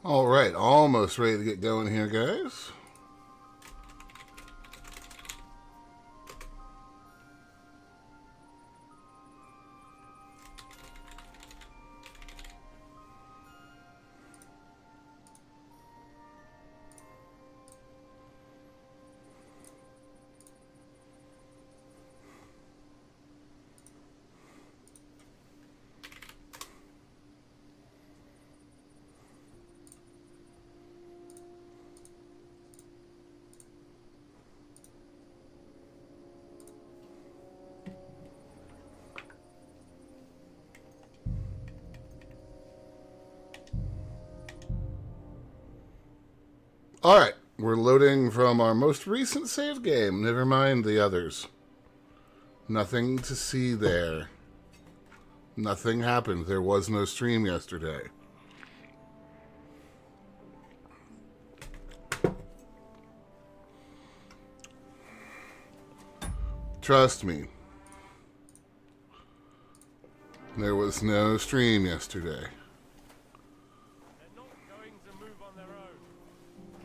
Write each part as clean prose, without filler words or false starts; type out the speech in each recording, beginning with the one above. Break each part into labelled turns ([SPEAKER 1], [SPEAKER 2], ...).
[SPEAKER 1] All right, almost ready to get going here, guys. All right, we're loading from our most recent save game. Never mind the others. Nothing to see there. Nothing happened. There was no stream yesterday. Trust me. There was no stream yesterday.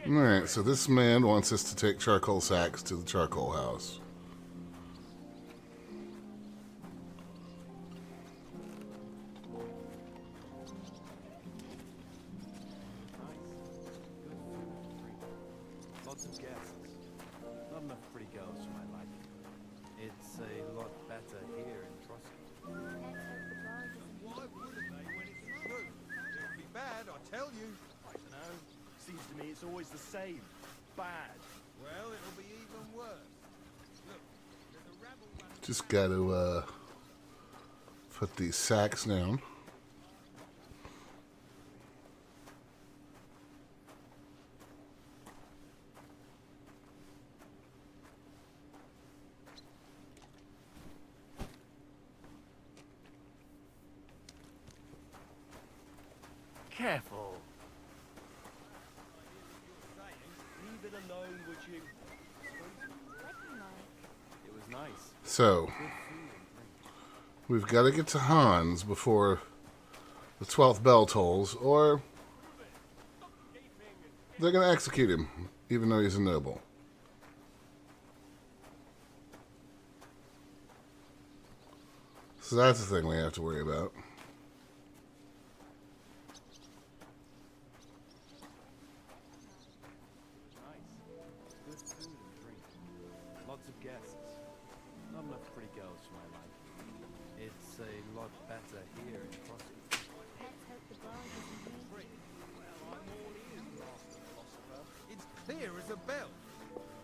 [SPEAKER 1] Alright, so this man wants us to take charcoal sacks to the charcoal house.
[SPEAKER 2] Lots of guests. Not enough pretty girls for my liking. It's a lot better here in Trotsky.
[SPEAKER 3] Why wouldn't they when it's true? It'll be bad, I tell you.
[SPEAKER 2] I don't know. Seems to me it's always the same. Bad.
[SPEAKER 3] Well, it'll be even worse. Look, there's a rabble running.
[SPEAKER 1] Just gotta, put these sacks down.
[SPEAKER 2] Careful. Leave it alone, would you? It was nice.
[SPEAKER 1] So, we've got to get to Hans before the 12th bell tolls, or they're going to execute him, even though he's a noble. So that's the thing we have to worry about.
[SPEAKER 2] Good food and drink. Lots of guests. Not enough pretty girls for my liking. It's a lot better here in Trotsky.
[SPEAKER 3] Well, I'm all ears, Master Philosopher. It's clear as a bell.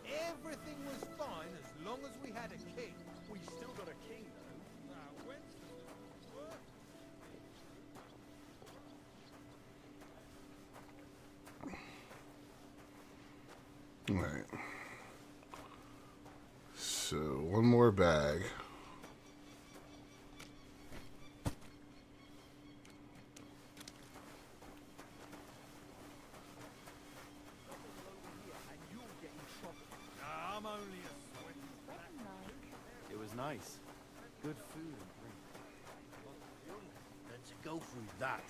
[SPEAKER 3] Everything was fine as long as we had a king.
[SPEAKER 2] We still got a king, though.
[SPEAKER 3] Now, Winston, what?
[SPEAKER 1] Alright. So, one more bag.
[SPEAKER 3] And you'll get in trouble. Nah, I'm only a sweaty.
[SPEAKER 2] It was nice. Good food and drink.
[SPEAKER 4] Let's go through that.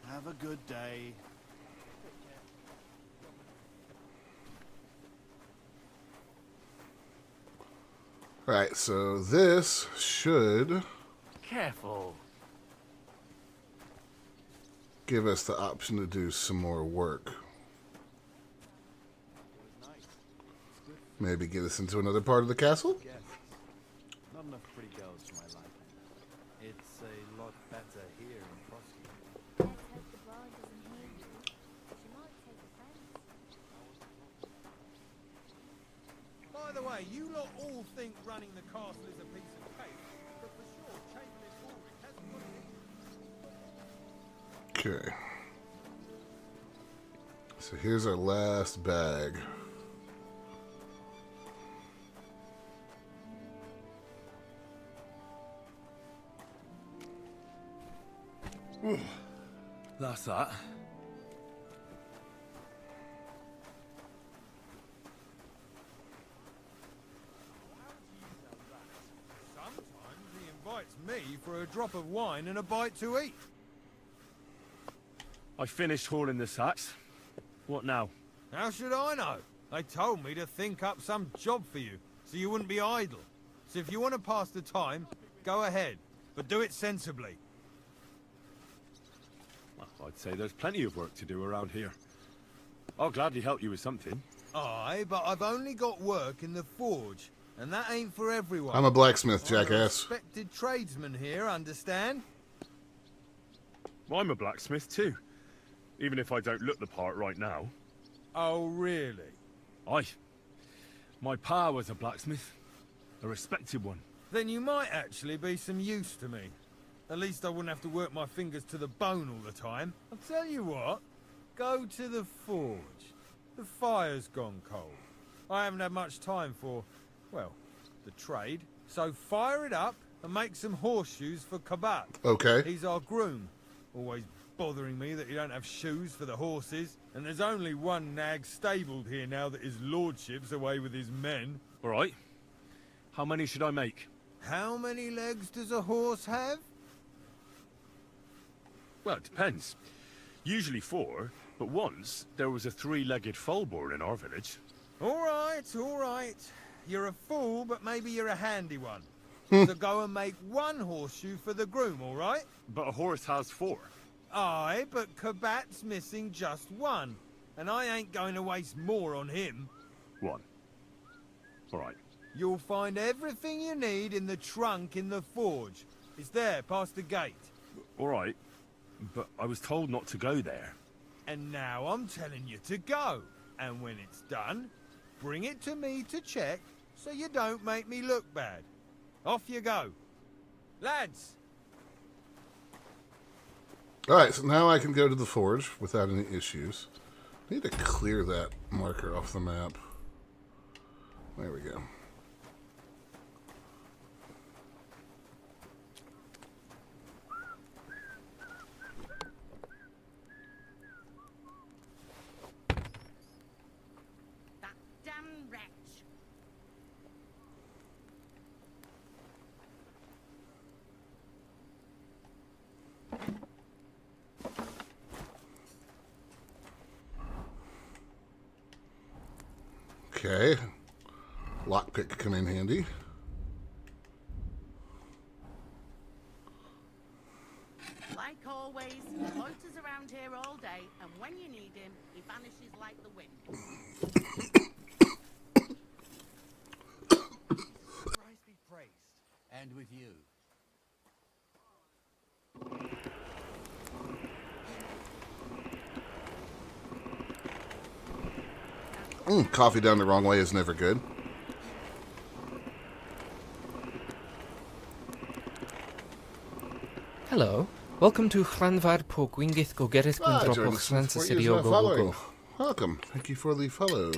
[SPEAKER 4] Have a good day.
[SPEAKER 1] Right, so this should
[SPEAKER 2] Careful.
[SPEAKER 1] give us the option to do some more work.
[SPEAKER 2] It was nice. It's good
[SPEAKER 1] Maybe get us into another part of the castle?
[SPEAKER 2] guests. Not enough pretty girls for my liking. It's a lot better here in Trotsky.
[SPEAKER 3] By the way, you lot all think running the castle is a piece of cake, but for sure, Chamberlain Ulrich hasn't got it.
[SPEAKER 1] Okay. So here's our last bag.
[SPEAKER 4] That's that.
[SPEAKER 3] Sometimes he invites me for a drop of wine and a bite to eat.
[SPEAKER 5] I finished hauling the sacks. What now?
[SPEAKER 3] How should I know? They told me to think up some job for you, so you wouldn't be idle. So if you want to pass the time, go ahead, but do it sensibly.
[SPEAKER 5] Well, I'd say there's plenty of work to do around here. I'll gladly help you with something.
[SPEAKER 3] Aye, but I've only got work in the forge, and that ain't for everyone.
[SPEAKER 1] I'm a blacksmith,
[SPEAKER 3] I'm a
[SPEAKER 1] jackass.
[SPEAKER 3] respected tradesman here, understand?
[SPEAKER 5] Well, I'm a blacksmith too, even if I don't look the part right now.
[SPEAKER 3] Oh, really?
[SPEAKER 5] Aye. My pa was a blacksmith. A respected one.
[SPEAKER 3] Then you might actually be some use to me. At least I wouldn't have to work my fingers to the bone all the time. I'll tell you what, go to the forge. The fire's gone cold. I haven't had much time for, well, the trade. So fire it up and make some horseshoes for Kabat.
[SPEAKER 1] Okay.
[SPEAKER 3] He's our groom. Always bothering me that you don't have shoes for the horses. And there's only one nag stabled here now that his lordship's away with his men.
[SPEAKER 5] All right. How many should I make?
[SPEAKER 3] How many legs does a horse have?
[SPEAKER 5] Well, it depends. Usually 4, but once there was a 3-legged foal born in our village.
[SPEAKER 3] All right. You're a fool, but maybe you're a handy one. So go and make one horseshoe for the groom, all right?
[SPEAKER 5] But a horse has 4.
[SPEAKER 3] Aye, but Kabat's missing just one. And I ain't going to waste more on him.
[SPEAKER 5] 1. All right.
[SPEAKER 3] You'll find everything you need in the trunk in the forge. It's there, past the gate.
[SPEAKER 5] All right. But I was told not to go there.
[SPEAKER 3] And now I'm telling you to go. And when it's done, bring it to me to check, so you don't make me look bad. Off you go. Lads!
[SPEAKER 1] Alright, so now I can go to the forge without any issues. I need to clear that marker off the map. There we go.
[SPEAKER 6] That damn wretch.
[SPEAKER 1] Okay. Lockpick come in handy.
[SPEAKER 6] Like always, he loiters around here all day, and when you need him, he vanishes like the wind.
[SPEAKER 4] Christ be praised. And with you.
[SPEAKER 1] Coffee done the wrong way is never good.
[SPEAKER 7] Hello. Welcome to Hranvar po Gwingith go Gerith
[SPEAKER 1] Ah,
[SPEAKER 7] Gwindrop
[SPEAKER 1] joined
[SPEAKER 7] och
[SPEAKER 1] us since 4
[SPEAKER 7] Slansa
[SPEAKER 1] years
[SPEAKER 7] City
[SPEAKER 1] not
[SPEAKER 7] go
[SPEAKER 1] following.
[SPEAKER 7] go.
[SPEAKER 1] Welcome. Thank you for the follow.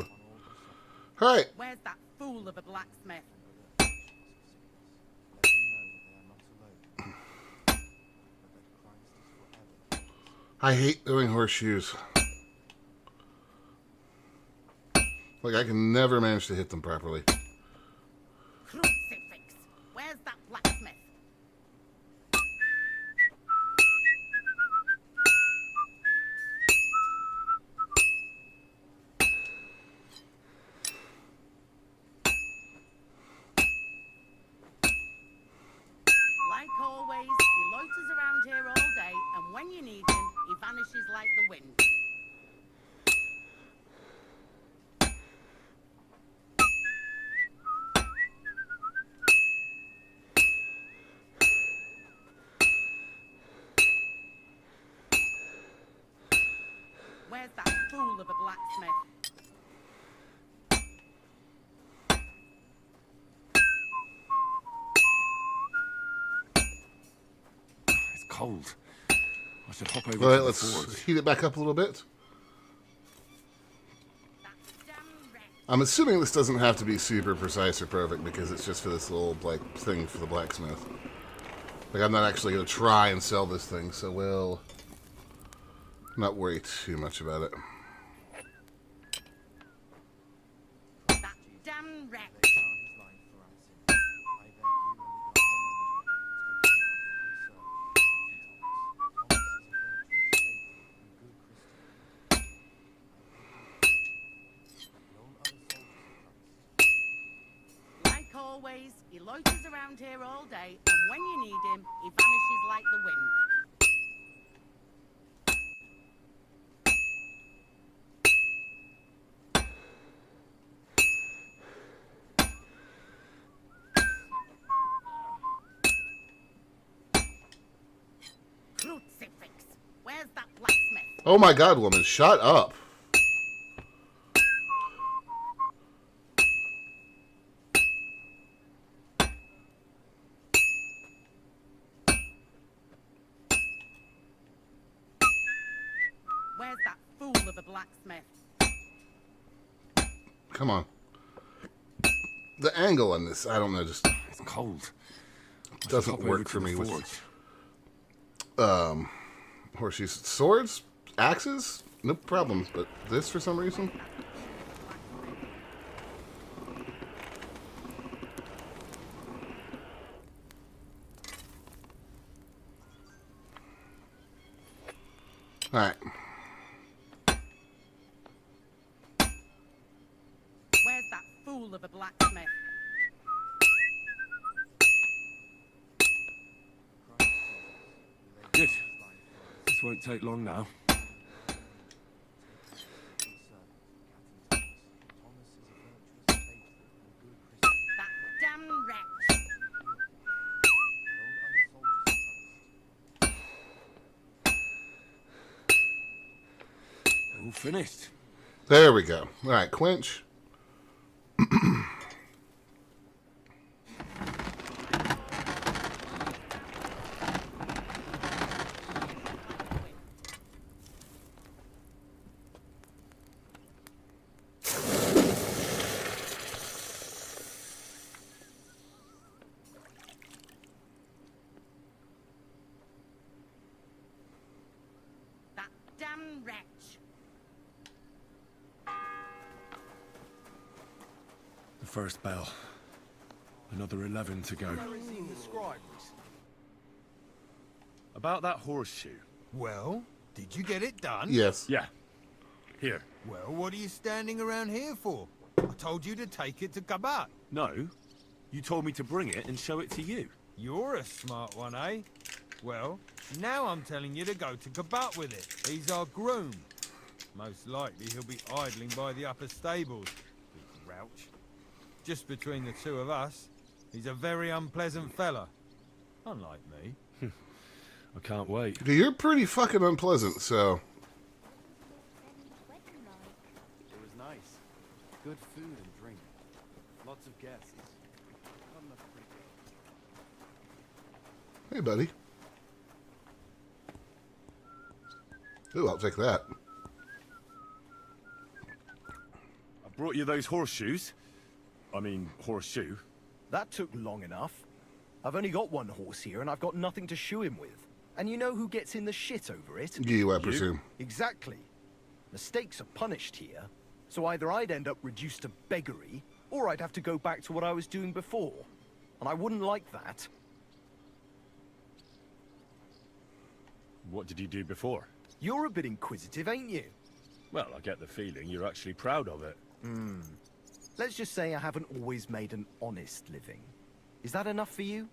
[SPEAKER 1] Alright.
[SPEAKER 6] Where's that fool of a blacksmith?
[SPEAKER 1] I hate doing horseshoes. Like, I can never manage to hit them properly.
[SPEAKER 6] Crucifix! Where's that blacksmith? Like always, he loiters around here all day, and when you need him, he vanishes like the wind. Where's that fool of a blacksmith?
[SPEAKER 5] It's cold. I should hop over
[SPEAKER 1] Alright,
[SPEAKER 5] to the
[SPEAKER 1] let's
[SPEAKER 5] forge.
[SPEAKER 1] heat it back up a little bit.
[SPEAKER 6] That damn wretch.
[SPEAKER 1] I'm assuming this doesn't have to be super precise or perfect because it's just for this little, like, thing for the blacksmith. Like, I'm not actually going to try and sell this thing, so we'll not worry too much about it.
[SPEAKER 6] That damn wretch. always, he loiters around here all day, and when you need him, he vanishes like the wind. Crucifix! Where's that blacksmith?
[SPEAKER 1] Oh my god, woman, shut up.
[SPEAKER 6] Where's that fool of a blacksmith?
[SPEAKER 1] Come on. The angle on this, I don't know, just
[SPEAKER 5] It's cold.
[SPEAKER 1] doesn't work for me with horseshoes. Swords? Axes? No problems, but this for some reason? Alright.
[SPEAKER 6] Where's that fool of a blacksmith?
[SPEAKER 5] Good. This won't take long now.
[SPEAKER 6] That damn wretch!
[SPEAKER 5] All finished.
[SPEAKER 1] There we go. Alright, quench.
[SPEAKER 6] That damn wretch!
[SPEAKER 5] The first bell. Another 11 to go. About that horseshoe.
[SPEAKER 3] Well, did you get it done?
[SPEAKER 1] Yes.
[SPEAKER 5] Yeah. Here.
[SPEAKER 3] Well, what are you standing around here for? I told you to take it to Kabat.
[SPEAKER 5] No. You told me to bring it and show it to you.
[SPEAKER 3] You're a smart one, eh? Well, now I'm telling you to go to Kabat with it. He's our groom. Most likely he'll be idling by the upper stables. Big grouch. Just between the two of us, he's a very unpleasant fella. Unlike me.
[SPEAKER 5] I can't wait.
[SPEAKER 1] You're pretty fucking unpleasant, so...
[SPEAKER 2] It was nice. Good food and drink. Lots of guests. Not enough pretty girls.
[SPEAKER 1] Hey, buddy. Ooh, I'll take that.
[SPEAKER 5] I brought you those horseshoes. I mean, horseshoe.
[SPEAKER 8] That took long enough. I've only got one horse here and I've got nothing to shoe him with. And you know who gets in the shit over it?
[SPEAKER 1] You, I presume.
[SPEAKER 8] Exactly. Mistakes are punished here, so either I'd end up reduced to beggary, or I'd have to go back to what I was doing before. And I wouldn't like that.
[SPEAKER 5] What did you do before?
[SPEAKER 8] You're a bit inquisitive, ain't you?
[SPEAKER 5] Well, I get the feeling you're actually proud of it.
[SPEAKER 8] Let's just say I haven't always made an honest living. Is that enough for you?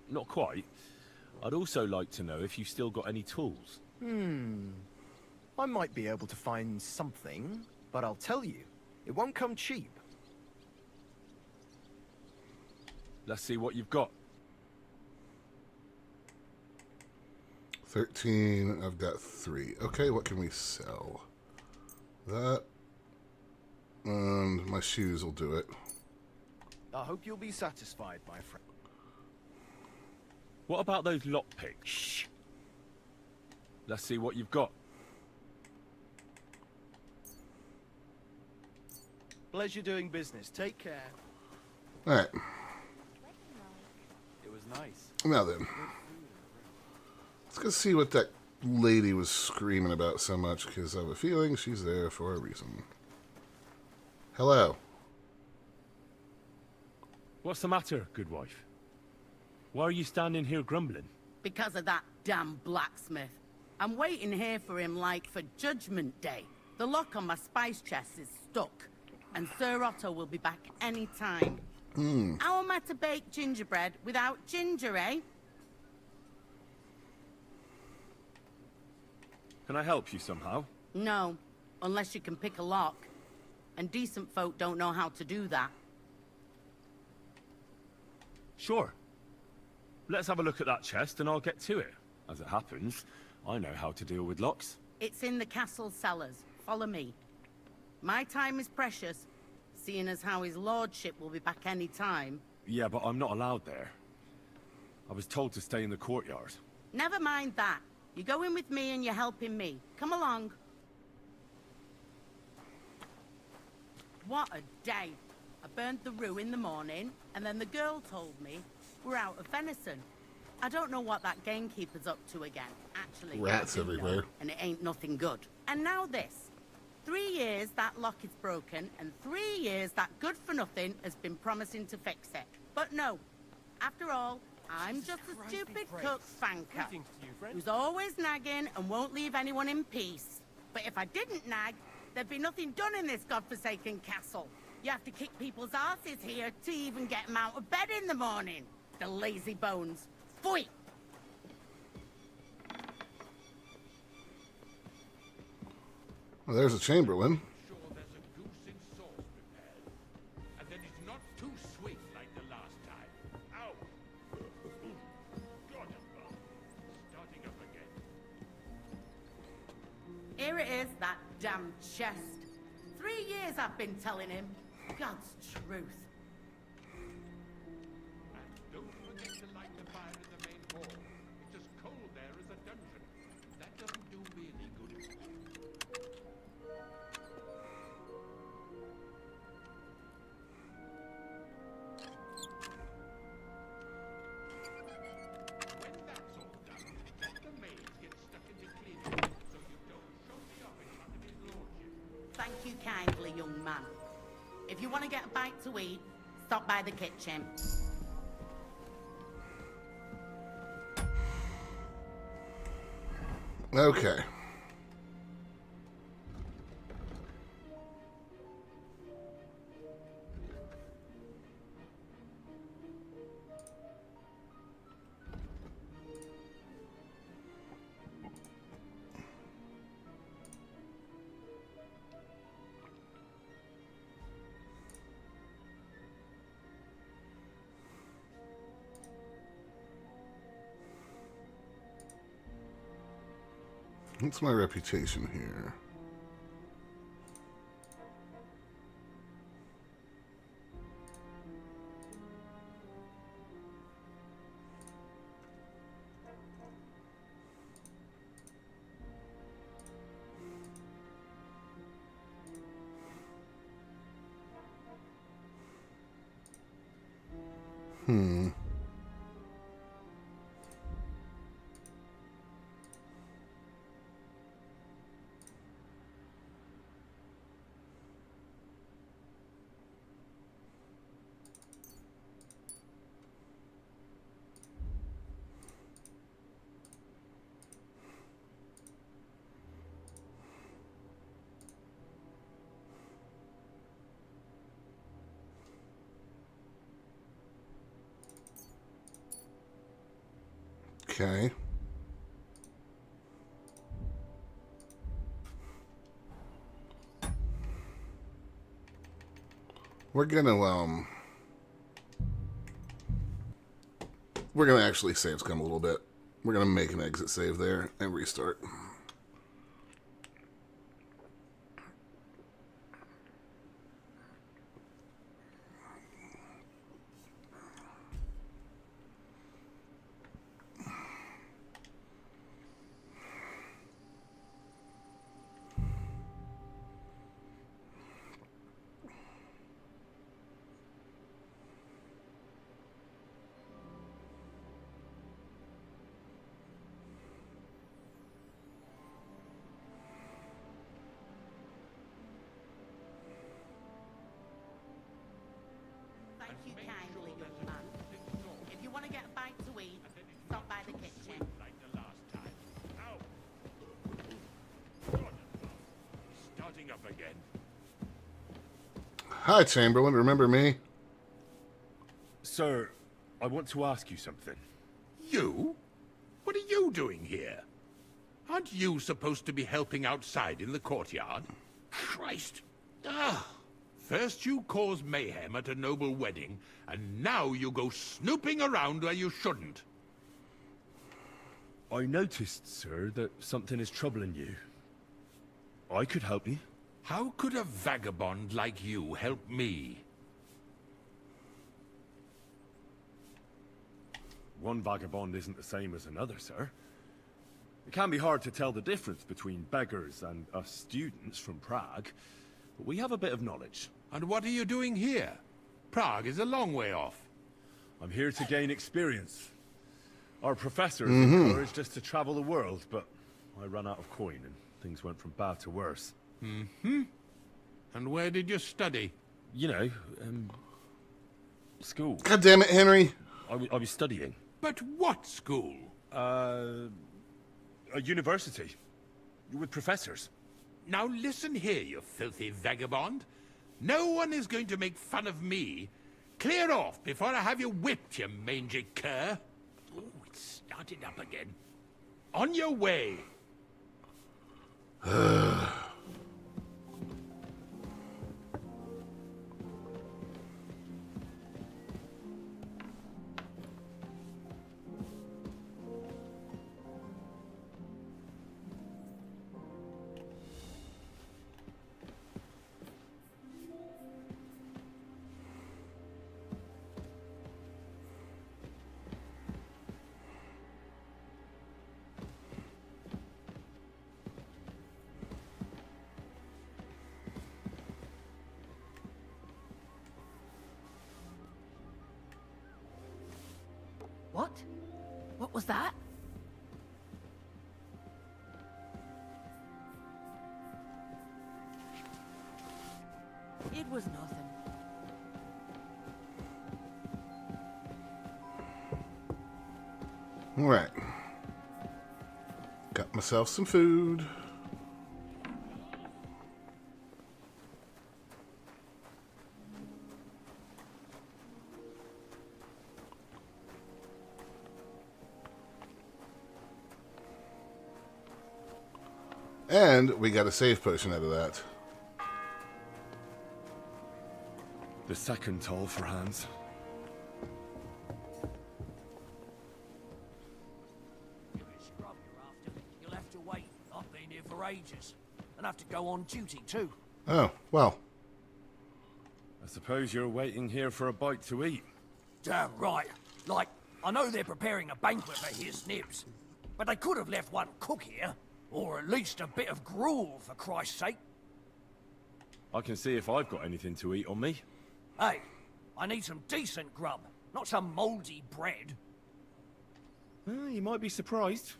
[SPEAKER 5] Not quite. I'd also like to know if you still got any tools.
[SPEAKER 8] I might be able to find something, but I'll tell you, it won't come cheap.
[SPEAKER 5] Let's see what you've got.
[SPEAKER 1] 13, I've got 3. Okay, what can we sell? That. And my shoes will do it.
[SPEAKER 8] I hope you'll be satisfied, my friend.
[SPEAKER 5] What about those lockpicks?
[SPEAKER 8] Shh.
[SPEAKER 5] Let's see what you've got.
[SPEAKER 8] Pleasure doing business. Take care.
[SPEAKER 1] Alright,
[SPEAKER 2] It was nice.
[SPEAKER 1] now then. Let's go see what that lady was screaming about so much, because I have a feeling she's there for a reason. Hello.
[SPEAKER 5] What's the matter, good wife? Why are you standing here grumbling?
[SPEAKER 6] Because of that damn blacksmith. I'm waiting here for him like for Judgment Day. The lock on my spice chest is stuck. and Sir Otto will be back any time. How am I to bake gingerbread without ginger, eh?
[SPEAKER 5] Can I help you somehow?
[SPEAKER 6] No, unless you can pick a lock. And decent folk don't know how to do that.
[SPEAKER 5] Sure. Let's have a look at that chest and I'll get to it. As it happens, I know how to deal with locks.
[SPEAKER 6] It's in the castle cellars. Follow me. My time is precious, seeing as how his lordship will be back any time.
[SPEAKER 5] Yeah, but I'm not allowed there. I was told to stay in the courtyard.
[SPEAKER 6] Never mind that. You're going with me and you're helping me. Come along. What a day. I burned the rue in the morning, and then the girl told me we're out of venison. I don't know what that gamekeeper's up to again. Actually,
[SPEAKER 1] Rats
[SPEAKER 6] I do know,
[SPEAKER 1] everywhere.
[SPEAKER 6] and it ain't nothing good. And now this. 3 years that lock is broken, and 3 years that good-for-nothing has been promising to fix it. But no. After all, I'm just a stupid cook fanker who's always nagging and won't leave anyone in peace. But if I didn't nag, there'd be nothing done in this godforsaken castle. You have to kick people's asses here to even get them out of bed in the morning. The lazy bones. Pfui!
[SPEAKER 1] Well, there's a Chamberlain.
[SPEAKER 9] Sure there's a goose in sauce prepared. And then it's not too sweet like the last time. Ow! God, starting up again.
[SPEAKER 6] Here it is, that damn chest. 3 years I've been telling him. God's truth.
[SPEAKER 9] And don't forget to light the fire in the main hall. It's as cold there as a dungeon. That doesn't do me any good. When that's all done, let the maids get stuck into cleaning, so you don't show me up in front of his lordship.
[SPEAKER 6] Thank you kindly, young man. If you want to get a bite to eat, stop by the kitchen.
[SPEAKER 1] Okay. What's my reputation here? Okay. We're gonna actually save scum a little bit. We're gonna make an exit save there and restart.
[SPEAKER 6] Thank you kindly, young man. If you want to get a bite to eat, stop by the kitchen.
[SPEAKER 9] Like the last time. Ow! God, starting up again.
[SPEAKER 1] Hi, Chamberlain. Remember me?
[SPEAKER 5] Sir, I want to ask you something.
[SPEAKER 9] You? What are you doing here? Aren't you supposed to be helping outside in the courtyard? Christ! Ah! First you cause mayhem at a noble wedding, and now you go snooping around where you shouldn't.
[SPEAKER 5] I noticed, sir, that something is troubling you. I could help you.
[SPEAKER 9] How could a vagabond like you help me?
[SPEAKER 5] One vagabond isn't the same as another, sir. It can be hard to tell the difference between beggars and us students from Prague, but we have a bit of knowledge.
[SPEAKER 9] And what are you doing here? Prague is a long way off.
[SPEAKER 5] I'm here to gain experience. Our professors encouraged us to travel the world, but I ran out of coin and things went from bad to worse.
[SPEAKER 9] And where did you study?
[SPEAKER 5] You know, school.
[SPEAKER 1] God damn it, Henry.
[SPEAKER 5] I was studying.
[SPEAKER 9] But what school?
[SPEAKER 5] A university. With professors.
[SPEAKER 9] Now listen here, you filthy vagabond. No one is going to make fun of me. Clear off before I have you whipped, you mangy cur. Oh, it's started up again. On your way.
[SPEAKER 6] What? What was that? It was nothing.
[SPEAKER 1] All right. Got myself some food. And we got a save potion out of that.
[SPEAKER 5] The second toll for Hans.
[SPEAKER 10] Scrub you're after. You'll have to wait. I've been here for ages. And have to go on duty too.
[SPEAKER 1] Oh, well.
[SPEAKER 5] I suppose you're waiting here for a bite to eat.
[SPEAKER 10] Damn right. Like, I know they're preparing a banquet for his nibs. But they could have left one cook here. Or at least a bit of gruel, for Christ's sake.
[SPEAKER 5] I can see if I've got anything to eat on me.
[SPEAKER 10] Hey, I need some decent grub, not some mouldy bread.
[SPEAKER 5] Well, you might be surprised.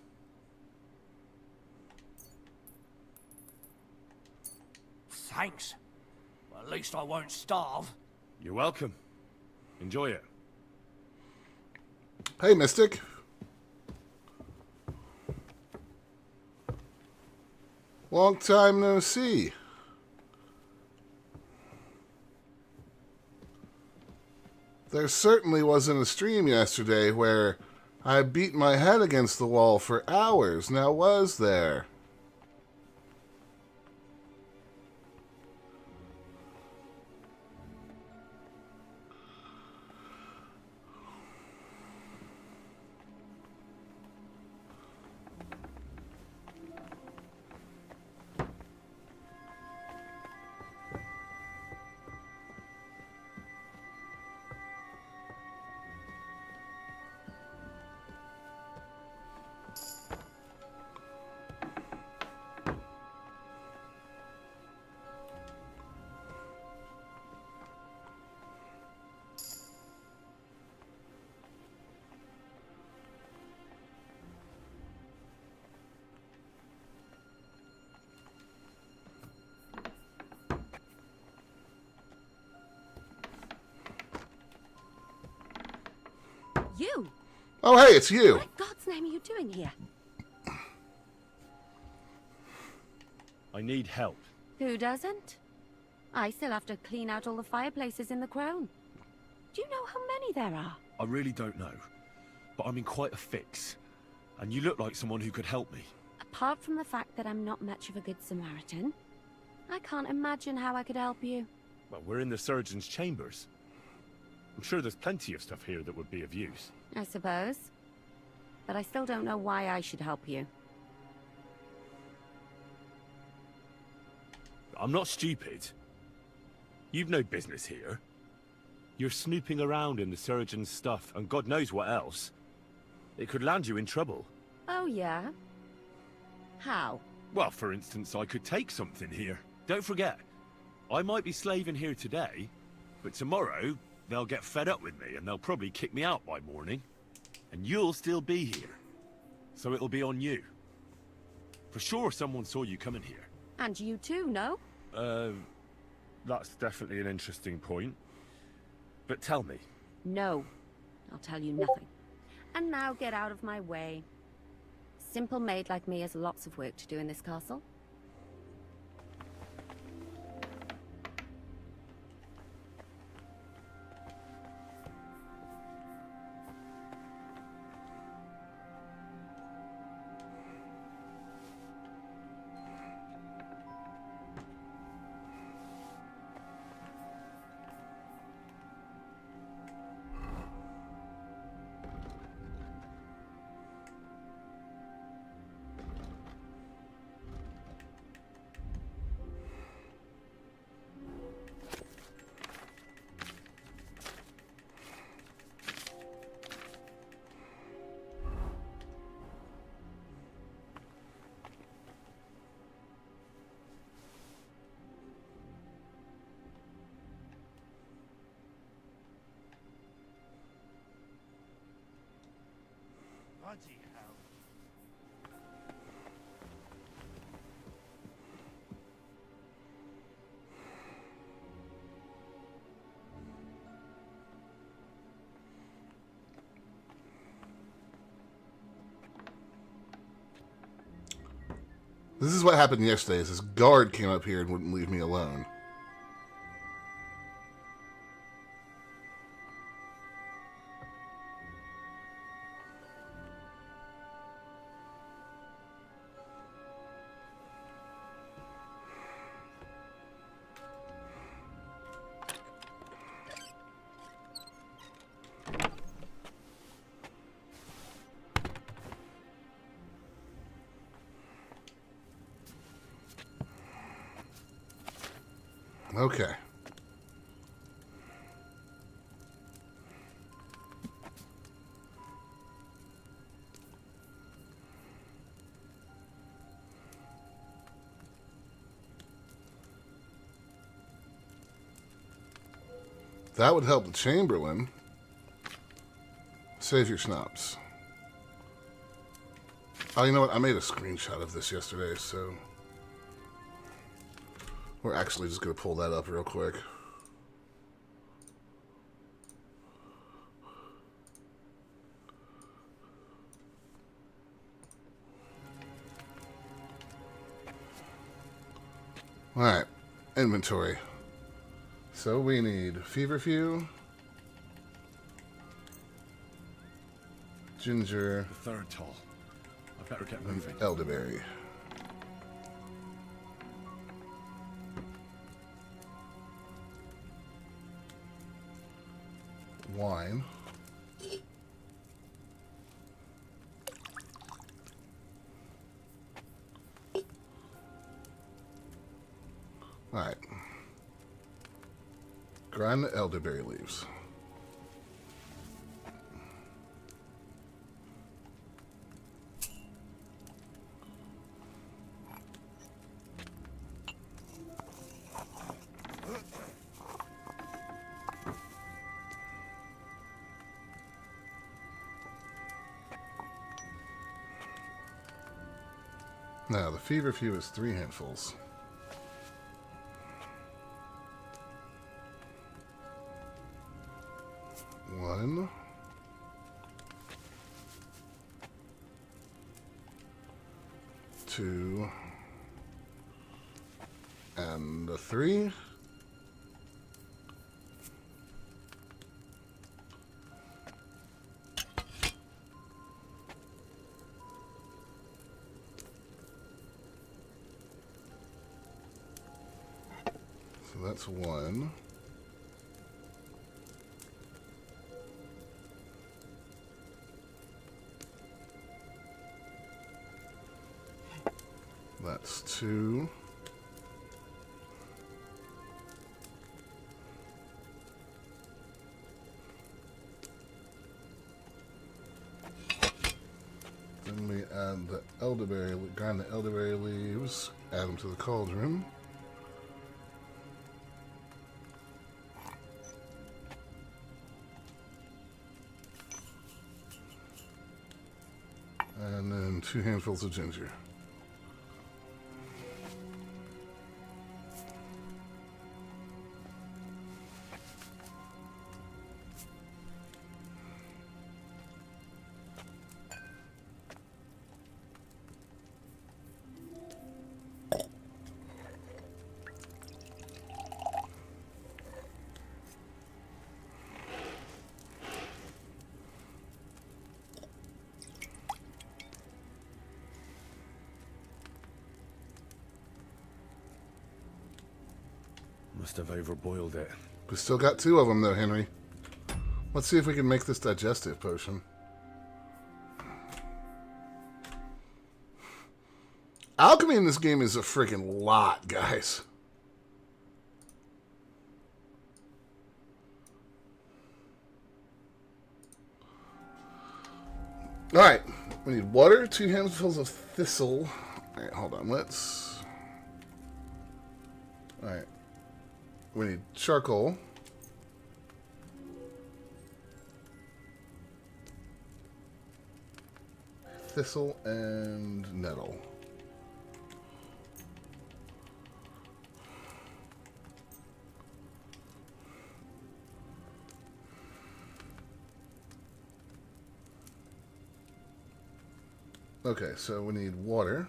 [SPEAKER 10] Thanks. Well, at least I won't starve.
[SPEAKER 5] You're welcome. Enjoy it.
[SPEAKER 1] Hey, Mystic. Long time no see. There certainly wasn't a stream yesterday where I beat my head against the wall for hours, now was there?
[SPEAKER 11] You?
[SPEAKER 1] Oh, hey, it's you.
[SPEAKER 11] What in God's name are you doing here?
[SPEAKER 5] I need help.
[SPEAKER 11] Who doesn't? I still have to clean out all the fireplaces in the crown. Do you know how many there are?
[SPEAKER 5] I really don't know, but I'm in quite a fix. And you look like someone who could help me.
[SPEAKER 11] Apart from the fact that I'm not much of a good Samaritan, I can't imagine how I could help you.
[SPEAKER 5] Well, we're in the surgeon's chambers. I'm sure there's plenty of stuff here that would be of use.
[SPEAKER 11] I suppose. But I still don't know why I should help you.
[SPEAKER 5] I'm not stupid. You've no business here. You're snooping around in the surgeon's stuff, and God knows what else. It could land you in trouble.
[SPEAKER 11] Oh, yeah? How?
[SPEAKER 5] Well, for instance, I could take something here. Don't forget, I might be slaving here today, but tomorrow they'll get fed up with me and they'll probably kick me out by morning. And you'll still be here. So it'll be on you. For sure someone saw you coming here.
[SPEAKER 11] And you too, no?
[SPEAKER 5] That's definitely an interesting point. But tell me.
[SPEAKER 11] No. I'll tell you nothing. And now get out of my way. Simple maid like me has lots of work to do in this castle.
[SPEAKER 4] Bloody hell.
[SPEAKER 1] This is what happened yesterday. Is this guard came up here and wouldn't leave me alone. Okay. That would help the Chamberlain. Save your schnapps. Oh, you know what? I made a screenshot of this yesterday, so... We're actually just going to pull that up real quick. Alright, inventory. So we need feverfew, ginger,
[SPEAKER 5] The third tall. I better get
[SPEAKER 1] and
[SPEAKER 5] moving.
[SPEAKER 1] elderberry. Wine. Alright. Grind the elderberry leaves. Now, the feverfew is 3 handfuls. One. Two. And a 3. So that's one. That's two. Then we add the elderberry, grind the elderberry leaves, add them to the cauldron. And then 2 handfuls of ginger.
[SPEAKER 5] Must have overboiled it.
[SPEAKER 1] We still got 2 of them, though, Henry. Let's see if we can make this digestive potion. Alchemy in this game is a freaking lot, guys. Alright. We need water, 2 handfuls of thistle. Alright, hold on. Let's... Alright. We need charcoal. Thistle and nettle. Okay, so we need water.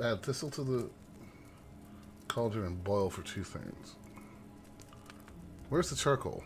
[SPEAKER 1] Add thistle to the cauldron and boil for 2 turns. Where's the charcoal?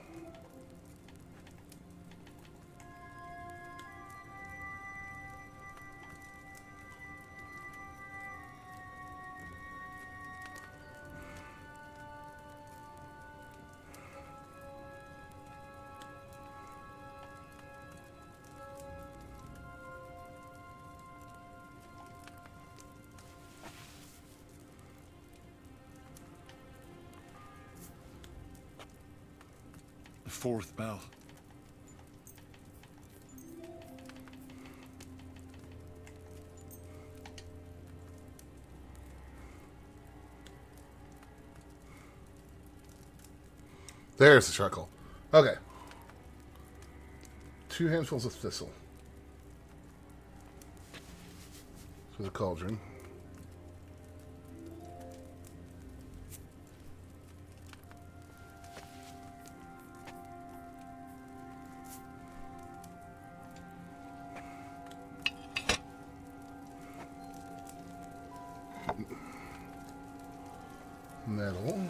[SPEAKER 5] The 4th bell.
[SPEAKER 1] There's the charcoal. Okay. 2 handfuls of thistle. For the cauldron. Nettle.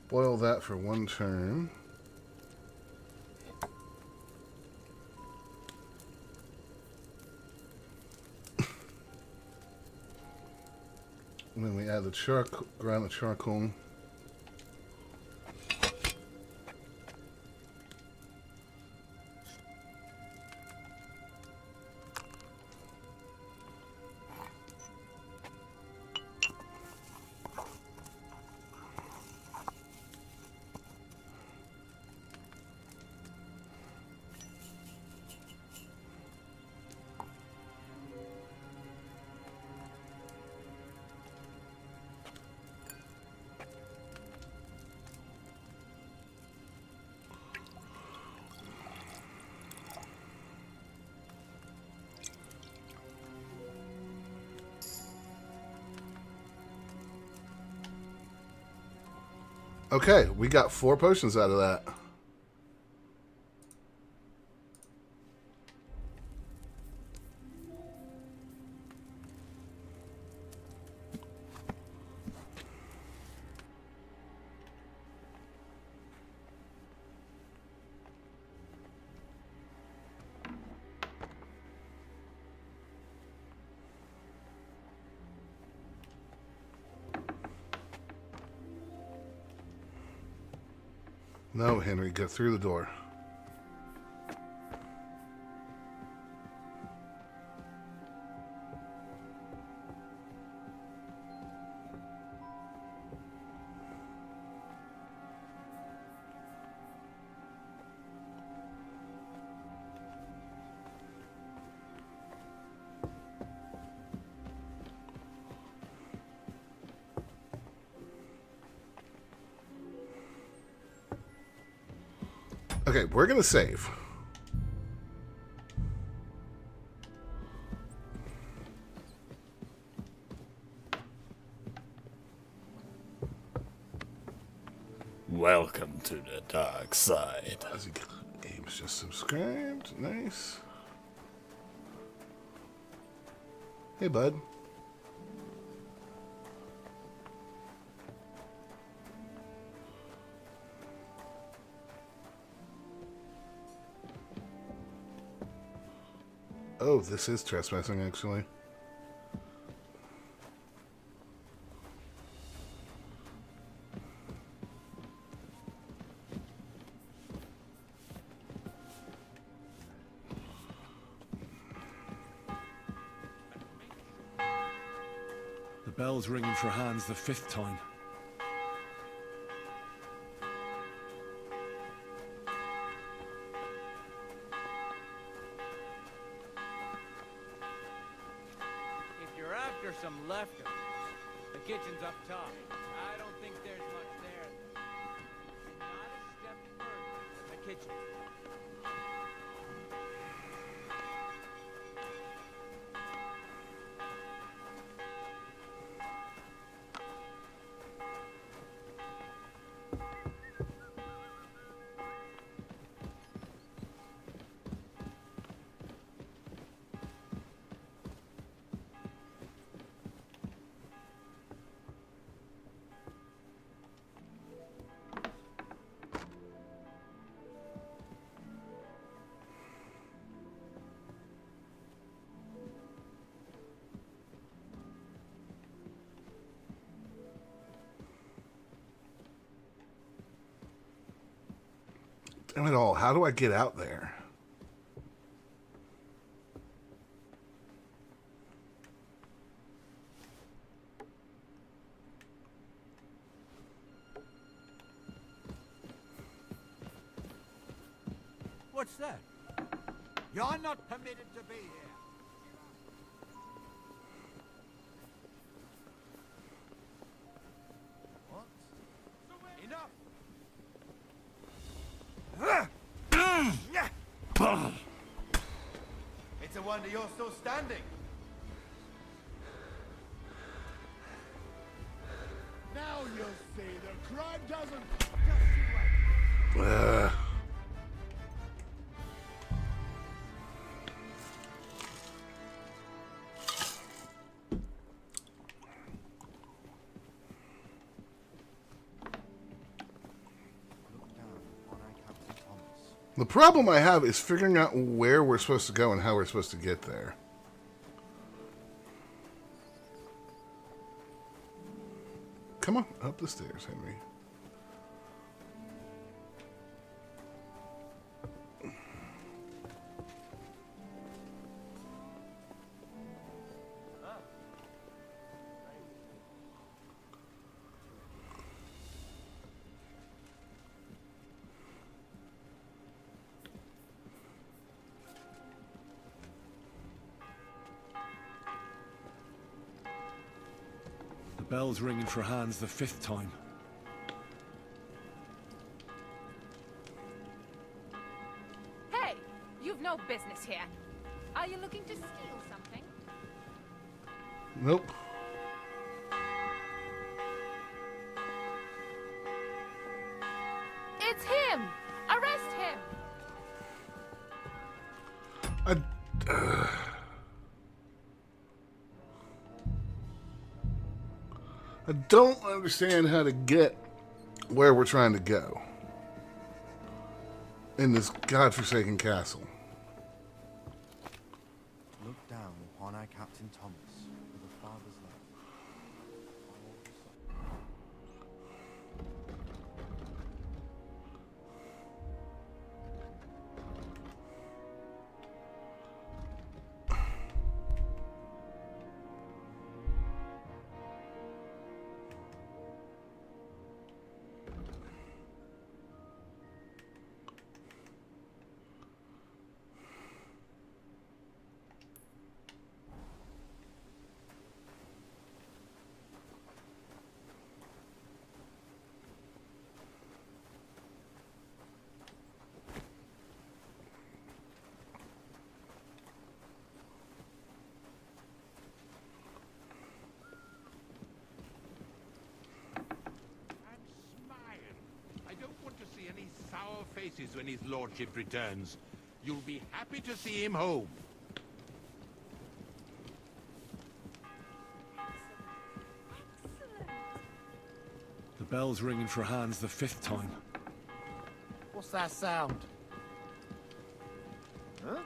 [SPEAKER 1] Boil that for 1 turn. And then we add the charcoal, ground the charcoal. Okay, we got 4 potions out of that. No, Henry, go through the door. Okay, we're gonna save.
[SPEAKER 12] Welcome to the dark side.
[SPEAKER 1] Game's just subscribed. Nice. Hey, bud. Oh, this is trespassing, actually.
[SPEAKER 5] The bell's ringing for Hans the 5th time.
[SPEAKER 2] If you're after some leftovers, the kitchen's up top. I don't think there's much there. Not a step further than the kitchen.
[SPEAKER 1] Damn it all, how do I get out there?
[SPEAKER 10] What's that? You're not permitted to be here. What? Enough!
[SPEAKER 4] It's a wonder you're still standing. Now you'll see the crime doesn't. Just you wait.
[SPEAKER 1] The problem I have is figuring out where we're supposed to go and how we're supposed to get there. Come on, up the stairs, Henry.
[SPEAKER 5] The bell's ringing for Hans the 5th time.
[SPEAKER 13] Hey! You've no business here. Are you looking to steal something?
[SPEAKER 1] Nope.
[SPEAKER 13] him! Arrest him!
[SPEAKER 1] I don't understand how to get where we're trying to go in this godforsaken castle.
[SPEAKER 8] Look down upon our Captain Thomas with a father's love.
[SPEAKER 9] Sour faces when his lordship returns. You'll be happy to see him home.
[SPEAKER 5] The bell's ringing for Hans the 5th time.
[SPEAKER 8] What's that sound? Huh?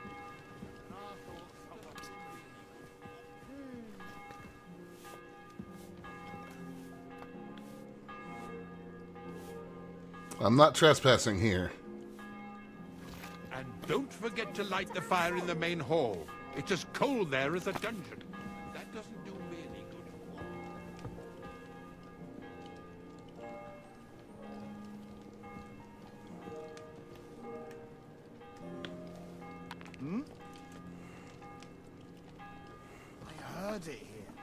[SPEAKER 1] I'm not trespassing here.
[SPEAKER 9] And don't forget to light the fire in the main hall. It's as cold there as a dungeon. That doesn't do me any good.
[SPEAKER 4] Hmm? I heard it here.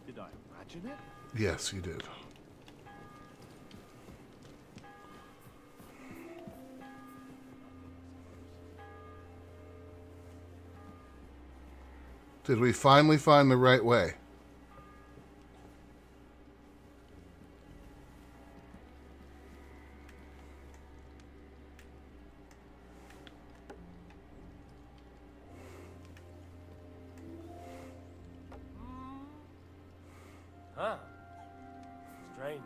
[SPEAKER 4] Did I imagine it?
[SPEAKER 1] Yes, you did. Did we finally find the right way?
[SPEAKER 14] Huh. Strange.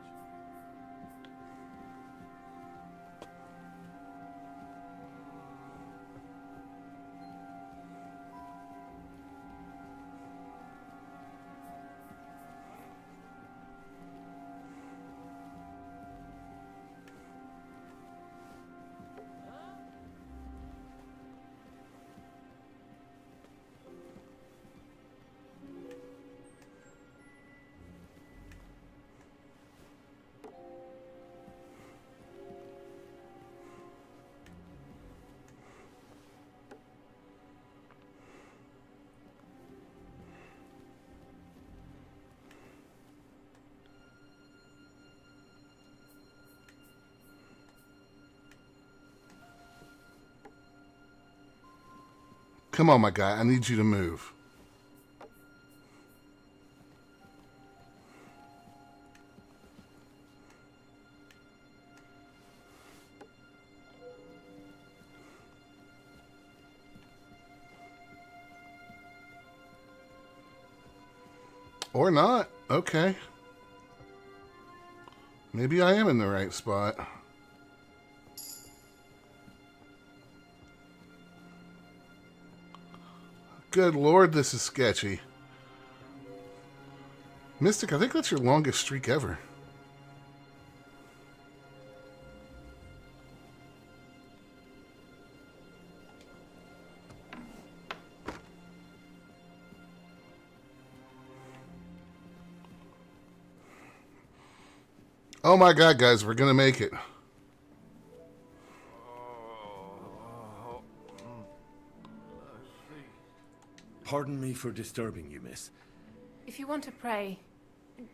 [SPEAKER 1] Come on, my guy. I need you to move. Or not. Okay. Maybe I am in the right spot. Good Lord, this is sketchy. Mystic, I think that's your longest streak ever. Oh my God, guys, we're gonna make it.
[SPEAKER 5] Pardon me for disturbing you, miss.
[SPEAKER 13] If you want to pray,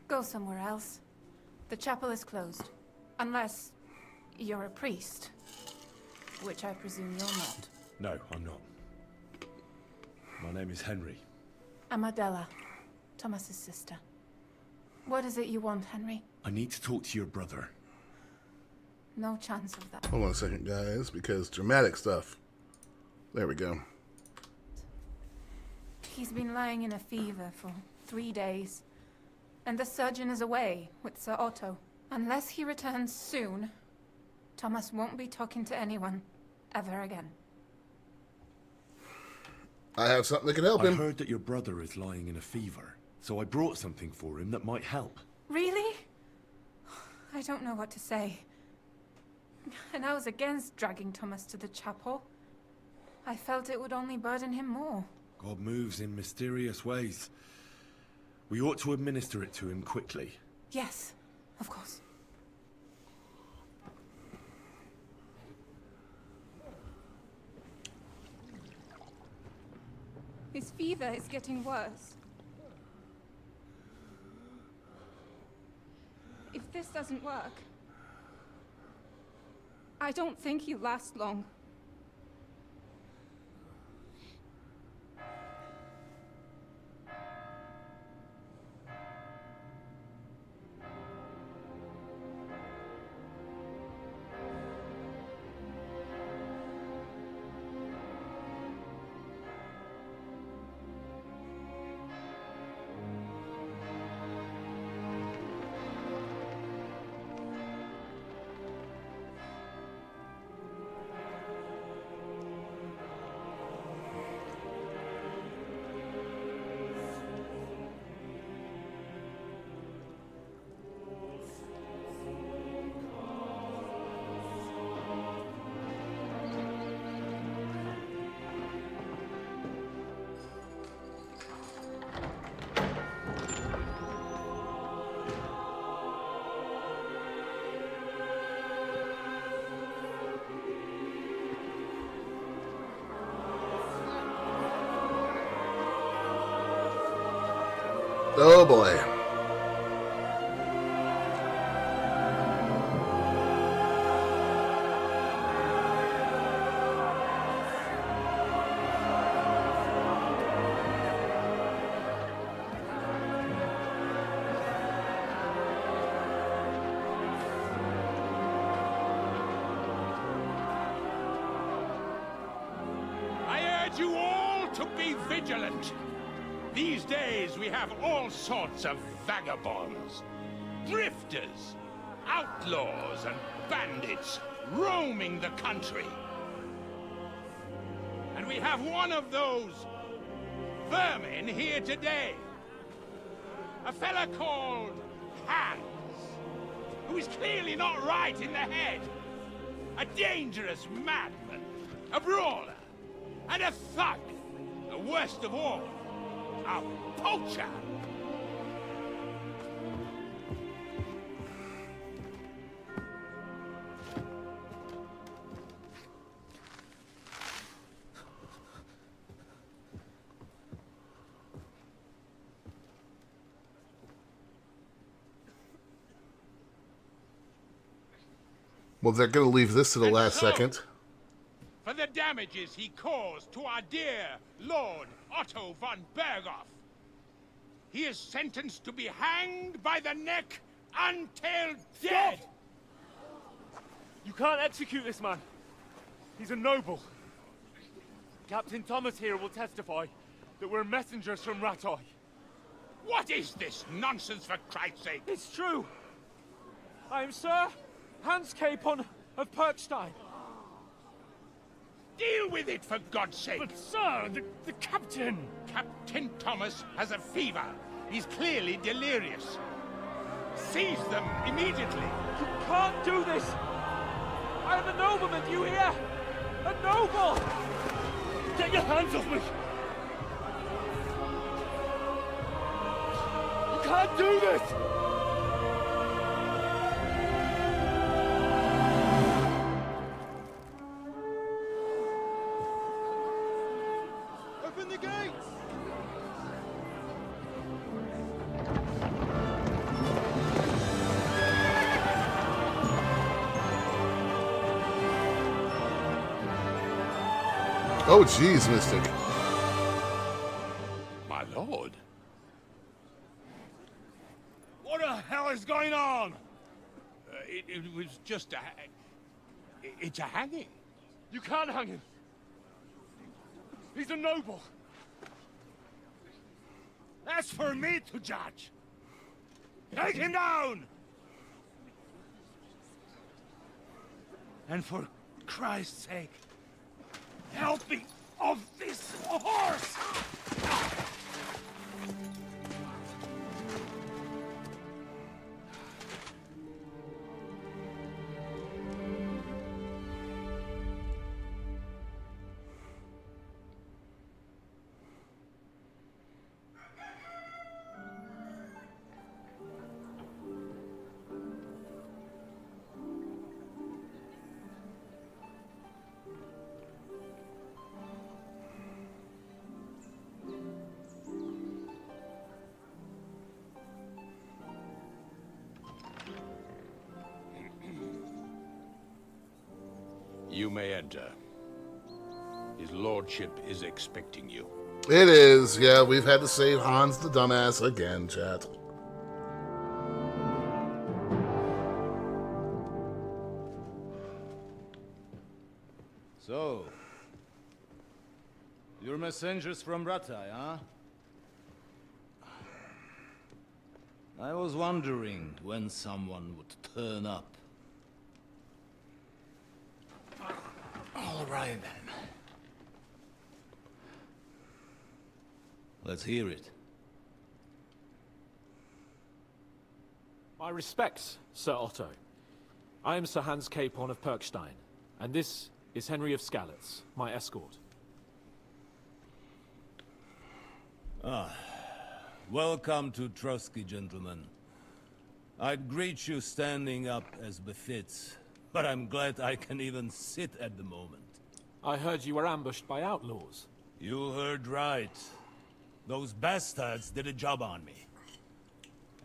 [SPEAKER 13] go somewhere else. The chapel is closed. Unless you're a priest. Which I presume you're not.
[SPEAKER 5] No, I'm not. My name is Henry.
[SPEAKER 13] I'm Adela, Thomas's sister. What is it you want, Henry?
[SPEAKER 5] I need to talk to your brother.
[SPEAKER 13] No chance of that.
[SPEAKER 1] Hold on a second, guys, because dramatic stuff. There we go.
[SPEAKER 13] He's been lying in a fever for 3 days. And the surgeon is away with Sir Otto. Unless he returns soon, Thomas won't be talking to anyone ever again.
[SPEAKER 1] I have something that can help him.
[SPEAKER 5] I heard that your brother is lying in a fever, so I brought something for him that might help.
[SPEAKER 13] Really? I don't know what to say. And I was against dragging Thomas to the chapel. I felt it would only burden him more.
[SPEAKER 5] God moves in mysterious ways. We ought to administer it to him quickly.
[SPEAKER 13] Yes, of course. His fever is getting worse. If this doesn't work, I don't think he'll last long.
[SPEAKER 1] Oh boy.
[SPEAKER 9] I urge you all to be vigilant. These days we have all sorts of vagabonds, drifters, outlaws and bandits roaming the country. And we have one of those vermin here today. A fella called Hans, who is clearly not right in the head. A dangerous madman, a brawler, and a thug, the worst of all. A poacher!
[SPEAKER 1] Well, they're going to leave this to the last second.
[SPEAKER 9] For the damages he caused to our dear Lord Otto von Berghoff, he is sentenced to be hanged by the neck until dead!
[SPEAKER 14] You can't execute this man. He's a noble. Captain Thomas here will testify that we're messengers from Ratoi.
[SPEAKER 9] What is this nonsense, for Christ's sake?
[SPEAKER 14] It's true. I am Sir Hans Capon of Perkstein.
[SPEAKER 9] Deal with it, for God's sake!
[SPEAKER 14] But sir, the captain!
[SPEAKER 9] Captain Thomas has a fever. He's clearly delirious. Seize them immediately.
[SPEAKER 14] You can't do this! I am a nobleman, do you hear? A noble! Get your hands off me! You can't do this!
[SPEAKER 3] Open the gates!
[SPEAKER 1] Oh, jeez, Mystic.
[SPEAKER 9] My lord.
[SPEAKER 3] What the hell is going on?
[SPEAKER 9] It was just a... It's a hanging.
[SPEAKER 14] You can't hang him. He's a noble.
[SPEAKER 9] That's for me to judge. Take him down! And for Christ's sake, help me off this horse! You may enter. His lordship is expecting you.
[SPEAKER 1] It is. Yeah, we've had to save Hans the dumbass again, chat.
[SPEAKER 15] So, you're messengers from Rattay, huh? I was wondering when someone would turn up. All right, then. Let's hear it.
[SPEAKER 16] My respects, Sir Otto. I am Sir Hans Capon of Perkstein, and this is Henry of Skalitz, my escort.
[SPEAKER 15] Welcome to Trotsky, gentlemen. I'd greet you standing up as befits, but I'm glad I can even sit at the moment.
[SPEAKER 16] I heard you were ambushed by outlaws.
[SPEAKER 15] You heard right. Those bastards did a job on me.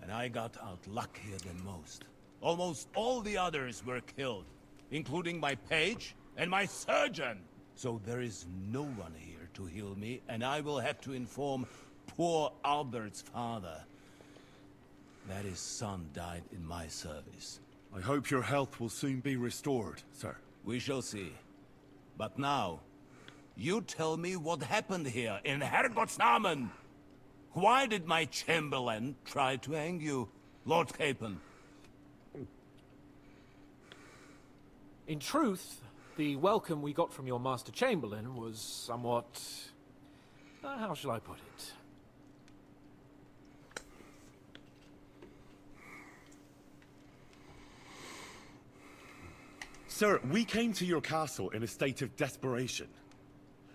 [SPEAKER 15] And I got out luckier than most. Almost all the others were killed, including my page and my surgeon. So there is no one here to heal me, and I will have to inform poor Albert's father that his son died in my service.
[SPEAKER 5] I hope your health will soon be restored, sir.
[SPEAKER 15] We shall see. But now, you tell me what happened here in Herrgottsnamen. Why did my chamberlain try to hang you, Lord Capon?
[SPEAKER 16] In truth, the welcome we got from your Master Chamberlain was somewhat... how shall I put it?
[SPEAKER 5] Sir, we came to your castle in a state of desperation.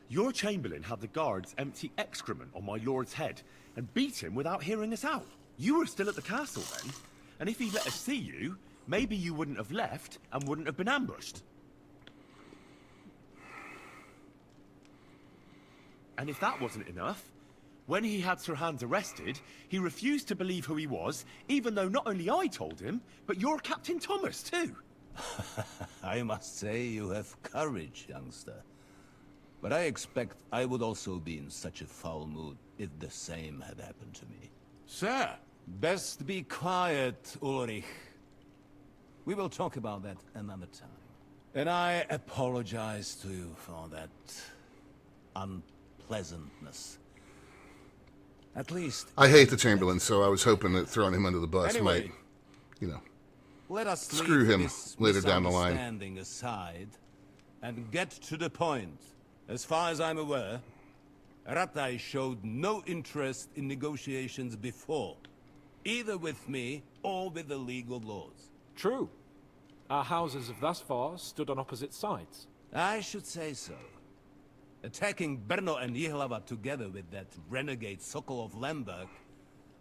[SPEAKER 5] Your Chamberlain had the guards empty excrement on my lord's head and beat him without hearing us out. You were still at the castle then, and if he let us see you, maybe you wouldn't have left and wouldn't have been ambushed. And if that wasn't enough, when he had Sir Hans arrested, he refused to believe who he was, even though not only I told him, but your Captain Thomas too.
[SPEAKER 15] I must say you have courage, youngster. But I expect I would also be in such a foul mood if the same had happened to me.
[SPEAKER 9] Sir!
[SPEAKER 15] Best be quiet, Ulrich. We will talk about that another time. And I apologize to you for that unpleasantness. At least...
[SPEAKER 1] I hate the Chamberlain, so I was hoping that throwing him under the bus
[SPEAKER 15] Anyway,
[SPEAKER 1] might, you know,
[SPEAKER 15] let us
[SPEAKER 1] screw
[SPEAKER 15] leave
[SPEAKER 1] him
[SPEAKER 15] this
[SPEAKER 1] later down the line.
[SPEAKER 15] misunderstanding aside and get to the point. As far as I'm aware, Rattay showed no interest in negotiations before, either with me or with the League of Lords.
[SPEAKER 16] True. Our houses have thus far stood on opposite sides.
[SPEAKER 15] I should say so. Attacking Brno and Jihlava together with that renegade Sokol of Lemberg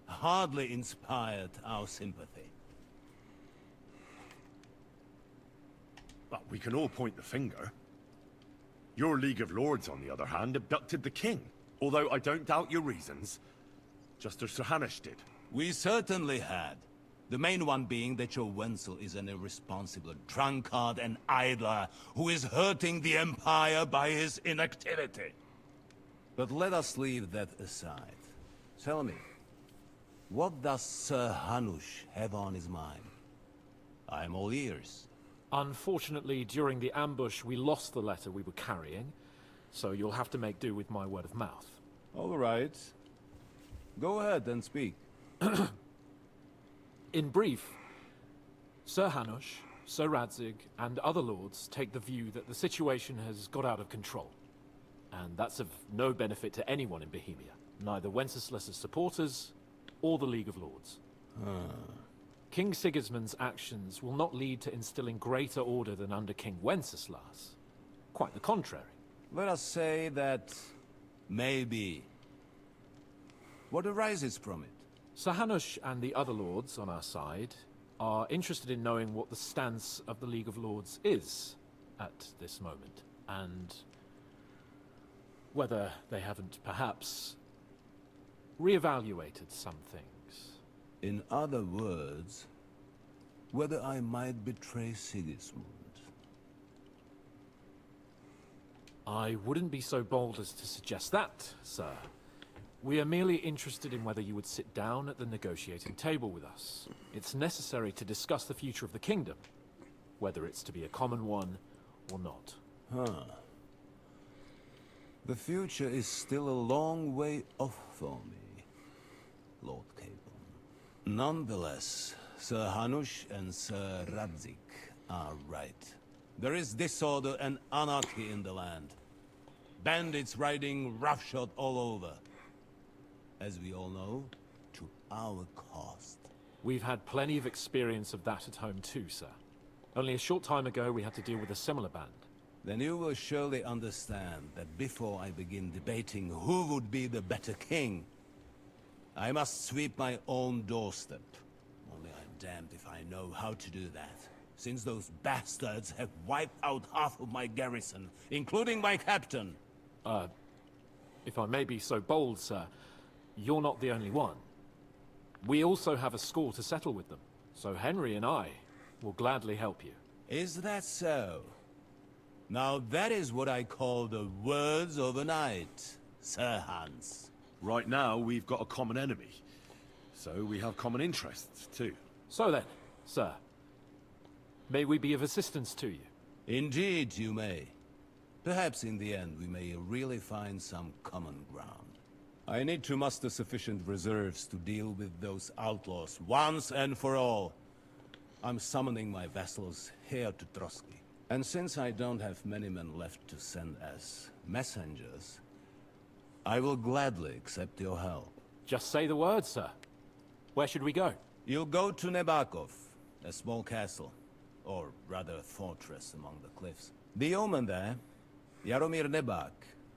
[SPEAKER 15] hardly inspired our sympathy.
[SPEAKER 5] But we can all point the finger. Your League of Lords, on the other hand, abducted the king. Although I don't doubt your reasons. Just as Sir Hanush did.
[SPEAKER 15] We certainly had. The main one being that your Wenzel is an irresponsible drunkard and idler who is hurting the Empire by his inactivity. But let us leave that aside. Tell me, what does Sir Hanush have on his mind? I am all ears.
[SPEAKER 16] Unfortunately, during the ambush, we lost the letter we were carrying, so you'll have to make do with my word of mouth.
[SPEAKER 15] All right. Go ahead and speak.
[SPEAKER 16] In brief, Sir Hanush, Sir Radzig, and other lords take the view that the situation has got out of control. And that's of no benefit to anyone in Bohemia, neither Wenceslas's supporters or the League of Lords. King Sigismund's actions will not lead to instilling greater order than under King Wenceslas. Quite the contrary.
[SPEAKER 15] Let us say that maybe. What arises from it?
[SPEAKER 16] Sir Hanush and the other lords on our side are interested in knowing what the stance of the League of Lords is at this moment, and whether they haven't perhaps reevaluated some things.
[SPEAKER 15] In other words, whether I might betray Sigismund.
[SPEAKER 16] I wouldn't be so bold as to suggest that, sir. We are merely interested in whether you would sit down at the negotiating table with us. It's necessary to discuss the future of the kingdom, whether it's to be a common one or not.
[SPEAKER 15] The future is still a long way off for me, Lord Capon. Nonetheless, Sir Hanush and Sir Radzig are right. There is disorder and anarchy in the land. Bandits riding roughshod all over. As we all know, to our cost.
[SPEAKER 16] We've had plenty of experience of that at home too, sir. Only a short time ago we had to deal with a similar band.
[SPEAKER 15] Then you will surely understand that before I begin debating who would be the better king, I must sweep my own doorstep. Only I'm damned if I know how to do that, since those bastards have wiped out half of my garrison, including my captain.
[SPEAKER 16] If I may be so bold, sir, you're not the only one. We also have a score to settle with them, so Henry and I will gladly help you.
[SPEAKER 15] Is that so? Now that is what I call the words of a knight, Sir Hans.
[SPEAKER 5] Right now, we've got a common enemy. So we have common interests, too.
[SPEAKER 16] So then, sir, may we be of assistance to you?
[SPEAKER 15] Indeed, you may. Perhaps in the end we may really find some common ground. I need to muster sufficient reserves to deal with those outlaws once and for all. I'm summoning my vassals here to Trotsky. And since I don't have many men left to send as messengers, I will gladly accept your help.
[SPEAKER 16] Just say the word, sir. Where should we go?
[SPEAKER 15] You'll go to Nebakov, a small castle, or rather a fortress among the cliffs. The yeoman there, Jaromir Nebak,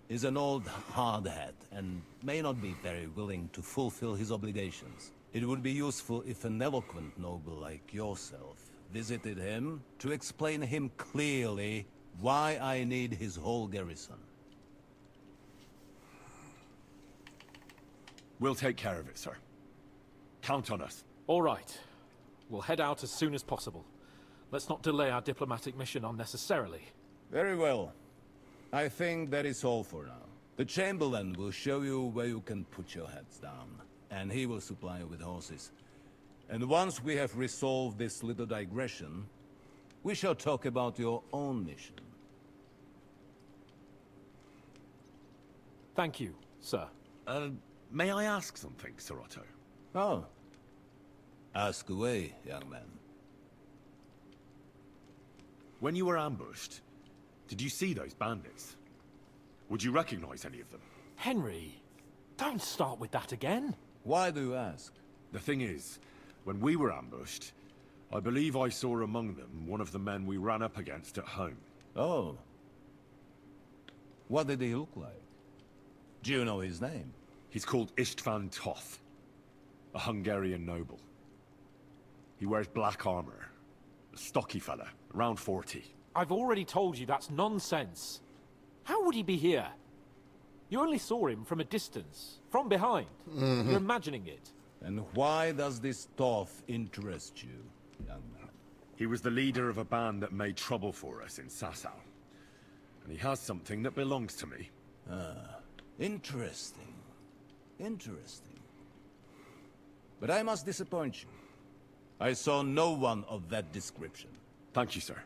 [SPEAKER 15] is an old hardhat and may not be very willing to fulfill his obligations. It would be useful if an eloquent noble like yourself visited him to explain him clearly why I need his whole garrison.
[SPEAKER 5] We'll take care of it, sir. Count on us.
[SPEAKER 16] All right. We'll head out as soon as possible. Let's not delay our diplomatic mission unnecessarily.
[SPEAKER 15] Very well. I think that is all for now. The Chamberlain will show you where you can put your heads down, and he will supply you with horses. And once we have resolved this little digression, we shall talk about your own mission.
[SPEAKER 16] Thank you, sir.
[SPEAKER 5] May I ask something, Sir Otto?
[SPEAKER 15] Oh. Ask away, young man.
[SPEAKER 5] When you were ambushed, did you see those bandits? Would you recognize any of them?
[SPEAKER 16] Henry, don't start with that again.
[SPEAKER 15] Why do you ask?
[SPEAKER 5] The thing is, when we were ambushed, I believe I saw among them one of the men we ran up against at home.
[SPEAKER 15] Oh. What did he look like? Do you know his name?
[SPEAKER 5] He's called István Toth, a Hungarian noble. He wears black armor. A stocky fella, around 40.
[SPEAKER 16] I've already told you that's nonsense. How would he be here? You only saw him from a distance, from behind. You're imagining it.
[SPEAKER 15] And why does this Toth interest you, young man?
[SPEAKER 5] He was the leader of a band that made trouble for us in Sasau. And he has something that belongs to me.
[SPEAKER 15] Ah, interesting. Interesting. But I must disappoint you. I saw no one of that description.
[SPEAKER 5] Thank you, sir.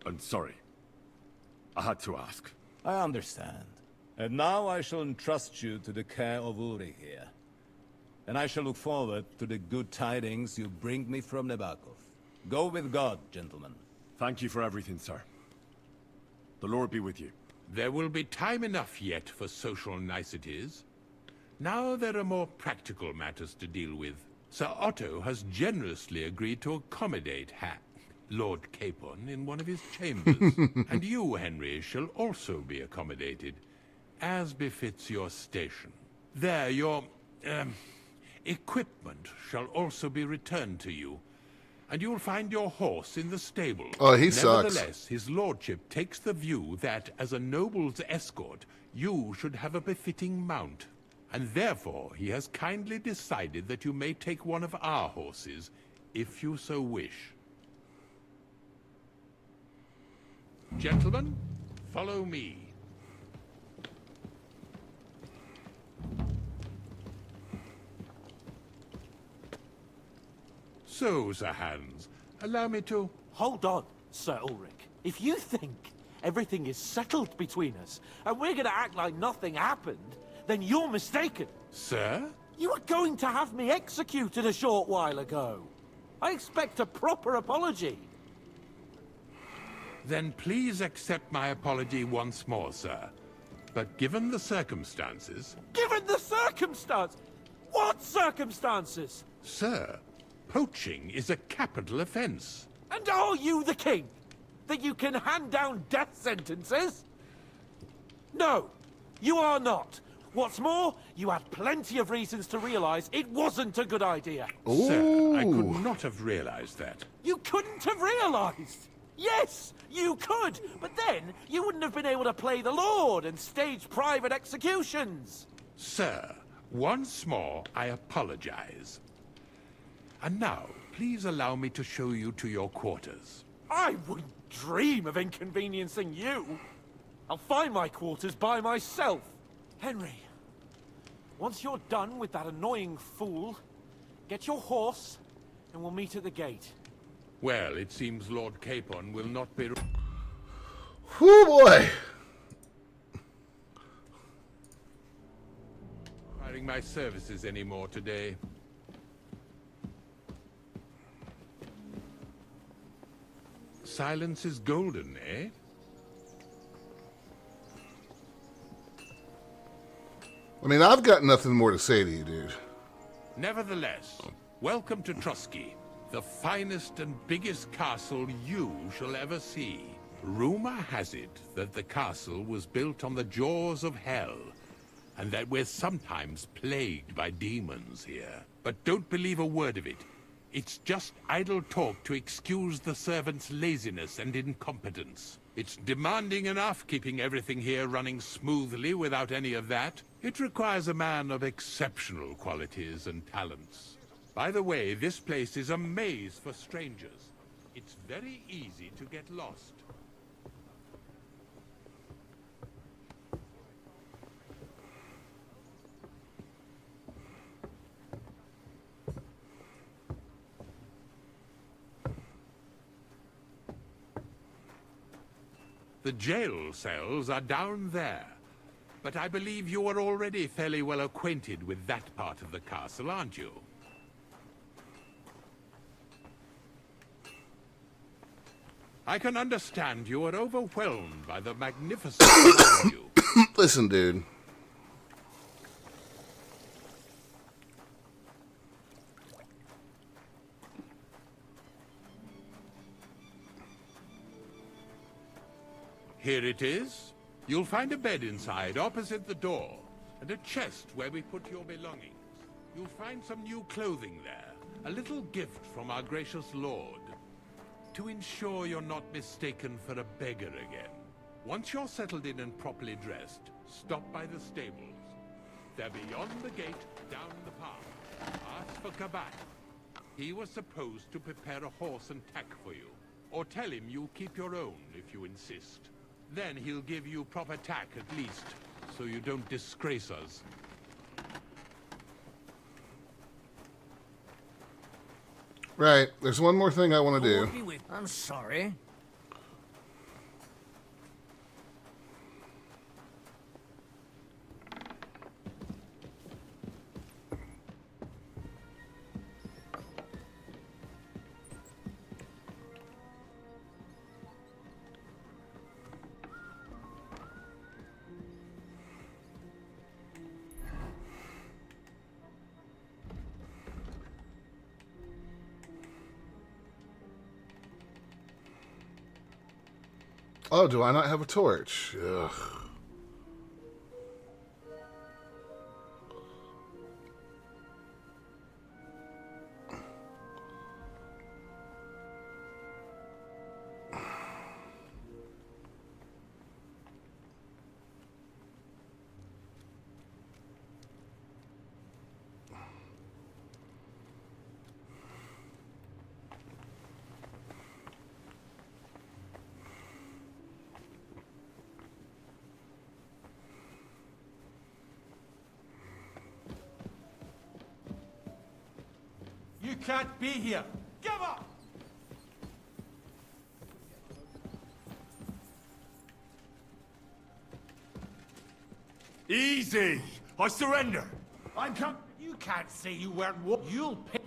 [SPEAKER 5] I'm sorry. I had to ask.
[SPEAKER 15] I understand. And now I shall entrust you to the care of Uri here. And I shall look forward to the good tidings you bring me from Nebakov. Go with God, gentlemen.
[SPEAKER 5] Thank you for everything, sir. The Lord be with you.
[SPEAKER 9] There will be time enough yet for social niceties. Now there are more practical matters to deal with. Sir Otto has generously agreed to accommodate Lord Capon in one of his chambers. And you, Henry, shall also be accommodated, as befits your station. There, your, equipment shall also be returned to you, and you'll find your horse in the stable.
[SPEAKER 1] Oh, he sucks.
[SPEAKER 9] Nevertheless, his lordship takes the view that, as a noble's escort, you should have a befitting mount. And therefore, he has kindly decided that you may take one of our horses, if you so wish. Gentlemen, follow me. So, Sir Hans, allow me to...
[SPEAKER 16] Hold on, Sir Ulrich. If you think everything is settled between us, and we're gonna act like nothing happened, then you're mistaken.
[SPEAKER 9] Sir?
[SPEAKER 16] You were going to have me executed a short while ago. I expect a proper apology.
[SPEAKER 9] Then please accept my apology once more, sir. But given the circumstances...
[SPEAKER 16] Given the circumstance? What circumstances?
[SPEAKER 9] Sir, poaching is a capital offense.
[SPEAKER 16] And are you the king? That you can hand down death sentences? No, you are not. What's more, you had plenty of reasons to realize it wasn't a good idea.
[SPEAKER 1] Ooh.
[SPEAKER 9] Sir, I could not have realized that.
[SPEAKER 16] You couldn't have realized? Yes, you could, but then you wouldn't have been able to play the Lord and stage private executions.
[SPEAKER 9] Sir, once more, I apologize. And now, please allow me to show you to your quarters.
[SPEAKER 16] I wouldn't dream of inconveniencing you. I'll find my quarters by myself. Henry, once you're done with that annoying fool, get your horse and we'll meet at the gate.
[SPEAKER 9] Well, it seems Lord Capon will not be...
[SPEAKER 1] Whoo boy!
[SPEAKER 9] ...requiring my services anymore today. Silence is golden, eh?
[SPEAKER 1] I mean, I've got nothing more to say to you, dude.
[SPEAKER 9] Nevertheless, welcome to Trusky, the finest and biggest castle you shall ever see. Rumor has it that the castle was built on the jaws of hell, and that we're sometimes plagued by demons here. But don't believe a word of it. It's just idle talk to excuse the servants' laziness and incompetence. It's demanding enough keeping everything here running smoothly without any of that. It requires a man of exceptional qualities and talents. By the way, this place is a maze for strangers. It's very easy to get lost. The jail cells are down there. But I believe you are already fairly well acquainted with that part of the castle, aren't you? I can understand you are overwhelmed by the magnificence around you.
[SPEAKER 1] Listen, dude.
[SPEAKER 9] Here it is. You'll find a bed inside, opposite the door, and a chest where we put your belongings. You'll find some new clothing there, a little gift from our gracious lord, to ensure you're not mistaken for a beggar again. Once you're settled in and properly dressed, stop by the stables. They're beyond the gate, down the path. Ask for Kabat. He was supposed to prepare a horse and tack for you, or tell him you'll keep your own if you insist. Then he'll give you proper tack at least, so you don't disgrace us.
[SPEAKER 1] Right, there's one more thing I want to do.
[SPEAKER 10] I'm sorry.
[SPEAKER 1] Oh, do I not have a torch? Ugh.
[SPEAKER 3] You can't be here. Give up!
[SPEAKER 5] Easy! I surrender!
[SPEAKER 3] I'm come. You can't say you weren't. You'll pay.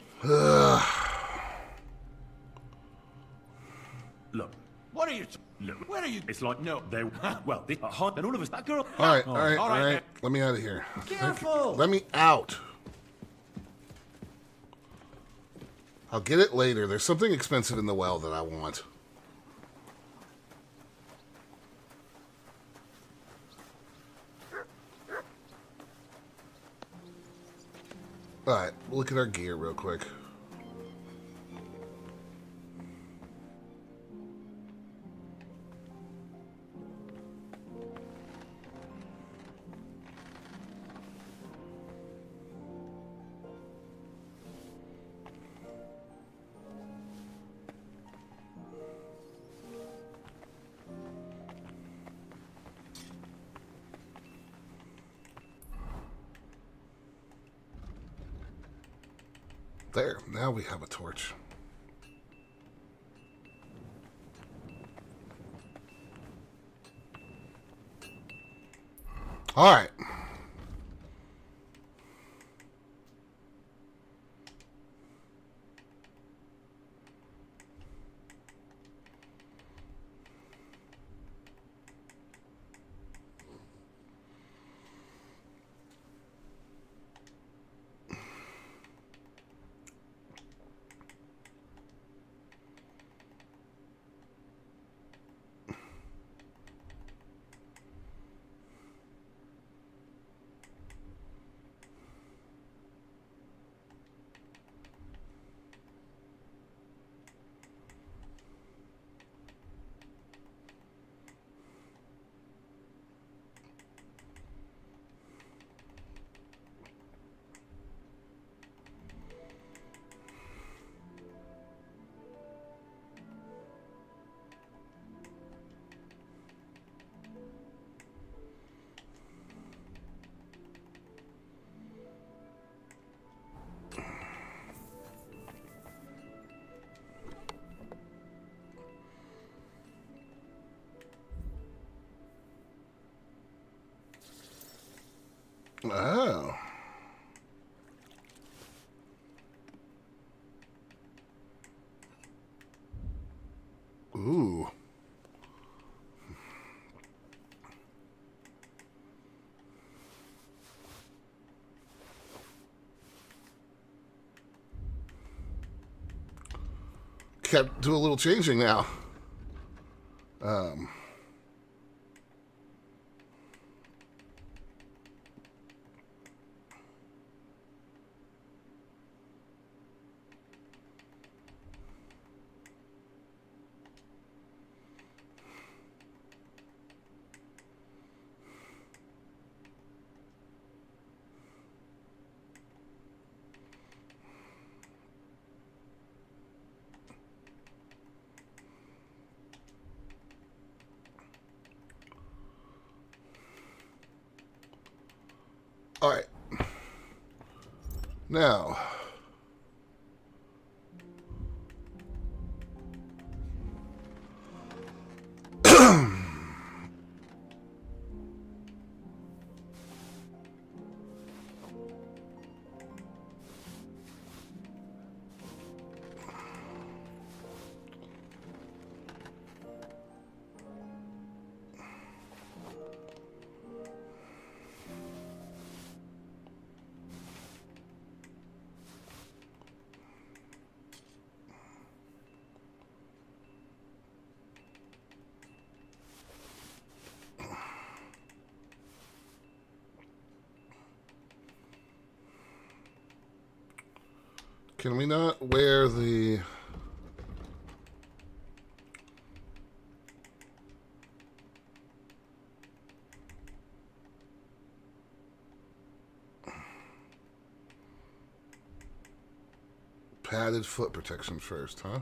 [SPEAKER 5] Look.
[SPEAKER 3] What are you?
[SPEAKER 5] Look.
[SPEAKER 3] Where are you?
[SPEAKER 5] It's like, no, they... well, they... and all of us, that girl...
[SPEAKER 1] Alright, alright. Let me out of here.
[SPEAKER 3] Careful!
[SPEAKER 1] Let me out. I'll get it later. There's something expensive in the well that I want. Alright, look at our gear real quick. There, now we have a torch. All right. Oh. Ooh. Can't do a little changing now. All right. Now. Can we not wear the... padded foot protection first, huh?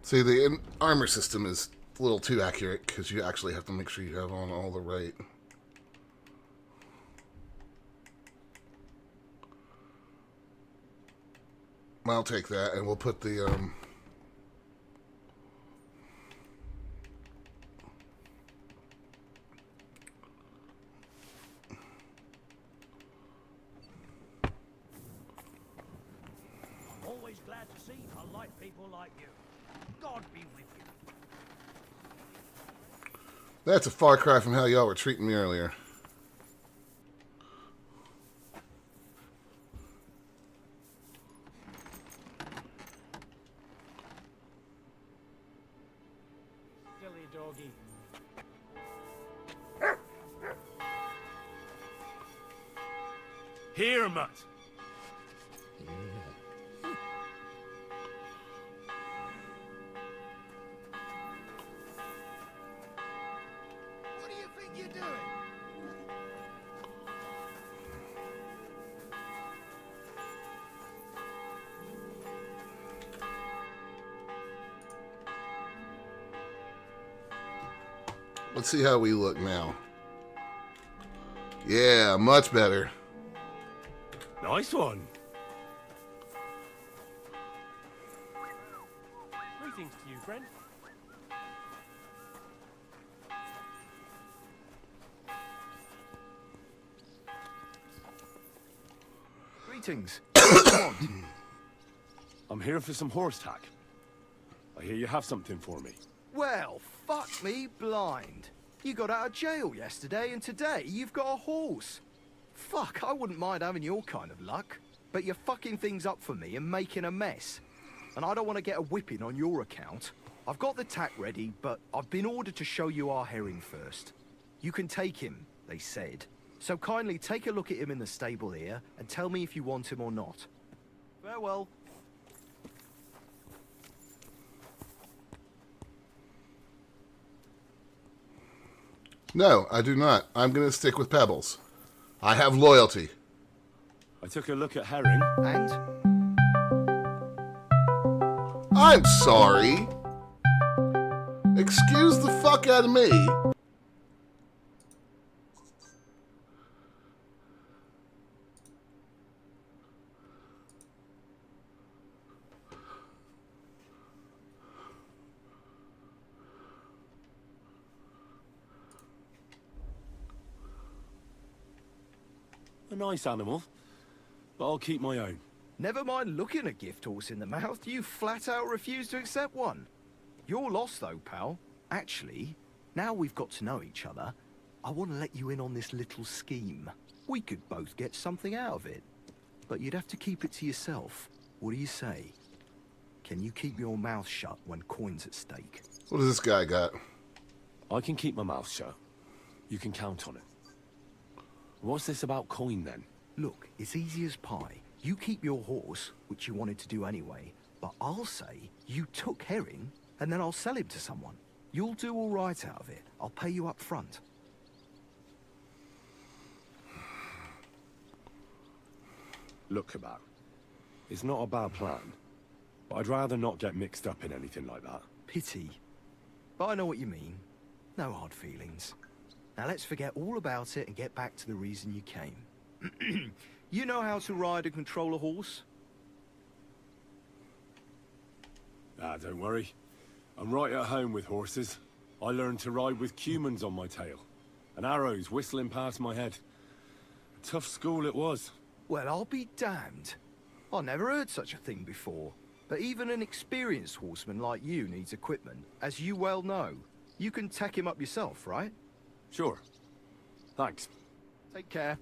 [SPEAKER 1] See, the armor system is a little too accurate because you actually have to make sure you have on all the right. I'll take that, and we'll put the
[SPEAKER 10] Always glad to see polite people like you. God be with you.
[SPEAKER 1] That's a far cry from how y'all were treating me earlier.
[SPEAKER 14] Silly doggy.
[SPEAKER 5] Here, Mutt.
[SPEAKER 4] What do you think you're doing?
[SPEAKER 1] Let's see how we look now. Yeah, much better.
[SPEAKER 5] Nice one.
[SPEAKER 14] Greetings to you, friend.
[SPEAKER 8] Greetings. What do you want?
[SPEAKER 5] I'm here for some horse tack. I hear you have something for me.
[SPEAKER 8] Well, fuck me blind. You got out of jail yesterday, and today you've got a horse. Fuck, I wouldn't mind having your kind of luck. But you're fucking things up for me and making a mess. And I don't want to get a whipping on your account. I've got the tack ready, but I've been ordered to show you our herring first. You can take him, they said. So kindly take a look at him in the stable here and tell me if you want him or not. Farewell.
[SPEAKER 1] No, I do not. I'm going to stick with Pebbles. I have loyalty.
[SPEAKER 5] I took a look at herring.
[SPEAKER 8] And?
[SPEAKER 1] I'm sorry. Excuse the fuck out of me.
[SPEAKER 5] A nice animal, but I'll keep my own.
[SPEAKER 8] Never mind looking a gift horse in the mouth, you flat out refuse to accept one. You're lost though, pal. Actually, now we've got to know each other, I want to let you in on this little scheme. We could both get something out of it. But you'd have to keep it to yourself. What do you say? Can you keep your mouth shut when coin's at stake?
[SPEAKER 1] What does this guy got?
[SPEAKER 5] I can keep my mouth shut. You can count on it. What's this about coin, then?
[SPEAKER 8] Look, it's easy as pie. You keep your horse, which you wanted to do anyway, but I'll say you took herring, and then I'll sell him to someone. You'll do all right out of it. I'll pay you up front.
[SPEAKER 5] Look, Kebab. It's not a bad plan, but I'd rather not get mixed up in anything like that.
[SPEAKER 8] Pity. But I know what you mean. No hard feelings. Now let's forget all about it and get back to the reason you came. You know how to ride and control a horse?
[SPEAKER 5] Ah, don't worry. I'm right at home with horses. I learned to ride with cumans on my tail, and arrows whistling past my head. A tough school it was.
[SPEAKER 8] Well, I'll be damned. I never heard such a thing before. But even an experienced horseman like you needs equipment, as you well know. You can tack him up yourself, right?
[SPEAKER 5] Sure. Thanks.
[SPEAKER 8] Take care.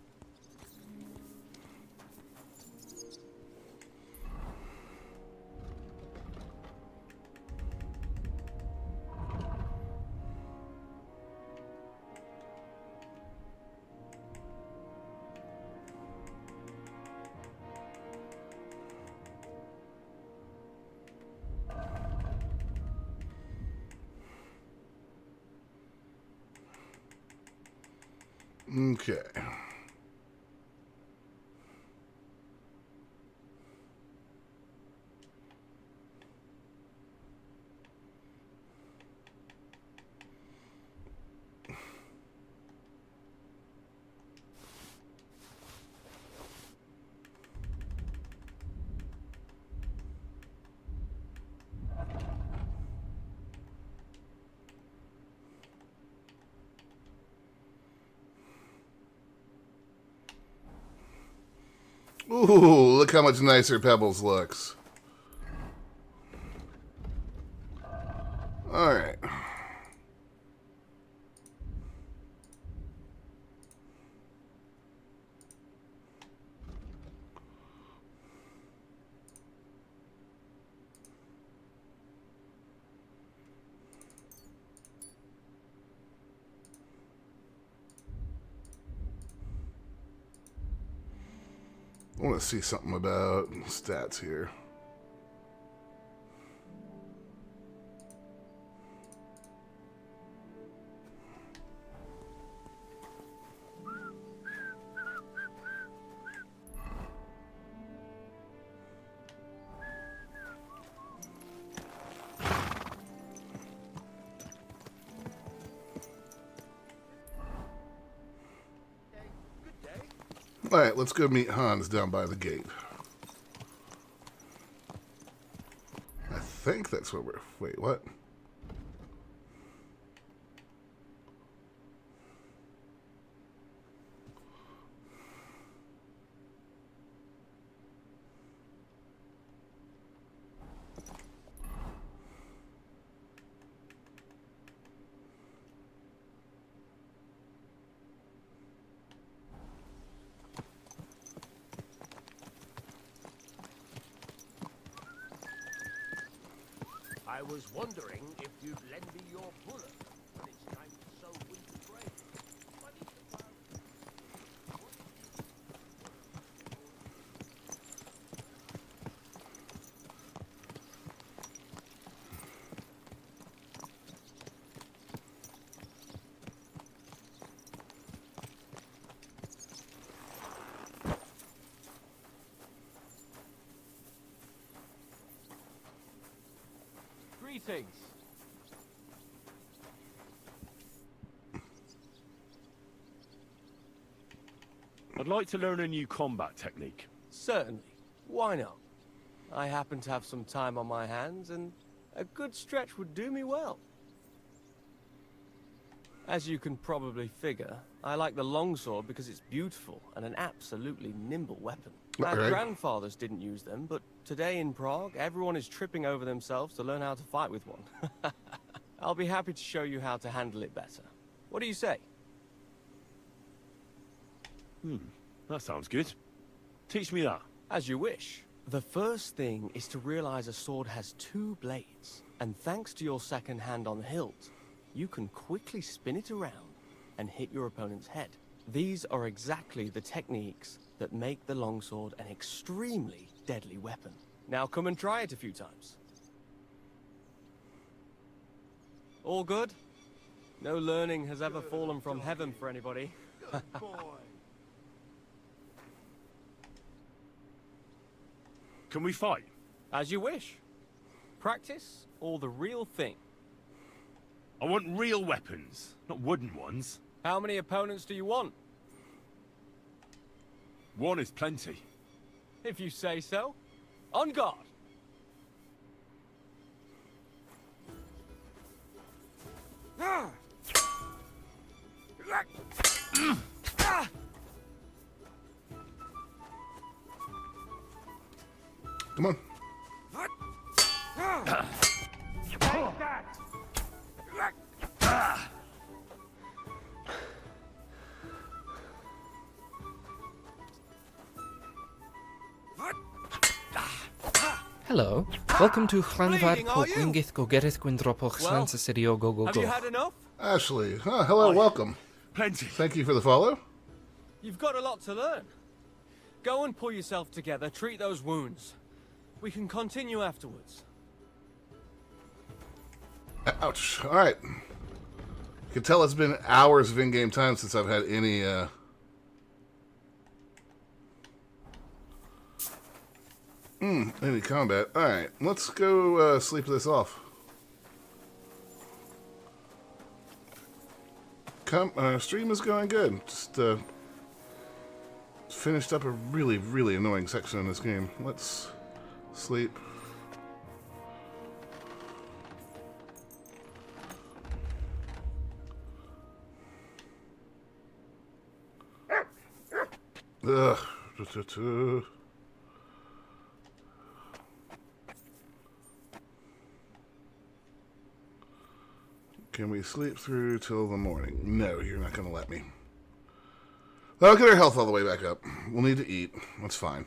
[SPEAKER 1] Okay. Ooh, look how much nicer Pebbles looks. Alright. I want to see something about stats here. Alright, let's go meet Hans down by the gate. I think that's where we're... Wait, what?
[SPEAKER 10] I was wondering if you'd lend me your bullet when it's time to sow winter grain.
[SPEAKER 14] Greetings.
[SPEAKER 5] I'd like to learn a new combat technique.
[SPEAKER 17] Certainly. Why not? I happen to have some time on my hands, and a good stretch would do me well. As you can probably figure, I like the longsword because it's beautiful and an absolutely nimble weapon. My grandfathers didn't use them, but today in Prague, everyone is tripping over themselves to learn how to fight with one. I'll be happy to show you how to handle it better. What do you say?
[SPEAKER 5] That sounds good. Teach me that.
[SPEAKER 17] As you wish. The first thing is to realize a sword has two blades, and thanks to your second hand on the hilt, you can quickly spin it around and hit your opponent's head. These are exactly the techniques that make the longsword an extremely deadly weapon. Now come and try it a few times. All good? No learning has ever fallen from heaven for anybody.
[SPEAKER 5] Can we fight?
[SPEAKER 17] As you wish. Practice or the real thing?
[SPEAKER 5] I want real weapons, not wooden ones.
[SPEAKER 17] How many opponents do you want?
[SPEAKER 5] One is plenty.
[SPEAKER 17] If you say so. On guard!
[SPEAKER 1] Come on.
[SPEAKER 14] Take that!
[SPEAKER 7] Hello. Welcome to Hranvar Pogwingith Gogerith Gwindropoch Slansa Sirio Go Go
[SPEAKER 17] Have you
[SPEAKER 7] Go.
[SPEAKER 17] had enough?
[SPEAKER 1] Ashley. Hello, welcome.
[SPEAKER 5] Plenty.
[SPEAKER 1] Thank you for the follow.
[SPEAKER 17] You've got a lot to learn. Go and pull yourself together, treat those wounds. We can continue afterwards.
[SPEAKER 1] Ouch. Alright. You can tell it's been hours of in-game time since I've had any combat. Alright, let's go sleep this off. Stream is going good. Just finished up a really, really annoying section in this game. Let's sleep. Ugh. Can we sleep through till the morning? No, you're not going to let me. That'll get our health all the way back up. We'll need to eat. That's fine.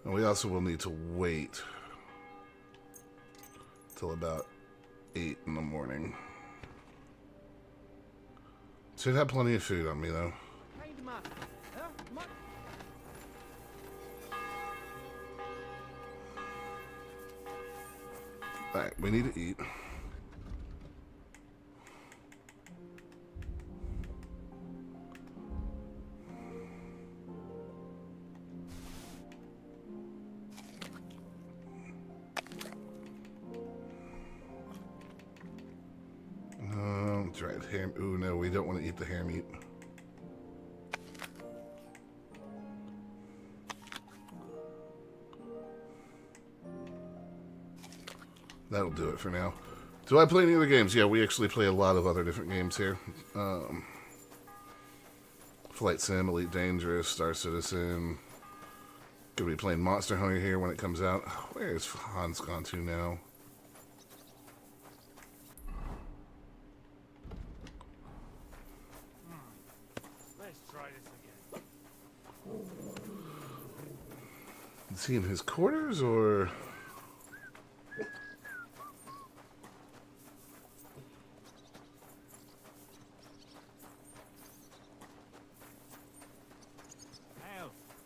[SPEAKER 1] And we also will need to wait till about 8 in the morning. Should have plenty of food on me, though. Alright, we need to eat. That's right. Ham. Ooh, no, we don't want to eat the ham meat. That'll do it for now. Do I play any other games? Yeah, we actually play a lot of other different games here. Flight Sim, Elite Dangerous, Star Citizen. Gonna be playing Monster Hunter here when it comes out. Where's Hans gone to now?
[SPEAKER 14] Let's try this again.
[SPEAKER 1] Is he in his quarters or?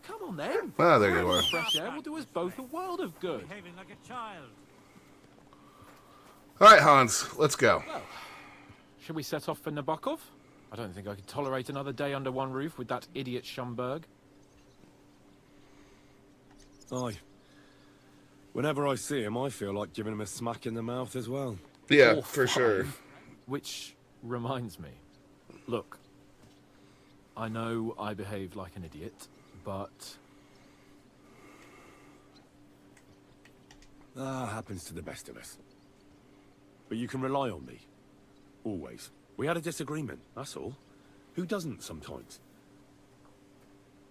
[SPEAKER 16] Come on then.
[SPEAKER 1] Ah, there you are.
[SPEAKER 16] Fresh air will do us both a world of good.
[SPEAKER 2] Behaving like a child.
[SPEAKER 1] All right, Hans, let's go.
[SPEAKER 16] Well, should we set off for Nabokov? I don't think I could tolerate another day under one roof with that idiot Schomburg.
[SPEAKER 5] Aye. Whenever I see him, I feel like giving him a smack in the mouth as well.
[SPEAKER 1] Yeah, for sure.
[SPEAKER 16] Which reminds me. Look, I know I behaved like an idiot, but...
[SPEAKER 5] happens to the best of us. But you can rely on me. Always. We had a disagreement, that's all. Who doesn't sometimes?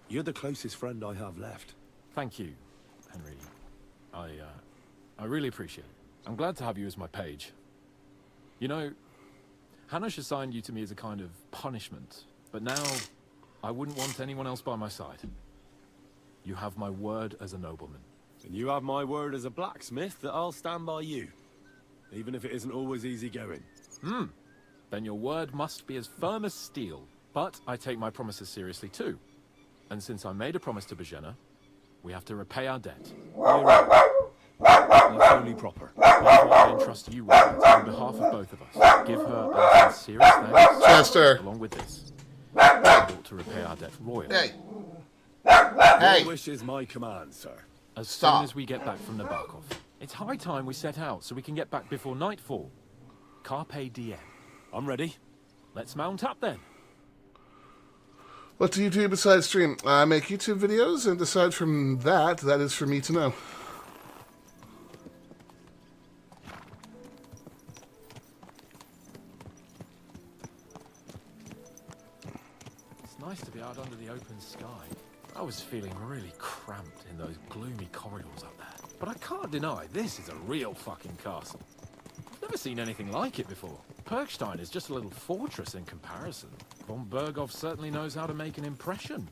[SPEAKER 5] You're the closest friend I have left.
[SPEAKER 16] Thank you, Henry. I really appreciate it. I'm glad to have you as my page. You know, Hanush assigned you to me as a kind of punishment, but now I wouldn't want anyone else by my side. You have my word as a nobleman.
[SPEAKER 5] And you have my word as a blacksmith that I'll stand by you. Even if it isn't always easy going.
[SPEAKER 16] Then your word must be as firm as steel. But I take my promises seriously too. And since I made a promise to Bojena, we have to repay our debt.
[SPEAKER 5] That's only proper.
[SPEAKER 16] Therefore, I entrust you with it on behalf of both of us. Give her our sincerest thanks.
[SPEAKER 1] Chester.
[SPEAKER 16] Along with this. Able to repay our debt royally.
[SPEAKER 1] Hey.
[SPEAKER 5] Your wish is my command, sir.
[SPEAKER 16] As soon as we get back from Nabokov. It's high time we set out so we can get back before nightfall. Carpe diem.
[SPEAKER 5] I'm ready.
[SPEAKER 16] Let's mount up then.
[SPEAKER 1] What do you do besides stream? I make YouTube videos, and aside from that, that is for me to know.
[SPEAKER 16] It's nice to be out under the open sky. I was feeling really cramped in those gloomy corridors up there. But I can't deny, this is a real fucking castle. I've never seen anything like it before. Perkstein is just a little fortress in comparison. Von Berghoff certainly knows how to make an impression.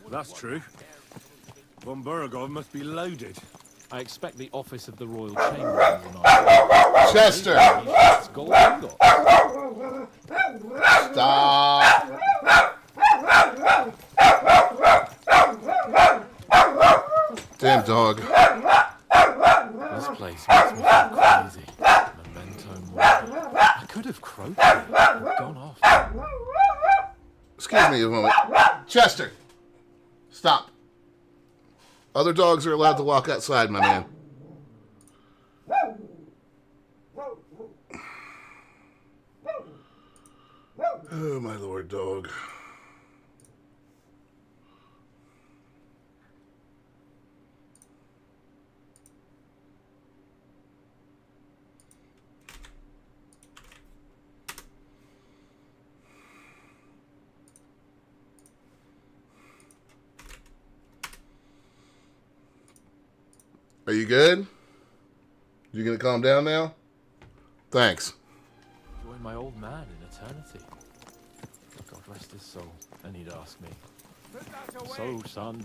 [SPEAKER 5] That's true. Von Berghoff must be loaded.
[SPEAKER 16] I expect the office of the Royal Chamberlain is on our
[SPEAKER 1] Chester!
[SPEAKER 16] It's gold ingots.
[SPEAKER 1] Stop! Damn dog.
[SPEAKER 16] This place makes me feel crazy. Memento mori. I could have croaked here.
[SPEAKER 1] Excuse me a moment. Chester! Stop. Other dogs are allowed to walk outside, my man. Oh, my lord, dog. Are you good? You gonna calm down now? Thanks.
[SPEAKER 16] Join my old man in eternity. God rest his soul. And he'd ask me, so, son,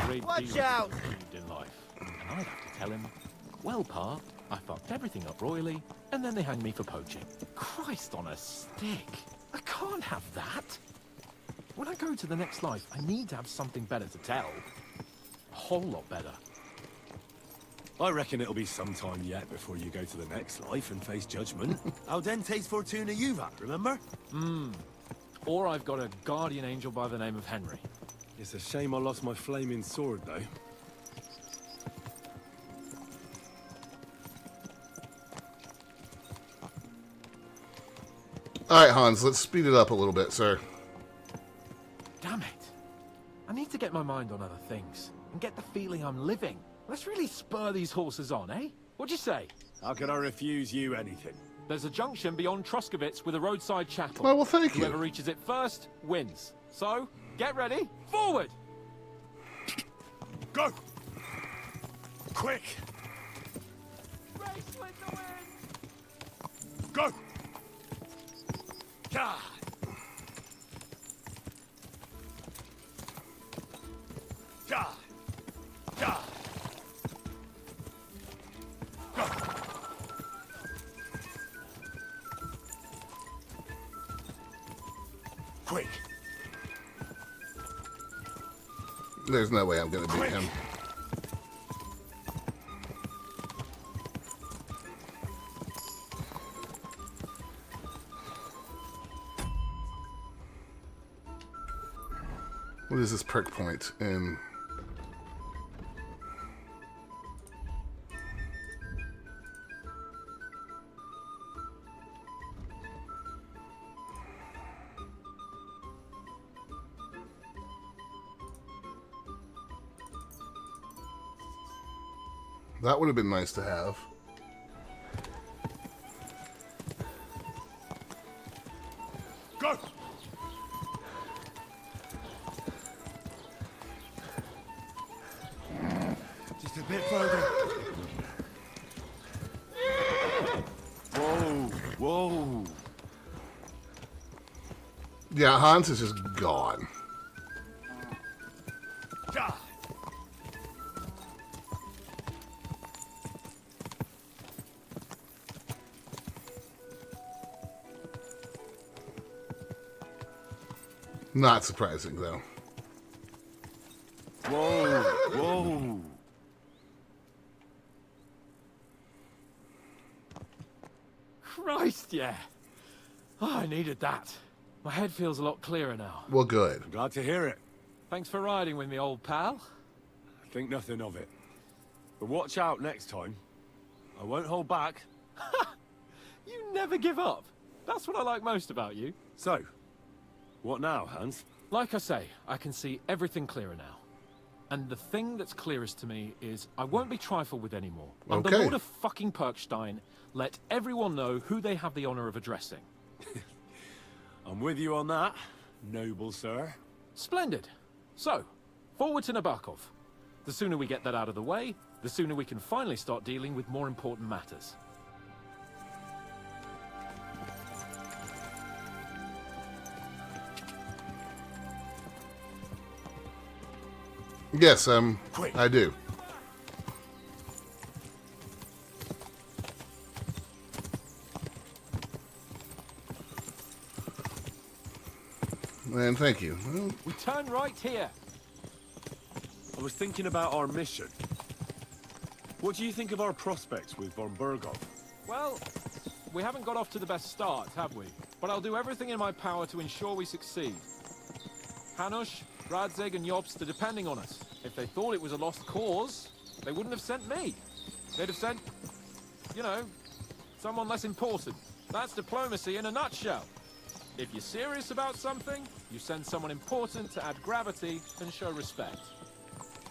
[SPEAKER 16] great
[SPEAKER 10] Watch
[SPEAKER 16] deal
[SPEAKER 10] out!
[SPEAKER 16] achieved in life. And I'd have to tell him, well, Pa, I fucked everything up royally, and then they hanged me for poaching. Christ on a stick. I can't have that. When I go to the next life, I need to have something better to tell. A whole lot better.
[SPEAKER 5] I reckon it'll be some time yet before you go to the next life and face judgment. Al dente's fortuna juvat, remember?
[SPEAKER 16] Or I've got a guardian angel by the name of Henry.
[SPEAKER 5] It's a shame I lost my flaming sword, though.
[SPEAKER 1] Alright, Hans, let's speed it up a little bit, sir.
[SPEAKER 16] Damn it. I need to get my mind on other things and get the feeling I'm living. Let's really spur these horses on, eh? What'd you say?
[SPEAKER 5] How could I refuse you anything?
[SPEAKER 16] There's a junction beyond Truskovitz with a roadside chapel.
[SPEAKER 1] Oh, well, thank you.
[SPEAKER 16] Whoever reaches it first wins. So, get ready. Forward!
[SPEAKER 5] Go! Quick!
[SPEAKER 14] Race with the wind!
[SPEAKER 5] Go! God! God! God! Go! Quick!
[SPEAKER 1] There's no way I'm gonna beat him. What is this perk point in? That would have been nice to have.
[SPEAKER 5] Go! Just a bit further. Whoa, whoa.
[SPEAKER 1] Yeah, Hans is just gone.
[SPEAKER 5] God.
[SPEAKER 1] Not surprising, though.
[SPEAKER 5] Whoa, whoa.
[SPEAKER 16] Christ, yeah. Oh, I needed that. My head feels a lot clearer now.
[SPEAKER 1] Well, good.
[SPEAKER 5] I'm glad to hear it.
[SPEAKER 16] Thanks for riding with me, old pal.
[SPEAKER 5] Think nothing of it. But watch out next time. I won't hold back.
[SPEAKER 16] You never give up. That's what I like most about you.
[SPEAKER 5] So, what now, Hans?
[SPEAKER 16] Like I say, I can see everything clearer now. And the thing that's clearest to me is I won't be trifled with anymore. I'm the
[SPEAKER 1] Okay.
[SPEAKER 16] Lord of fucking Perkstein. Let everyone know who they have the honor of addressing.
[SPEAKER 5] I'm with you on that, noble sir.
[SPEAKER 16] Splendid. So, forward to Nabokov. The sooner we get that out of the way, the sooner we can finally start dealing with more important matters.
[SPEAKER 1] Yes, I do. And thank you. Well,
[SPEAKER 16] We turn right here.
[SPEAKER 5] I was thinking about our mission. What do you think of our prospects with von Burgov?
[SPEAKER 16] Well, we haven't got off to the best start, have we? But I'll do everything in my power to ensure we succeed. Hanush, Radzig, and Jobst are depending on us. If they thought it was a lost cause, they wouldn't have sent me. They'd have sent, you know, someone less important. That's diplomacy in a nutshell. If you're serious about something, you send someone important to add gravity and show respect.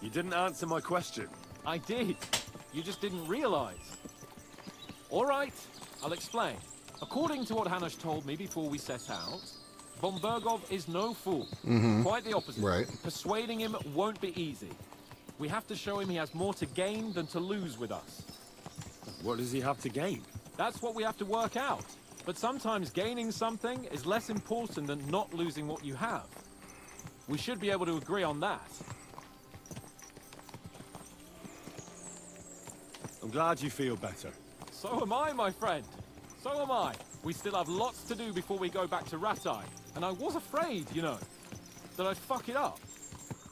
[SPEAKER 5] You didn't answer my question.
[SPEAKER 16] I did. You just didn't realize. All right, I'll explain. According to what Hanush told me before we set out, von Bergov is no fool. Quite the opposite.
[SPEAKER 1] Right.
[SPEAKER 16] Persuading him won't be easy. We have to show him he has more to gain than to lose with us.
[SPEAKER 5] What does he have to gain?
[SPEAKER 16] That's what we have to work out. But sometimes gaining something is less important than not losing what you have. We should be able to agree on that.
[SPEAKER 5] I'm glad you feel better.
[SPEAKER 16] So am I, my friend. So am I. We still have lots to do before we go back to Ratai. And I was afraid, you know, that I'd fuck it up.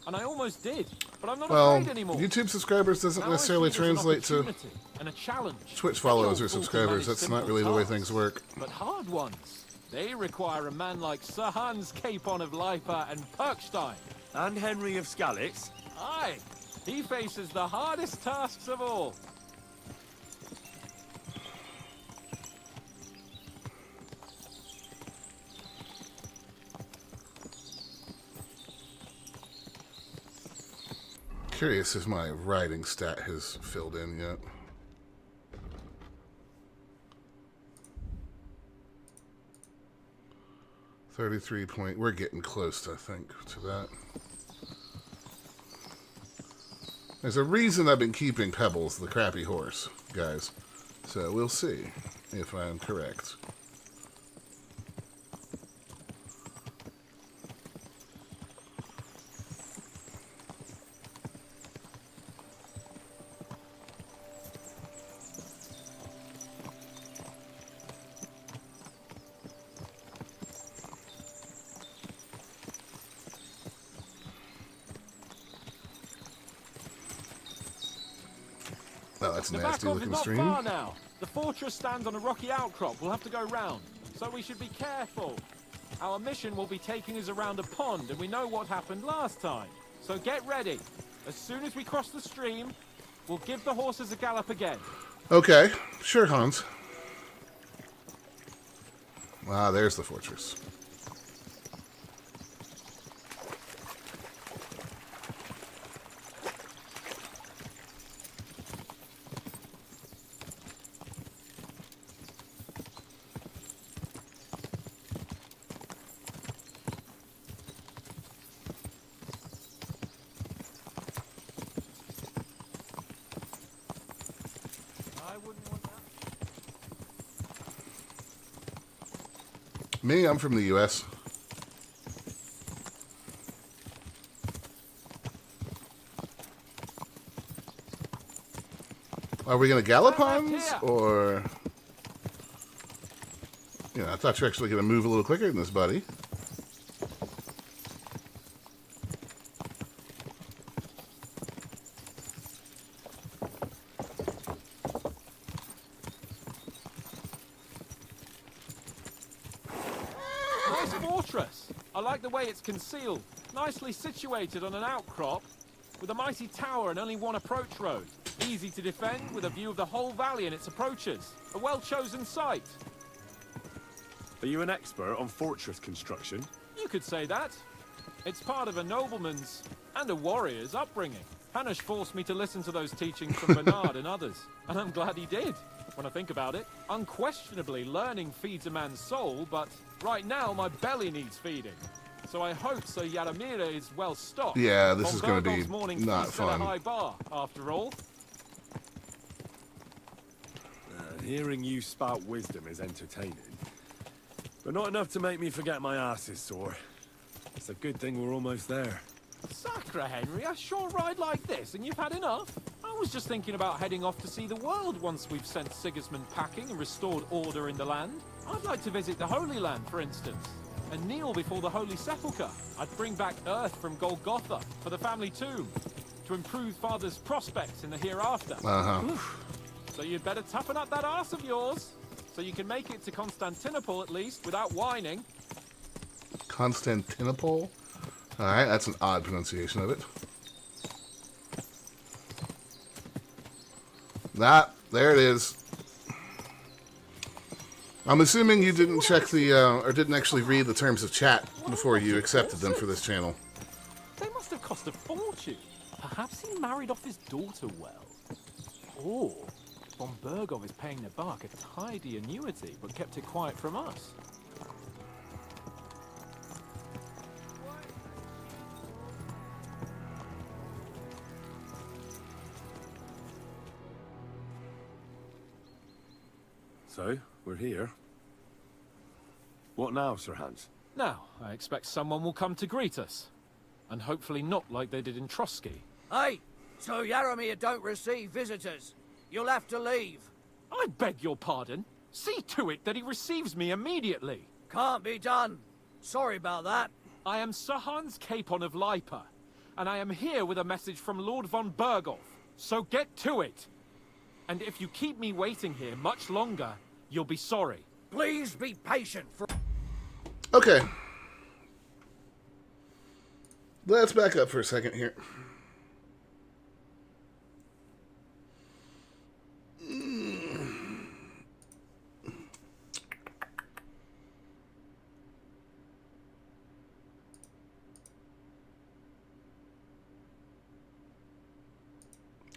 [SPEAKER 16] And I almost did. But I'm not afraid anymore.
[SPEAKER 1] YouTube subscribers doesn't necessarily translate to
[SPEAKER 16] and a challenge.
[SPEAKER 1] Twitch followers or subscribers. That's not really the way things work.
[SPEAKER 16] But hard ones. They require a man like Sir Hans Capon of Leipa and Perkstein.
[SPEAKER 5] And Henry of Skalitz.
[SPEAKER 16] Aye. He faces the hardest tasks of all.
[SPEAKER 1] Curious if my riding stat has filled in yet. .33. We're getting close, I think, to that. There's a reason I've been keeping Pebbles, the crappy horse, guys. So we'll see if I'm correct. Oh, that's nasty looking stream.
[SPEAKER 16] Not far now. The fortress stands on a rocky outcrop. We'll have to go round, so we should be careful. Our mission will be taking us around a pond, and we know what happened last time. So get ready. As soon as we cross the stream, we'll give the horses a gallop again.
[SPEAKER 1] Okay, sure, Hans. Ah, there's the fortress. Me, I'm from the U.S. Are we going to gallop Hans, or... Yeah, I thought you were actually going to move a little quicker than this, buddy.
[SPEAKER 16] The way it's concealed, nicely situated on an outcrop, with a mighty tower and only one approach road. Easy to defend, with a view of the whole valley and its approaches. A well-chosen site.
[SPEAKER 5] Are you an expert on fortress construction?
[SPEAKER 16] You could say that. It's part of a nobleman's and a warrior's upbringing. Hanush forced me to listen to those teachings from Bernard and others, and I'm glad he did. When I think about it, unquestionably learning feeds a man's soul, but right now my belly needs feeding. So I hope Sir Yaramira is well stocked.
[SPEAKER 1] Yeah, this is going to be not
[SPEAKER 16] fun.
[SPEAKER 1] fun.
[SPEAKER 16] A high bar, after all.
[SPEAKER 5] Hearing you spout wisdom is entertaining, but not enough to make me forget my ass is sore. It's a good thing we're almost there.
[SPEAKER 16] Sacra, Henry, a short ride like this, and you've had enough? I was just thinking about heading off to see the world once we've sent Sigismund packing and restored order in the land. I'd like to visit the Holy Land, for instance, and kneel before the Holy Sepulchre. I'd bring back earth from Golgotha for the family tomb, to improve Father's prospects in the hereafter. So you'd better toughen up that arse of yours, so you can make it to Constantinople at least, without whining.
[SPEAKER 1] Constantinople? Alright, that's an odd pronunciation of it. There it is. I'm assuming you didn't check the, or didn't actually read the terms of chat before you accepted them for this channel.
[SPEAKER 16] They must have cost a fortune. Perhaps he married off his daughter well. Or von Bergov is paying Nabark a tidy annuity, but kept it quiet from us.
[SPEAKER 5] So, we're here. What now, Sir Hans?
[SPEAKER 16] Now, I expect someone will come to greet us. And hopefully not like they did in Trotsky.
[SPEAKER 10] Hey, so Yaramir don't receive visitors. You'll have to leave.
[SPEAKER 16] I beg your pardon. See to it that he receives me immediately.
[SPEAKER 10] Can't be done. Sorry about that.
[SPEAKER 16] I am Sir Hans Capon of Lipa, and I am here with a message from Lord von Bergov. So get to it. And if you keep me waiting here much longer, you'll be sorry.
[SPEAKER 10] Please be patient for...
[SPEAKER 1] Okay. Let's back up for a second here.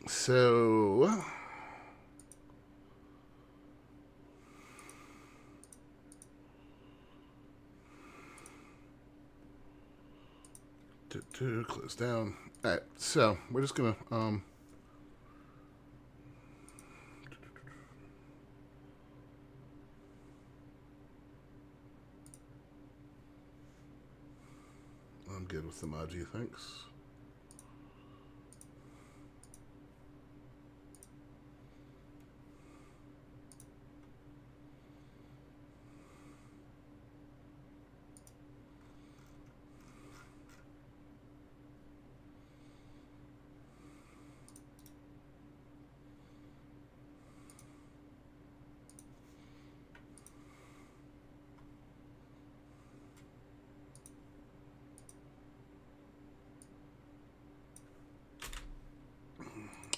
[SPEAKER 1] So... close down. Alright, so we're just gonna I'm good with the Maji, thanks.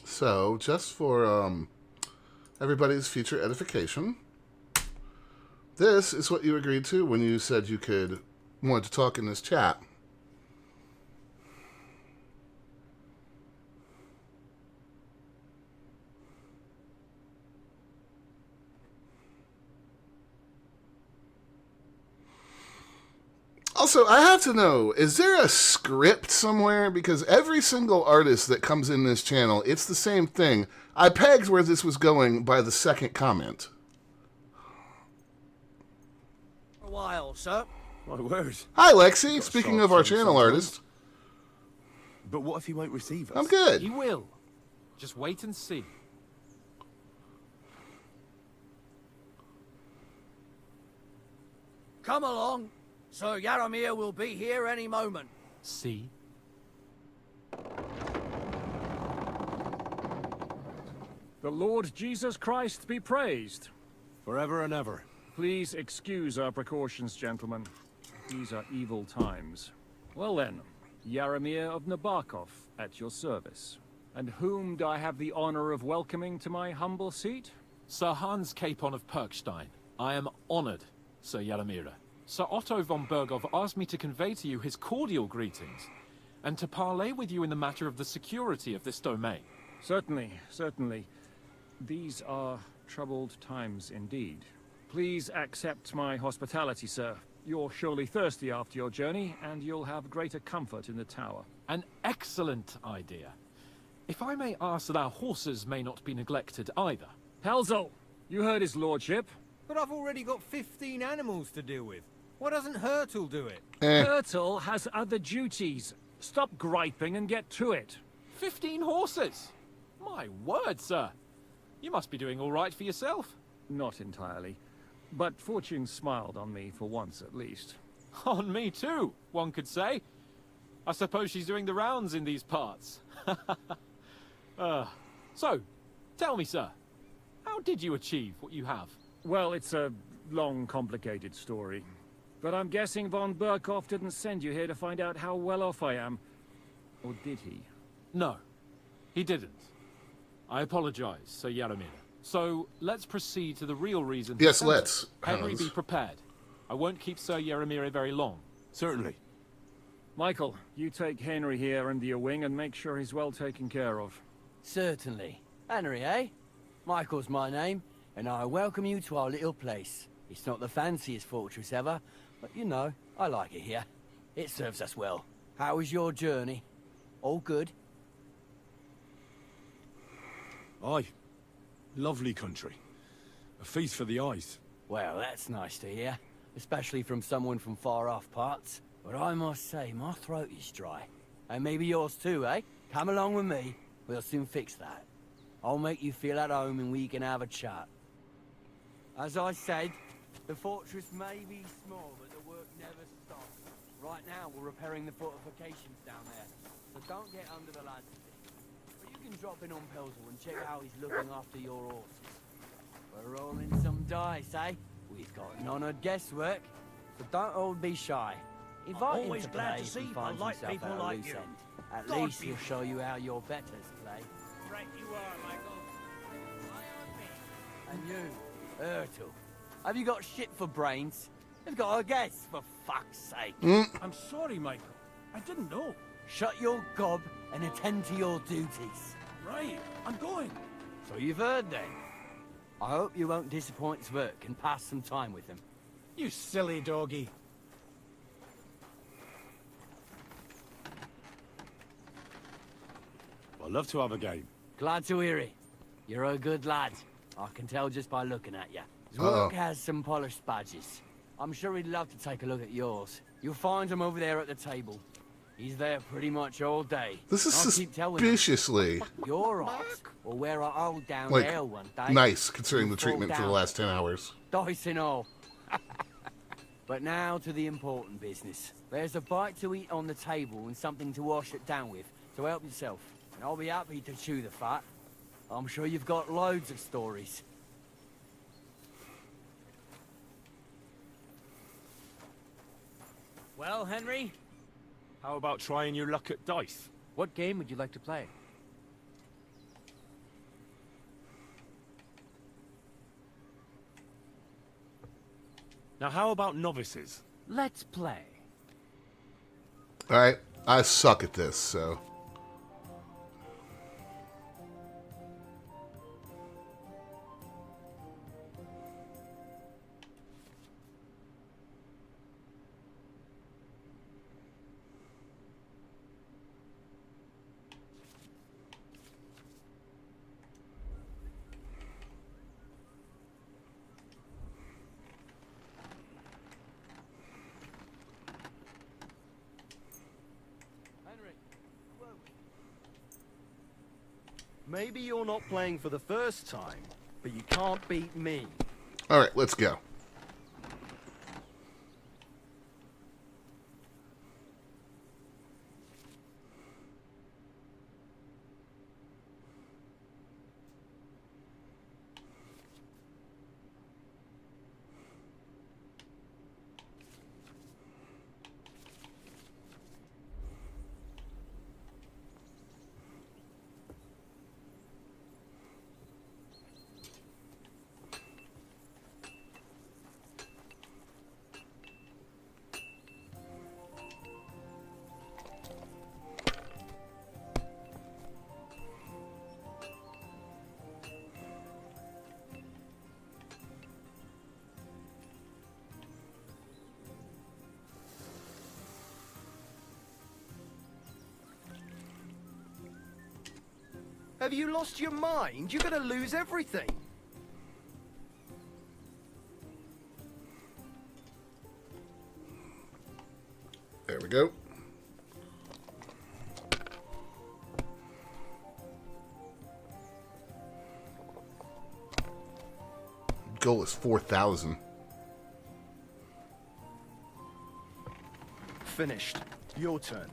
[SPEAKER 1] So, just for everybody's future edification, this is what you agreed to when you said you wanted to talk in this chat. Also, I have to know, is there a script somewhere? Because every single artist that comes in this channel, it's the same thing. I pegged where this was going by the second comment.
[SPEAKER 10] a while, sir.
[SPEAKER 5] My word.
[SPEAKER 1] Hi, Lexi. Speaking of our channel artist.
[SPEAKER 5] But what if he won't receive us?
[SPEAKER 1] I'm good.
[SPEAKER 16] He will. Just wait and see.
[SPEAKER 10] Come along. Sir Yaramir will be here any moment.
[SPEAKER 16] See?
[SPEAKER 18] The Lord Jesus Christ be praised.
[SPEAKER 5] Forever and ever.
[SPEAKER 18] Please excuse our precautions, gentlemen. These are evil times. Well then, Yaramir of Nabokov, at your service. And whom do I have the honor of welcoming to my humble seat?
[SPEAKER 16] Sir Hans Capon of Perkstein. I am honored, Sir Yaramir. Sir Otto von Bergov asked me to convey to you his cordial greetings, and to parley with you in the matter of the security of this domain.
[SPEAKER 18] Certainly, certainly. These are troubled times indeed. Please accept my hospitality, sir. You're surely thirsty after your journey, and you'll have greater comfort in the tower.
[SPEAKER 16] An excellent idea. If I may ask that our horses may not be neglected either.
[SPEAKER 18] Pelzel, you heard his lordship.
[SPEAKER 2] But I've already got 15 animals to deal with. Why doesn't Hurtle do it?
[SPEAKER 18] Hurtle has other duties. Stop griping and get to it.
[SPEAKER 16] 15 horses? My word, sir. You must be doing all right for yourself.
[SPEAKER 18] Not entirely. But fortune smiled on me for once at least.
[SPEAKER 16] On me too, one could say. I suppose she's doing the rounds in these parts. So, tell me, sir, how did you achieve what you have?
[SPEAKER 18] Well, it's a long, complicated story. But I'm guessing von Burkhoff didn't send you here to find out how well off I am. Or did he?
[SPEAKER 16] No, he didn't. I apologize, Sir Yaramir. So, let's proceed to the real reason.
[SPEAKER 1] Yes, let's.
[SPEAKER 16] Henry,
[SPEAKER 1] Hans.
[SPEAKER 16] be prepared. I won't keep Sir Yaramir very long.
[SPEAKER 5] Certainly.
[SPEAKER 18] Michael, you take Henry here under your wing and make sure he's well taken care of.
[SPEAKER 19] Certainly. Henry, eh? Michael's my name, and I welcome you to our little place. It's not the fanciest fortress ever, but you know, I like it here. It serves us well. How was your journey? All good?
[SPEAKER 5] Aye. Lovely country. A feast for the eyes.
[SPEAKER 19] Well, that's nice to hear, especially from someone from far-off parts. But I must say, my throat is dry. And maybe yours too, eh? Come along with me. We'll soon fix that. I'll make you feel at home and we can have a chat. As I said, the fortress may be small, but the work never stops. Right now, we're repairing the fortifications down there. So don't get under the lad's feet. But you can drop in on Pelzel and check how he's looking after your horses. We're rolling some dice, eh? We've got none of guesswork, so don't all be shy. Invite him
[SPEAKER 10] always
[SPEAKER 19] to
[SPEAKER 10] glad
[SPEAKER 19] play
[SPEAKER 10] to see
[SPEAKER 19] if he finds
[SPEAKER 10] polite
[SPEAKER 19] himself
[SPEAKER 10] people
[SPEAKER 19] at a
[SPEAKER 10] like
[SPEAKER 19] loose
[SPEAKER 10] you.
[SPEAKER 19] end. At
[SPEAKER 10] God
[SPEAKER 19] least
[SPEAKER 10] be-
[SPEAKER 19] he'll show you how your betters play.
[SPEAKER 2] Right you are, Michael. Eye on me.
[SPEAKER 19] And you, Ertul, have you got shit for brains? You've got a guess, for fuck's sake.
[SPEAKER 10] I'm sorry, Michael. I didn't know.
[SPEAKER 19] Shut your gob and attend to your duties.
[SPEAKER 10] Right, I'm going.
[SPEAKER 19] So you've heard then. I hope you won't disappoint Zwerk and pass some time with him.
[SPEAKER 10] You silly doggy.
[SPEAKER 5] I'd love to have a game.
[SPEAKER 19] Glad to hear it. You're a good lad. I can tell just by looking at you. Zwerk has some polished badges. I'm sure he'd love to take a look at yours. You'll find him over there at the table. He's there pretty much all day.
[SPEAKER 1] This is
[SPEAKER 19] I'll keep telling him,
[SPEAKER 1] suspiciously
[SPEAKER 19] you're off, or wear a hole down
[SPEAKER 1] like
[SPEAKER 19] there one day.
[SPEAKER 1] nice considering
[SPEAKER 19] you
[SPEAKER 1] the
[SPEAKER 19] fall
[SPEAKER 1] treatment for the
[SPEAKER 19] down.
[SPEAKER 1] last 10 hours.
[SPEAKER 19] Dice and all. But now to the important business. There's a bite to eat on the table and something to wash it down with, so help yourself. And I'll be happy to chew the fat. I'm sure you've got loads of stories.
[SPEAKER 10] Well, Henry,
[SPEAKER 5] How about trying your luck at dice?
[SPEAKER 10] what game would you like to play?
[SPEAKER 5] Now, how about novices?
[SPEAKER 10] Let's play.
[SPEAKER 1] Alright, I suck at this, so.
[SPEAKER 8] Maybe you're not playing for the first time, but you can't beat me.
[SPEAKER 1] Alright, let's go.
[SPEAKER 8] Have you lost your mind? You're gonna lose everything.
[SPEAKER 1] There we go. Goal is 4,000.
[SPEAKER 8] Finished. Your turn.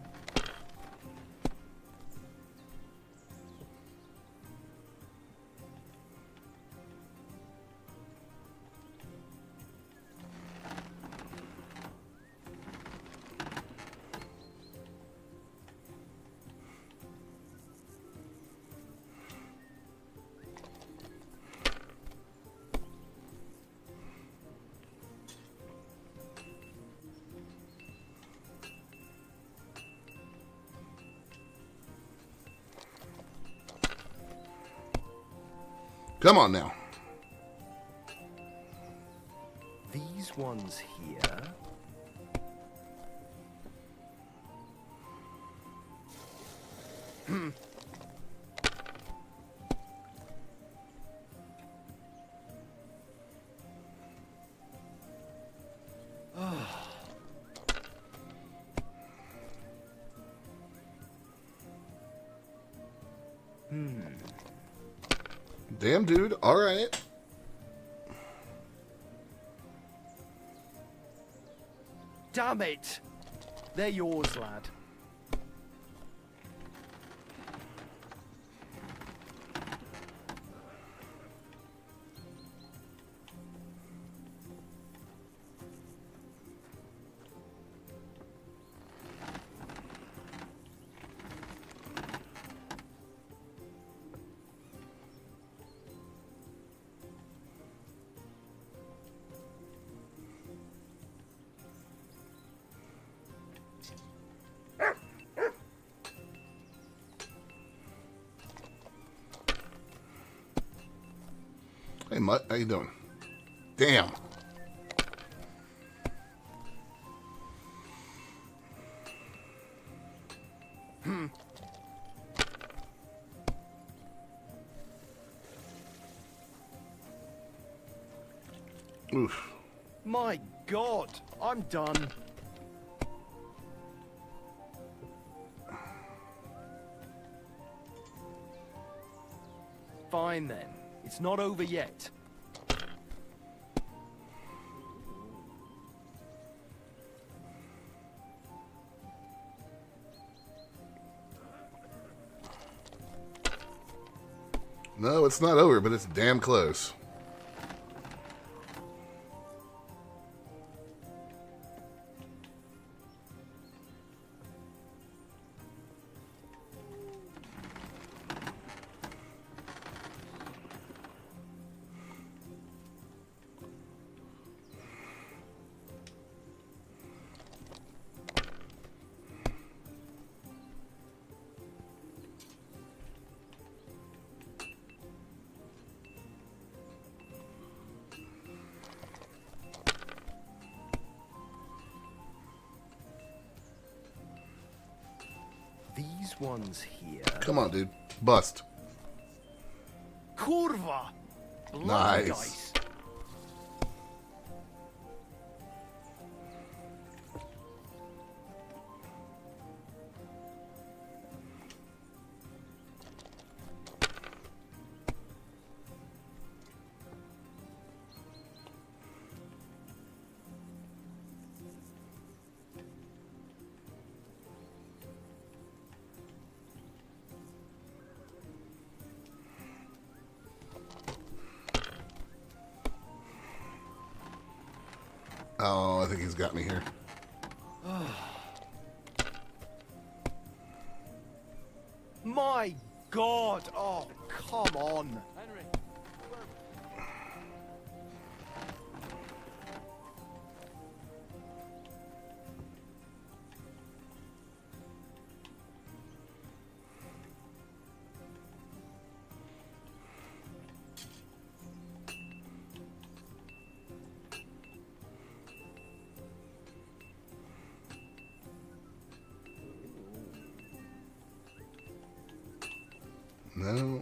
[SPEAKER 1] Come on now.
[SPEAKER 8] These ones here. Hmm.
[SPEAKER 1] Damn, dude. All right.
[SPEAKER 8] Damn it! They're yours, lad.
[SPEAKER 1] Hey, Mutt. How you doing? Damn. Oof.
[SPEAKER 8] My God, I'm done. Fine then. It's not over yet.
[SPEAKER 1] No, it's not over, but it's damn close.
[SPEAKER 8] These ones here.
[SPEAKER 1] Come on, dude. Bust.
[SPEAKER 8] Kurva! Bloody
[SPEAKER 1] Nice.
[SPEAKER 8] dice.
[SPEAKER 1] Oh, I think he's got me here.
[SPEAKER 8] My God! Oh, come on.
[SPEAKER 2] Henry.
[SPEAKER 1] No.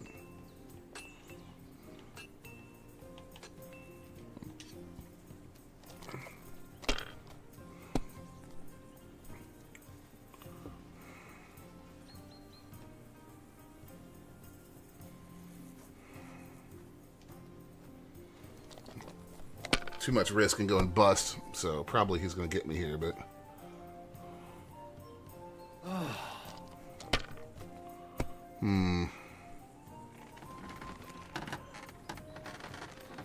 [SPEAKER 1] Too much risk and going bust, so probably he's going to get me here, but...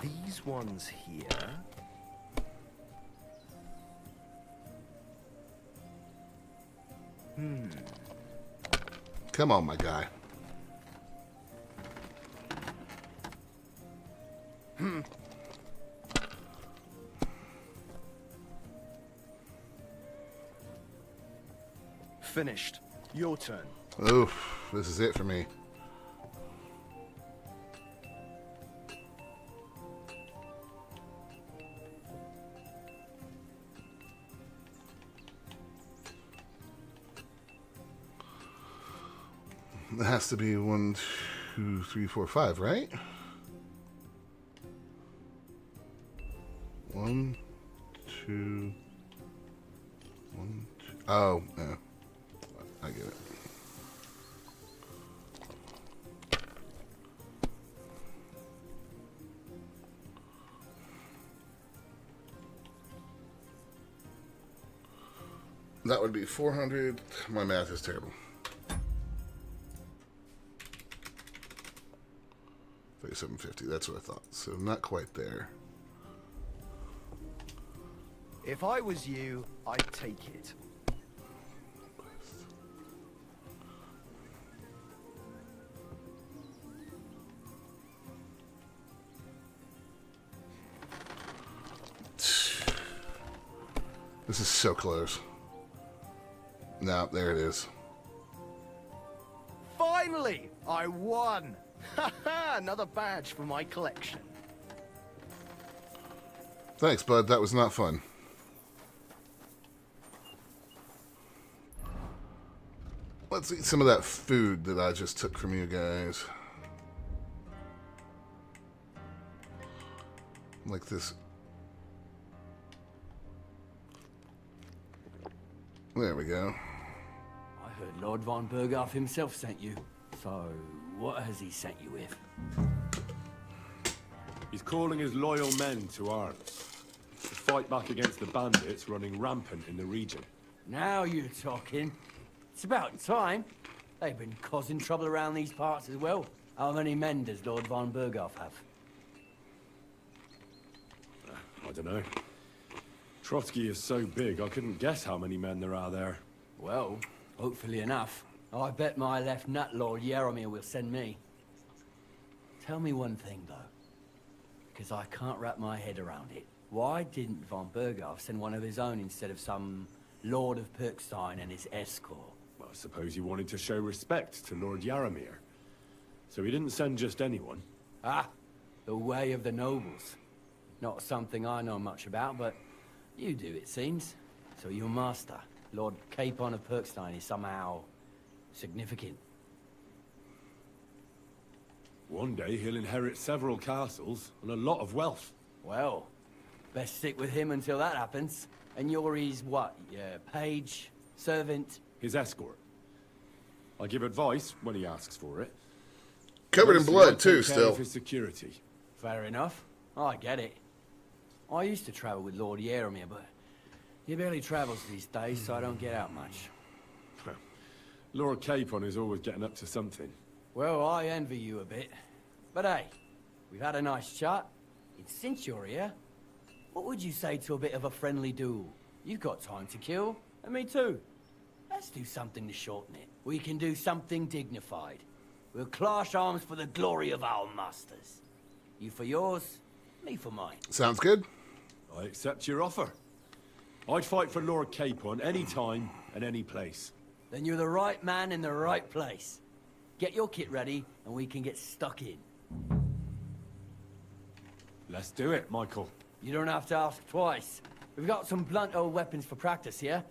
[SPEAKER 8] These ones here.
[SPEAKER 1] Come on, my guy.
[SPEAKER 8] Finished. Your turn.
[SPEAKER 1] Oof, this is it for me. It has to be 1, 2, 3, 4, 5, right? 1, 2, 1, 2. Oh, yeah. I get it. That would be 400. My math is terrible. 3750. That's what I thought. So not quite there.
[SPEAKER 8] If I was you, I'd take it.
[SPEAKER 1] This is so close. No, there it is.
[SPEAKER 8] Finally, I won. Another badge for my collection.
[SPEAKER 1] Thanks, bud. That was not fun. Let's eat some of that food that I just took from you guys. Like this. There we go.
[SPEAKER 19] I heard Lord von Berghoff himself sent you. So, what has he sent you with?
[SPEAKER 5] He's calling his loyal men to arms. To fight back against the bandits running rampant in the region.
[SPEAKER 19] Now you're talking. It's about time. They've been causing trouble around these parts as well. How many men does Lord von Berghoff have?
[SPEAKER 5] I don't know. Trotsky is so big, I couldn't guess how many men there are there.
[SPEAKER 19] Well, hopefully enough. I bet my left nut Lord Yaromir will send me. Tell me one thing, though. Because I can't wrap my head around it. Why didn't von Berghoff send one of his own instead of some Lord of Perkstein and his escort?
[SPEAKER 5] Well, I suppose he wanted to show respect to Lord Yaromir. So he didn't send just anyone.
[SPEAKER 19] Ah, the way of the nobles. Not something I know much about, but you do, it seems. So your master, Lord Capon of Perkstein, is somehow significant.
[SPEAKER 5] One day he'll inherit several castles and a lot of wealth.
[SPEAKER 19] Well, best stick with him until that happens. And you're his, what, page, servant?
[SPEAKER 5] His escort. I give advice when he asks for it.
[SPEAKER 1] Covered in
[SPEAKER 5] Mostly
[SPEAKER 1] blood,
[SPEAKER 5] I take
[SPEAKER 1] too,
[SPEAKER 5] care
[SPEAKER 1] still.
[SPEAKER 5] of his security.
[SPEAKER 19] Fair enough. I get it. I used to travel with Lord Yaromir, but he barely travels these days, so I don't get out much.
[SPEAKER 5] Lord Capon is always getting up to something.
[SPEAKER 19] Well, I envy you a bit. But hey, we've had a nice chat. And since you're here, what would you say to a bit of a friendly duel? You've got time to kill, and me too. Let's do something to shorten it. We can do something dignified. We'll clash arms for the glory of our masters. You for yours, me for mine.
[SPEAKER 1] Sounds good.
[SPEAKER 5] I accept your offer. I'd fight for Lord Capon any time and any place.
[SPEAKER 19] Then you're the right man in the right place. Get your kit ready, and we can get stuck in.
[SPEAKER 5] Let's do it, Michael.
[SPEAKER 19] You don't have to ask twice. We've got some blunt old weapons for practice here,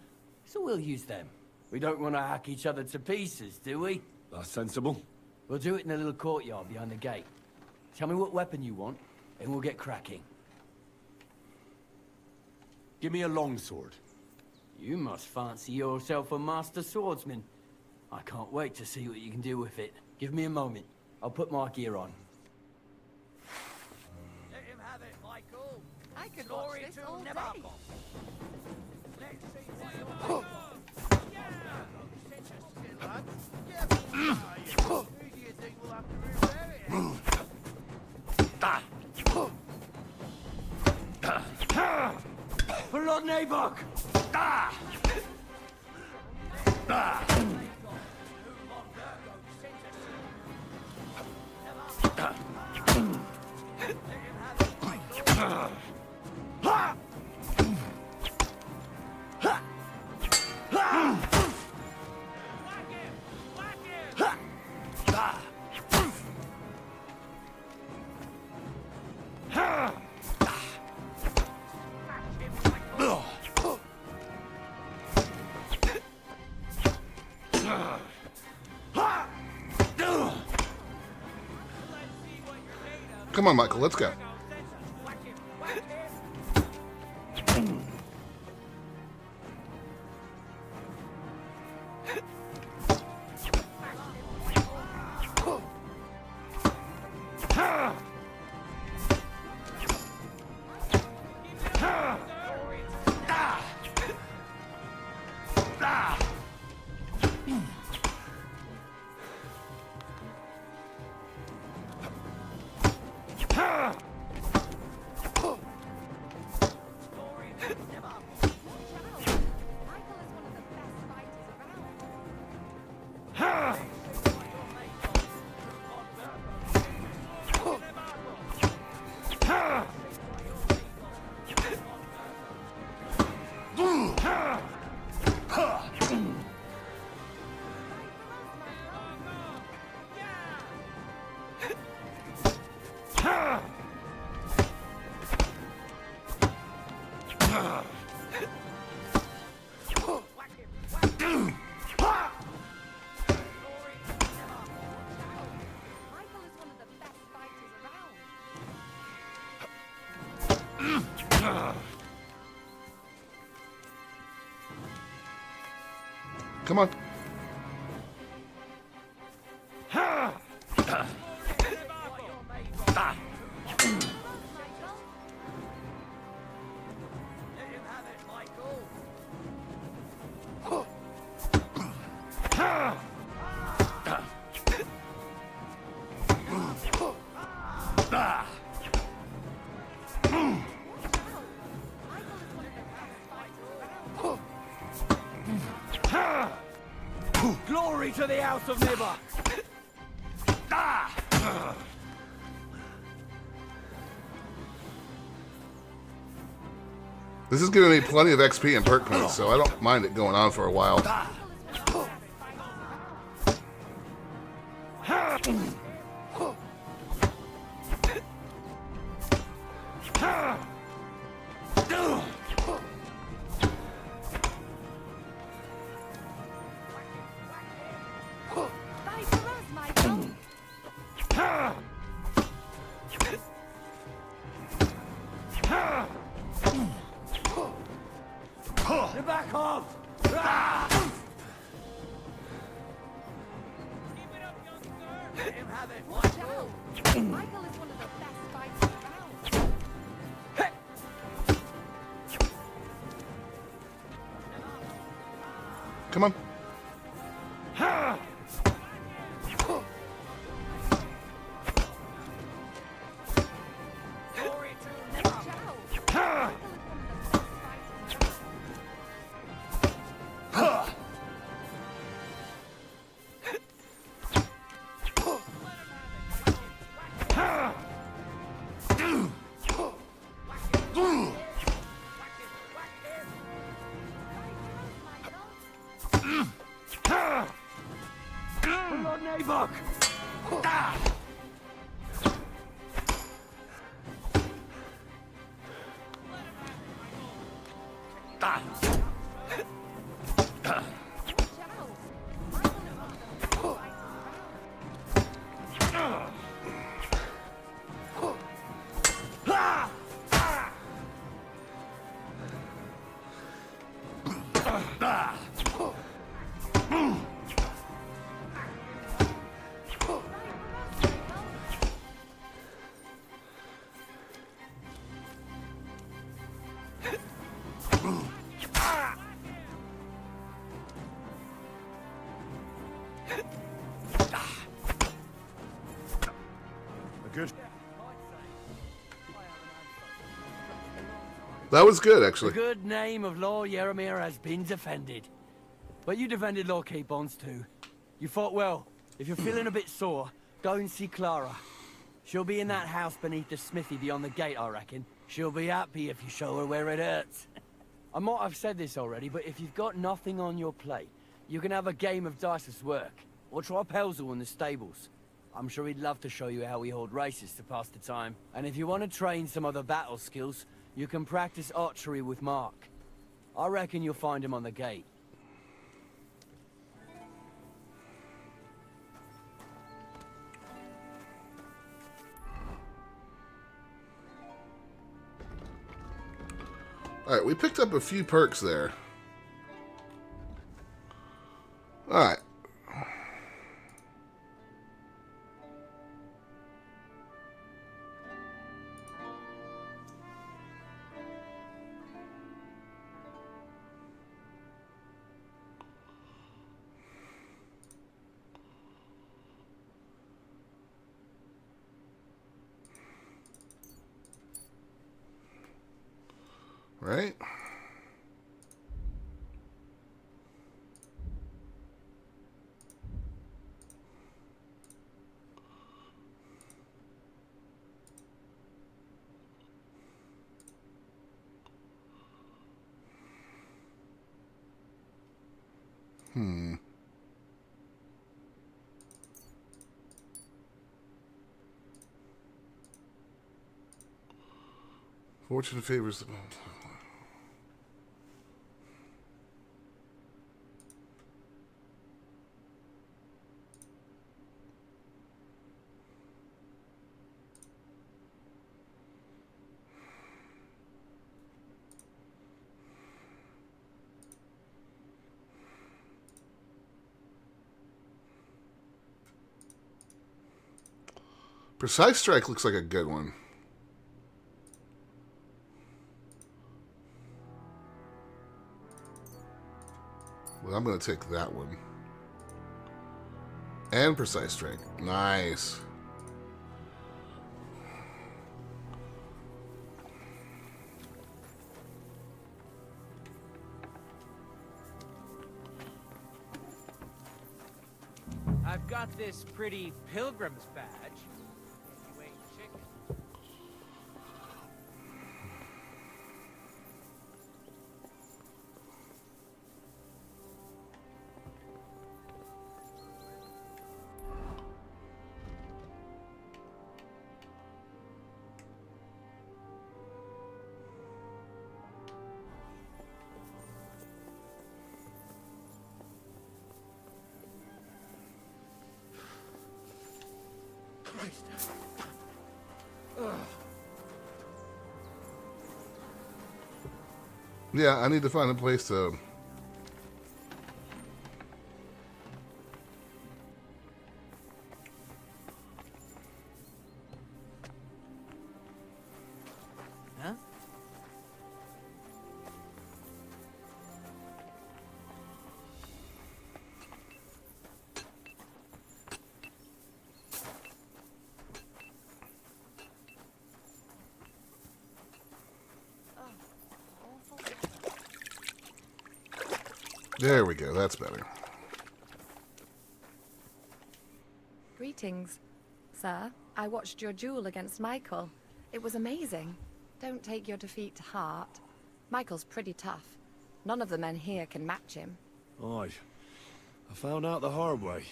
[SPEAKER 19] so we'll use them. We don't want to hack each other to pieces, do we?
[SPEAKER 5] That's sensible.
[SPEAKER 19] We'll do it in the little courtyard behind the gate. Tell me what weapon you want, and we'll get cracking.
[SPEAKER 5] Give me a longsword.
[SPEAKER 19] You must fancy yourself a master swordsman. I can't wait to see what you can do with it. Give me a moment. I'll put my gear on.
[SPEAKER 10] Let him have it, Michael.
[SPEAKER 6] I could
[SPEAKER 10] Glory
[SPEAKER 6] watch this
[SPEAKER 10] to
[SPEAKER 6] all day.
[SPEAKER 10] Nebuchadnezzar. Let's see what you
[SPEAKER 4] Oh.
[SPEAKER 10] Who do you think will have to repair it?
[SPEAKER 19] For Lord Nabuck!
[SPEAKER 1] Come on, Michael, let's go. Come on.
[SPEAKER 19] Glory to the House of Nibber!
[SPEAKER 1] This is giving me plenty of XP and perk points, so I don't mind it going on for a while.
[SPEAKER 19] Get back off! Let him have it.
[SPEAKER 11] Watch out! Michael is one of the best fighters around.
[SPEAKER 1] Come on.
[SPEAKER 19] Bring on Nabok!
[SPEAKER 15] Good.
[SPEAKER 1] That was good, actually.
[SPEAKER 19] The good name of Lord Yaramir has been defended. But you defended Lord Keybonds too. You fought well. If you're feeling a bit sore, go and see Clara. She'll be in that house beneath the smithy beyond the gate, I reckon. She'll be happy if you show her where it hurts. I might have said this already, but if you've got nothing on your plate, you can have a game of dice's work. Or try Pelzel in the stables. I'm sure he'd love to show you how we hold races to pass the time. And if you want to train some other battle skills, you can practice archery with Mark. I reckon you'll find him on the gate.
[SPEAKER 1] Alright, we picked up a few perks there. Alright. Right? Fortune favors the... Precise Strike looks like a good one. Well, I'm going to take that one. And Precise Strike. Nice.
[SPEAKER 2] I've got this pretty pilgrim's badge. You ain't chicken.
[SPEAKER 1] Yeah, I need to find a place to...
[SPEAKER 2] Huh?
[SPEAKER 1] There we go, that's better.
[SPEAKER 11] Greetings, sir. I watched your duel against Michael. It was amazing. Don't take your defeat to heart. Michael's pretty tough. None of the men here can match him.
[SPEAKER 5] Aye. I found out the hard way.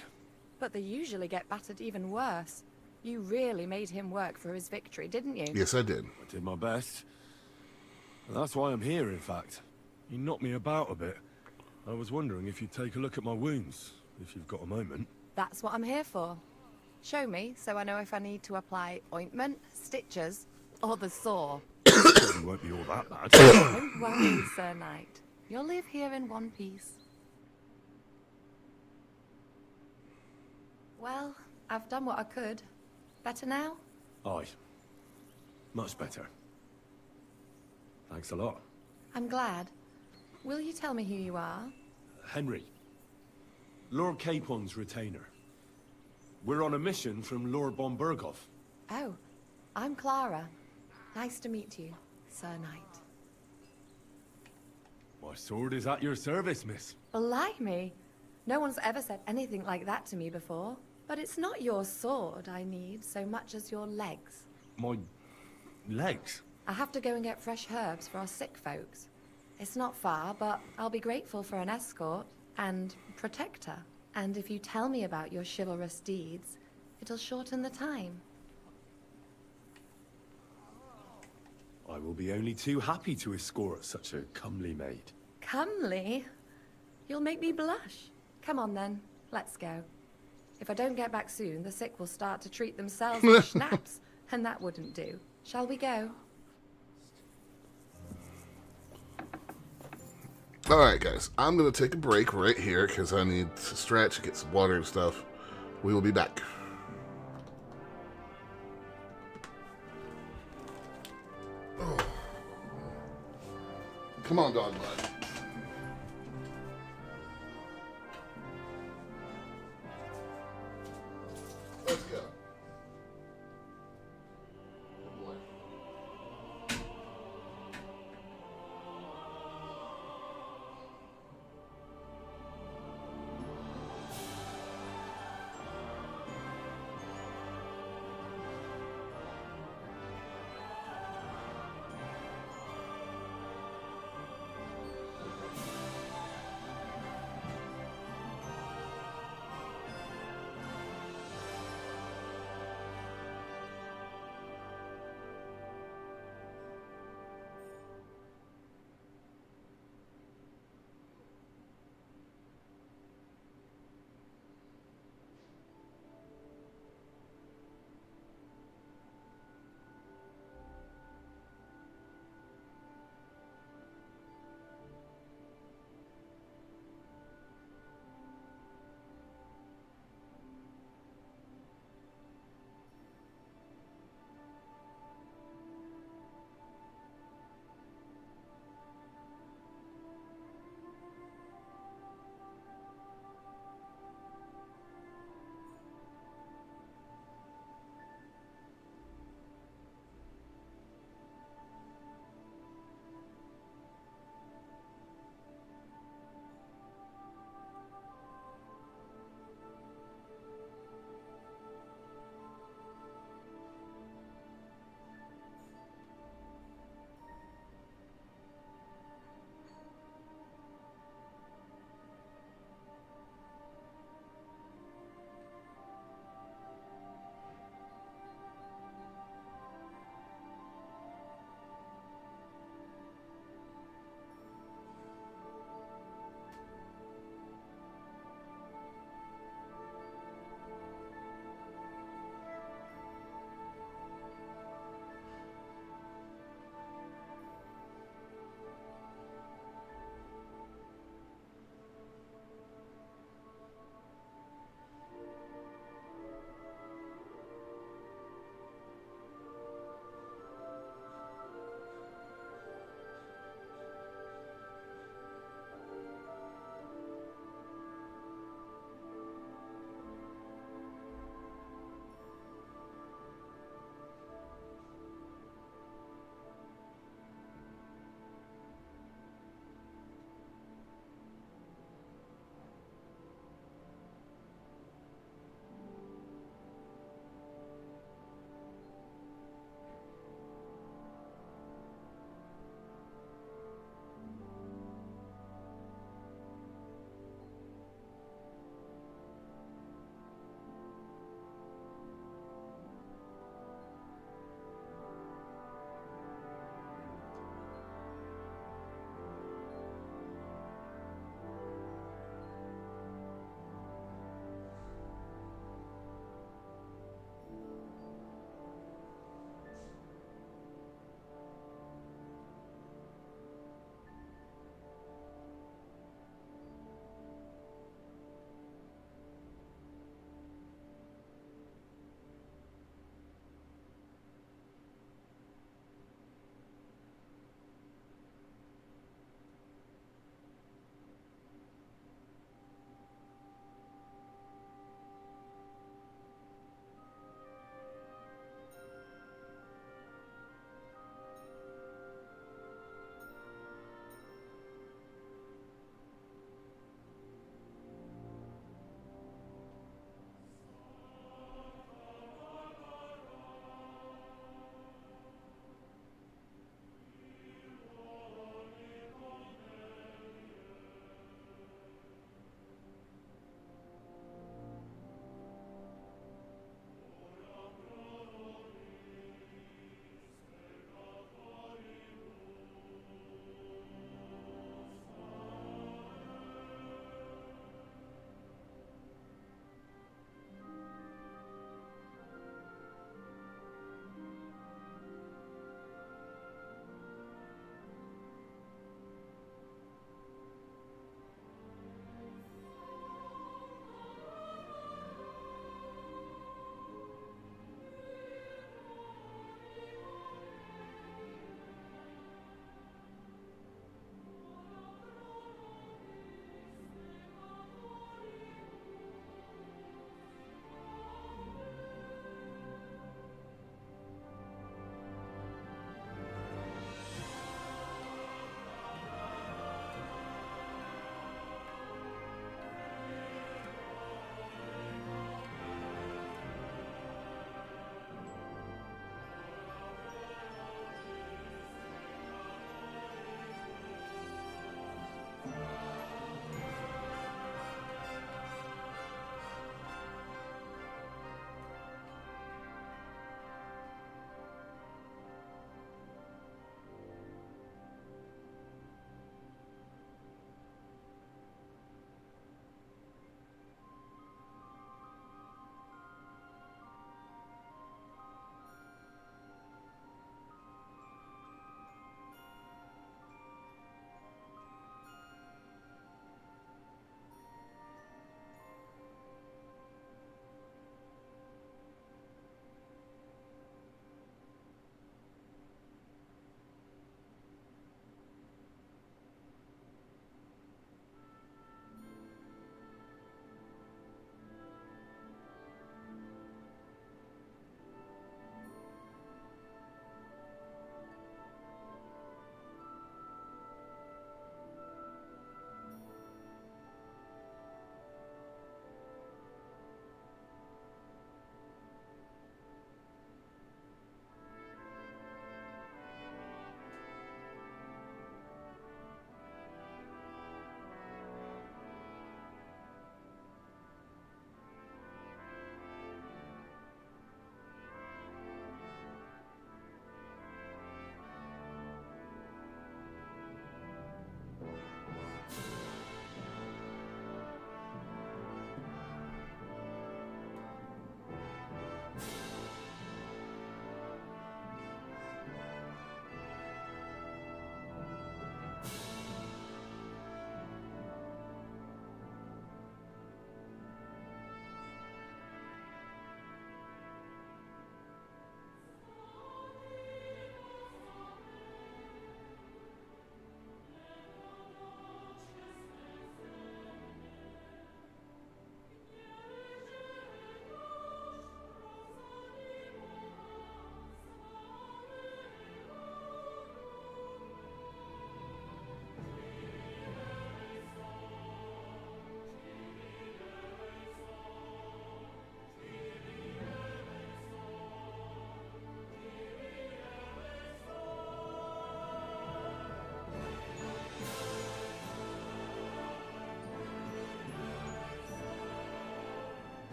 [SPEAKER 11] But they usually get battered even worse. You really made him work for his victory, didn't you?
[SPEAKER 1] Yes, I did.
[SPEAKER 5] I did my best. That's why I'm here, in fact. You knocked me about a bit. I was wondering if you'd take a look at my wounds, if you've got a moment.
[SPEAKER 11] That's what I'm here for. Show me, so I know if I need to apply ointment, stitches, or the saw.
[SPEAKER 5] Probably won't be all that bad.
[SPEAKER 11] Don't worry, Sir Knight. You'll live here in one piece. Well, I've done what I could. Better now?
[SPEAKER 5] Aye. Much better. Thanks a lot.
[SPEAKER 11] I'm glad. Will you tell me who you are?
[SPEAKER 5] Henry. Lord Capon's retainer. We're on a mission from Lord von Berghoff.
[SPEAKER 11] Oh, I'm Clara. Nice to meet you, Sir Knight.
[SPEAKER 5] My sword is at your service, miss.
[SPEAKER 11] Blimey! No one's ever said anything like that to me before. But it's not your sword I need so much as your legs.
[SPEAKER 5] My... legs?
[SPEAKER 11] I have to go and get fresh herbs for our sick folks. It's not far, but I'll be grateful for an escort and protector. And if you tell me about your chivalrous deeds, it'll shorten the time.
[SPEAKER 5] I will be only too happy to escort such a comely maid.
[SPEAKER 11] Comely? You'll make me blush. Come on then, let's go. If I don't get back soon, the sick will start to treat themselves to schnapps, and that wouldn't do. Shall we go?
[SPEAKER 1] Alright, guys. I'm going to take a break right here because I need to stretch, get some water and stuff. We will be back. Oh. Come on, dog bud. Let's go.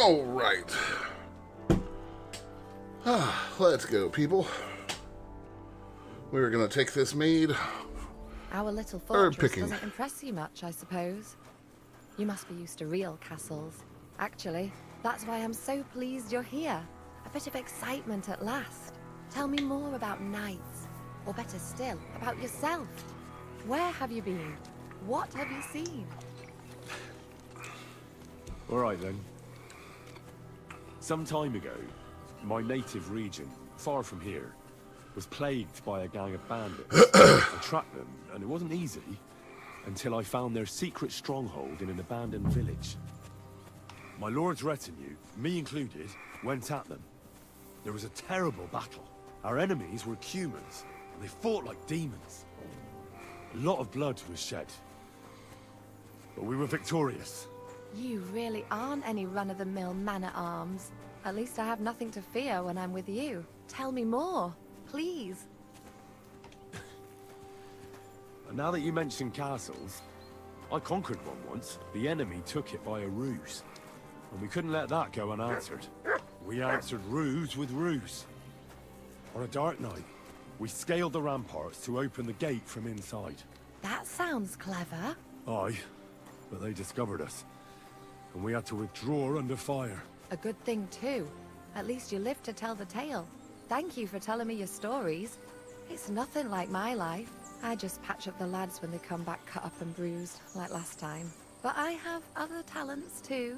[SPEAKER 1] All right. Let's go, people. We're gonna take this mead.
[SPEAKER 11] Our little
[SPEAKER 1] Herb
[SPEAKER 11] fortress
[SPEAKER 1] picking.
[SPEAKER 11] doesn't impress you much, I suppose. You must be used to real castles. Actually, that's why I'm so pleased you're here. A bit of excitement at last. Tell me more about knights, or better still, about yourself. Where have you been? What have you seen?
[SPEAKER 5] All right then. Some time ago, my native region, far from here, was plagued by a gang of bandits. I tracked them, and it wasn't easy until I found their secret stronghold in an abandoned village. My lord's retinue, me included, went at them. There was a terrible battle. Our enemies were humans, and they fought like demons. A lot of blood was shed, but we were victorious.
[SPEAKER 11] You really aren't any run-of-the-mill man-at-arms. At least I have nothing to fear when I'm with you. Tell me more, please.
[SPEAKER 5] And now that you mention castles, I conquered one once. The enemy took it by a ruse, and we couldn't let that go unanswered. We answered ruse with ruse. On a dark night, we scaled the ramparts to open the gate from inside.
[SPEAKER 11] That sounds clever.
[SPEAKER 5] Aye, but they discovered us, and we had to withdraw under fire.
[SPEAKER 11] A good thing too. At least you lived to tell the tale. Thank you for telling me your stories. It's nothing like my life. I just patch up the lads when they come back cut up and bruised, like last time. But I have other talents too.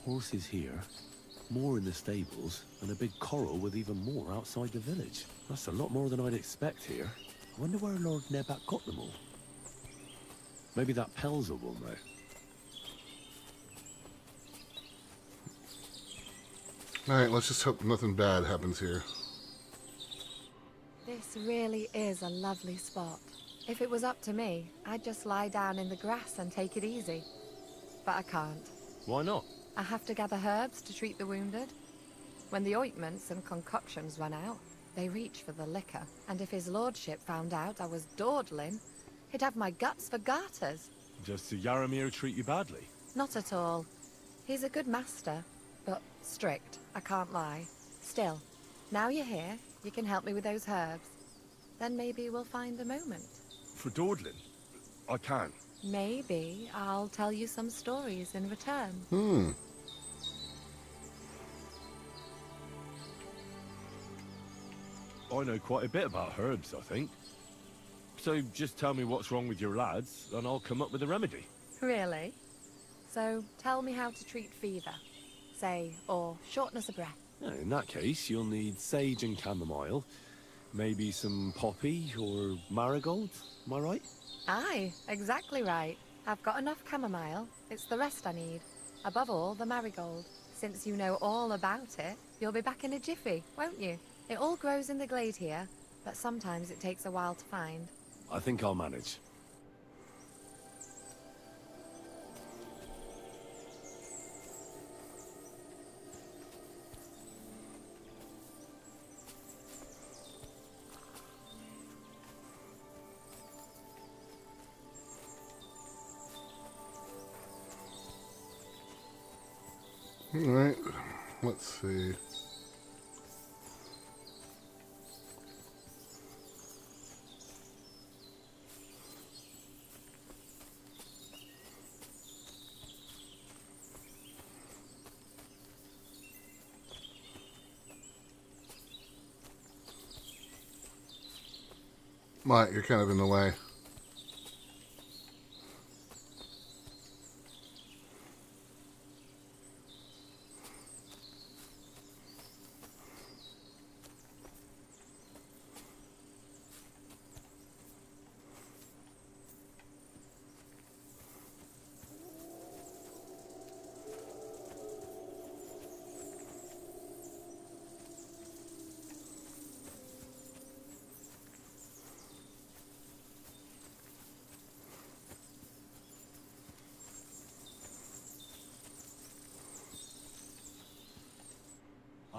[SPEAKER 5] Horses here, more in the stables, and a big corral with even more outside the village. That's a lot more than I'd expect here. I wonder where Lord Nebat got them all. Maybe that Pelzer will know.
[SPEAKER 1] Alright, let's just hope nothing bad happens here.
[SPEAKER 11] This really is a lovely spot. If it was up to me, I'd just lie down in the grass and take it easy. But I can't.
[SPEAKER 5] Why not?
[SPEAKER 11] I have to gather herbs to treat the wounded. When the ointments and concoctions run out, they reach for the liquor. And if his lordship found out I was dawdling, he'd have my guts for garters.
[SPEAKER 5] Just to Yaramir treat you badly?
[SPEAKER 11] Not at all. He's a good master, but strict, I can't lie. Still, now you're here, you can help me with those herbs. Then maybe we'll find a moment.
[SPEAKER 5] For dawdling? I can't.
[SPEAKER 11] Maybe I'll tell you some stories in return.
[SPEAKER 5] I know quite a bit about herbs, I think. So just tell me what's wrong with your lads, and I'll come up with a remedy.
[SPEAKER 11] Really? So tell me how to treat fever, say, or shortness of breath.
[SPEAKER 5] In that case, you'll need sage and chamomile, maybe some poppy or marigold, am I right?
[SPEAKER 11] Aye, exactly right. I've got enough chamomile. It's the rest I need. Above all, the marigold. Since you know all about it, you'll be back in a jiffy, won't you? It all grows in the glade here, but sometimes it takes a while to find.
[SPEAKER 5] I think I'll manage.
[SPEAKER 1] Alright, let's see. Mike, you're kind of in the way.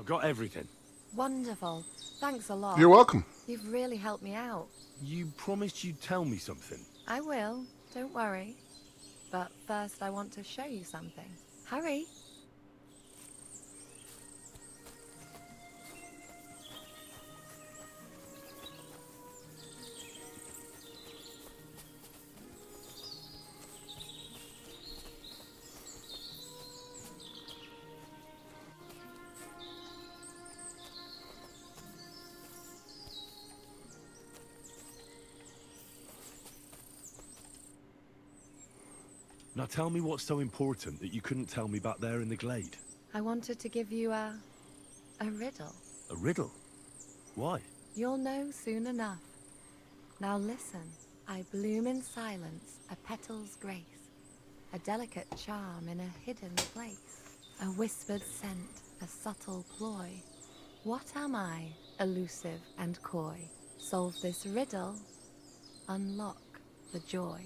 [SPEAKER 5] I've got everything.
[SPEAKER 11] Wonderful. Thanks a lot.
[SPEAKER 1] You're welcome.
[SPEAKER 11] You've really helped me out.
[SPEAKER 5] You promised you'd tell me something.
[SPEAKER 11] I will. Don't worry. But first I want to show you something. Hurry.
[SPEAKER 5] Now tell me what's so important that you couldn't tell me back there in the glade.
[SPEAKER 11] I wanted to give you a riddle.
[SPEAKER 5] A riddle? Why?
[SPEAKER 11] You'll know soon enough. Now listen. I bloom in silence, a petal's grace, a delicate charm in a hidden place, a whispered scent, a subtle ploy. What am I, elusive and coy? Solve this riddle, unlock the joy.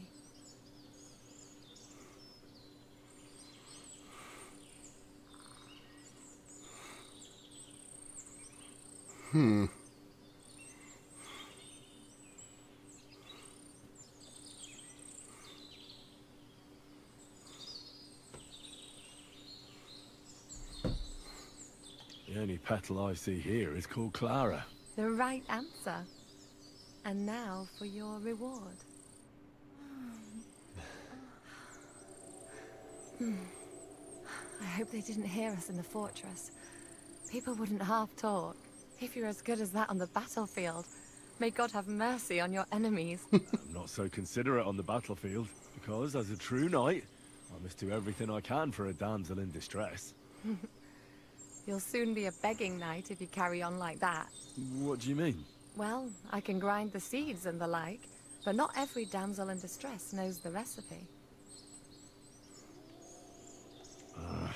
[SPEAKER 5] The only petal I see here is called Clara.
[SPEAKER 11] The right answer. And now for your reward. I hope they didn't hear us in the fortress. People wouldn't half talk. If you're as good as that on the battlefield, may God have mercy on your enemies.
[SPEAKER 5] I'm not so considerate on the battlefield, because as a true knight, I must do everything I can for a damsel in distress.
[SPEAKER 11] You'll soon be a begging knight if you carry on like that.
[SPEAKER 5] What do you mean?
[SPEAKER 11] Well, I can grind the seeds and the like, but not every damsel in distress knows the recipe.
[SPEAKER 5] I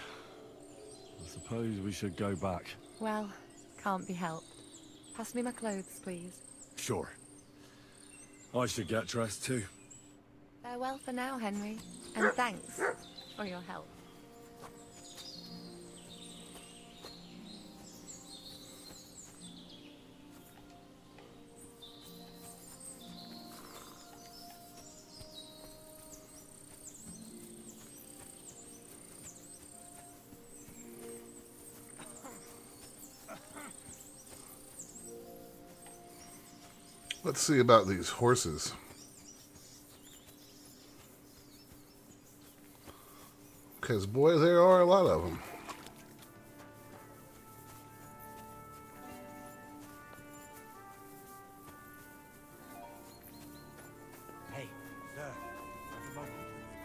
[SPEAKER 5] suppose we should go back.
[SPEAKER 11] Well, can't be helped. Pass me my clothes, please.
[SPEAKER 5] Sure. I should get dressed too.
[SPEAKER 11] Farewell for now, Henry, and thanks for your help.
[SPEAKER 1] Let's see about these horses. Because, boy, there are a lot of them.
[SPEAKER 2] Hey, sir. At the moment,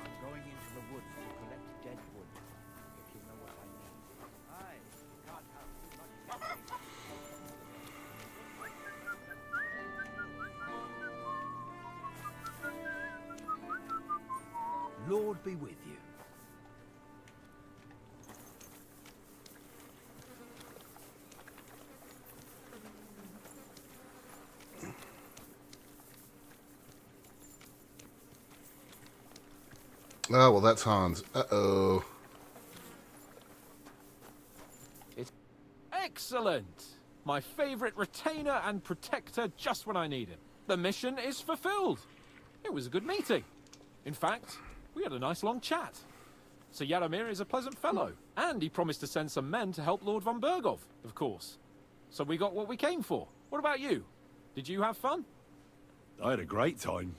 [SPEAKER 2] I'm going into the woods to collect dead wood, if you know what I mean. Aye, you can't have too much.
[SPEAKER 10] Lord be with you.
[SPEAKER 1] Oh, well, that's Hans. Uh-oh.
[SPEAKER 16] It's excellent! My favorite retainer and protector just when I need him. The mission is fulfilled. It was a good meeting. In fact, we had a nice long chat. Sir Yaramir is a pleasant fellow, and he promised to send some men to help Lord von Bergov, of course. So we got what we came for. What about you? Did you have fun?
[SPEAKER 5] I had a great time.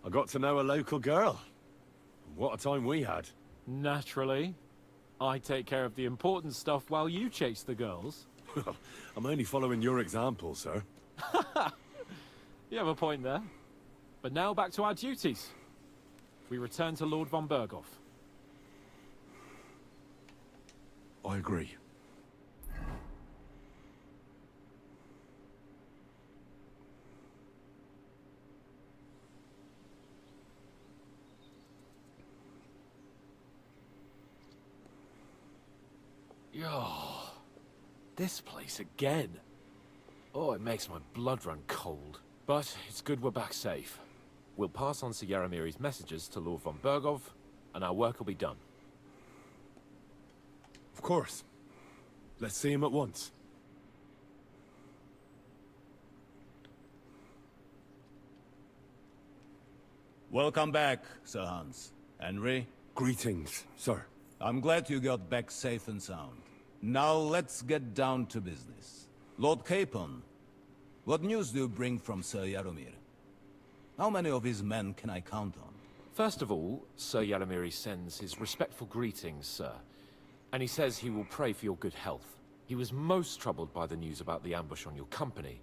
[SPEAKER 5] I got to know a local girl. What a time we had.
[SPEAKER 16] Naturally. I take care of the important stuff while you chase the girls.
[SPEAKER 5] I'm only following your example, sir.
[SPEAKER 16] You have a point there. But now back to our duties. We return to Lord von Bergov.
[SPEAKER 5] I agree.
[SPEAKER 16] Oh, this place again. Oh, it makes my blood run cold. But it's good we're back safe. We'll pass on Sir Yaramiri's messages to Lord von Bergov, and our work will be done.
[SPEAKER 5] Of course.
[SPEAKER 15] Let's see him at once.
[SPEAKER 12] Welcome back, Sir Hans. Henry?
[SPEAKER 15] Greetings, sir.
[SPEAKER 12] I'm glad you got back safe and sound. Now let's get down to business. Lord Capon, what news do you bring from Sir Yaromir? How many of his men can I count on?
[SPEAKER 16] First of all, Sir Yaromir sends his respectful greetings, sir. And he says he will pray for your good health. He was most troubled by the news about the ambush on your company.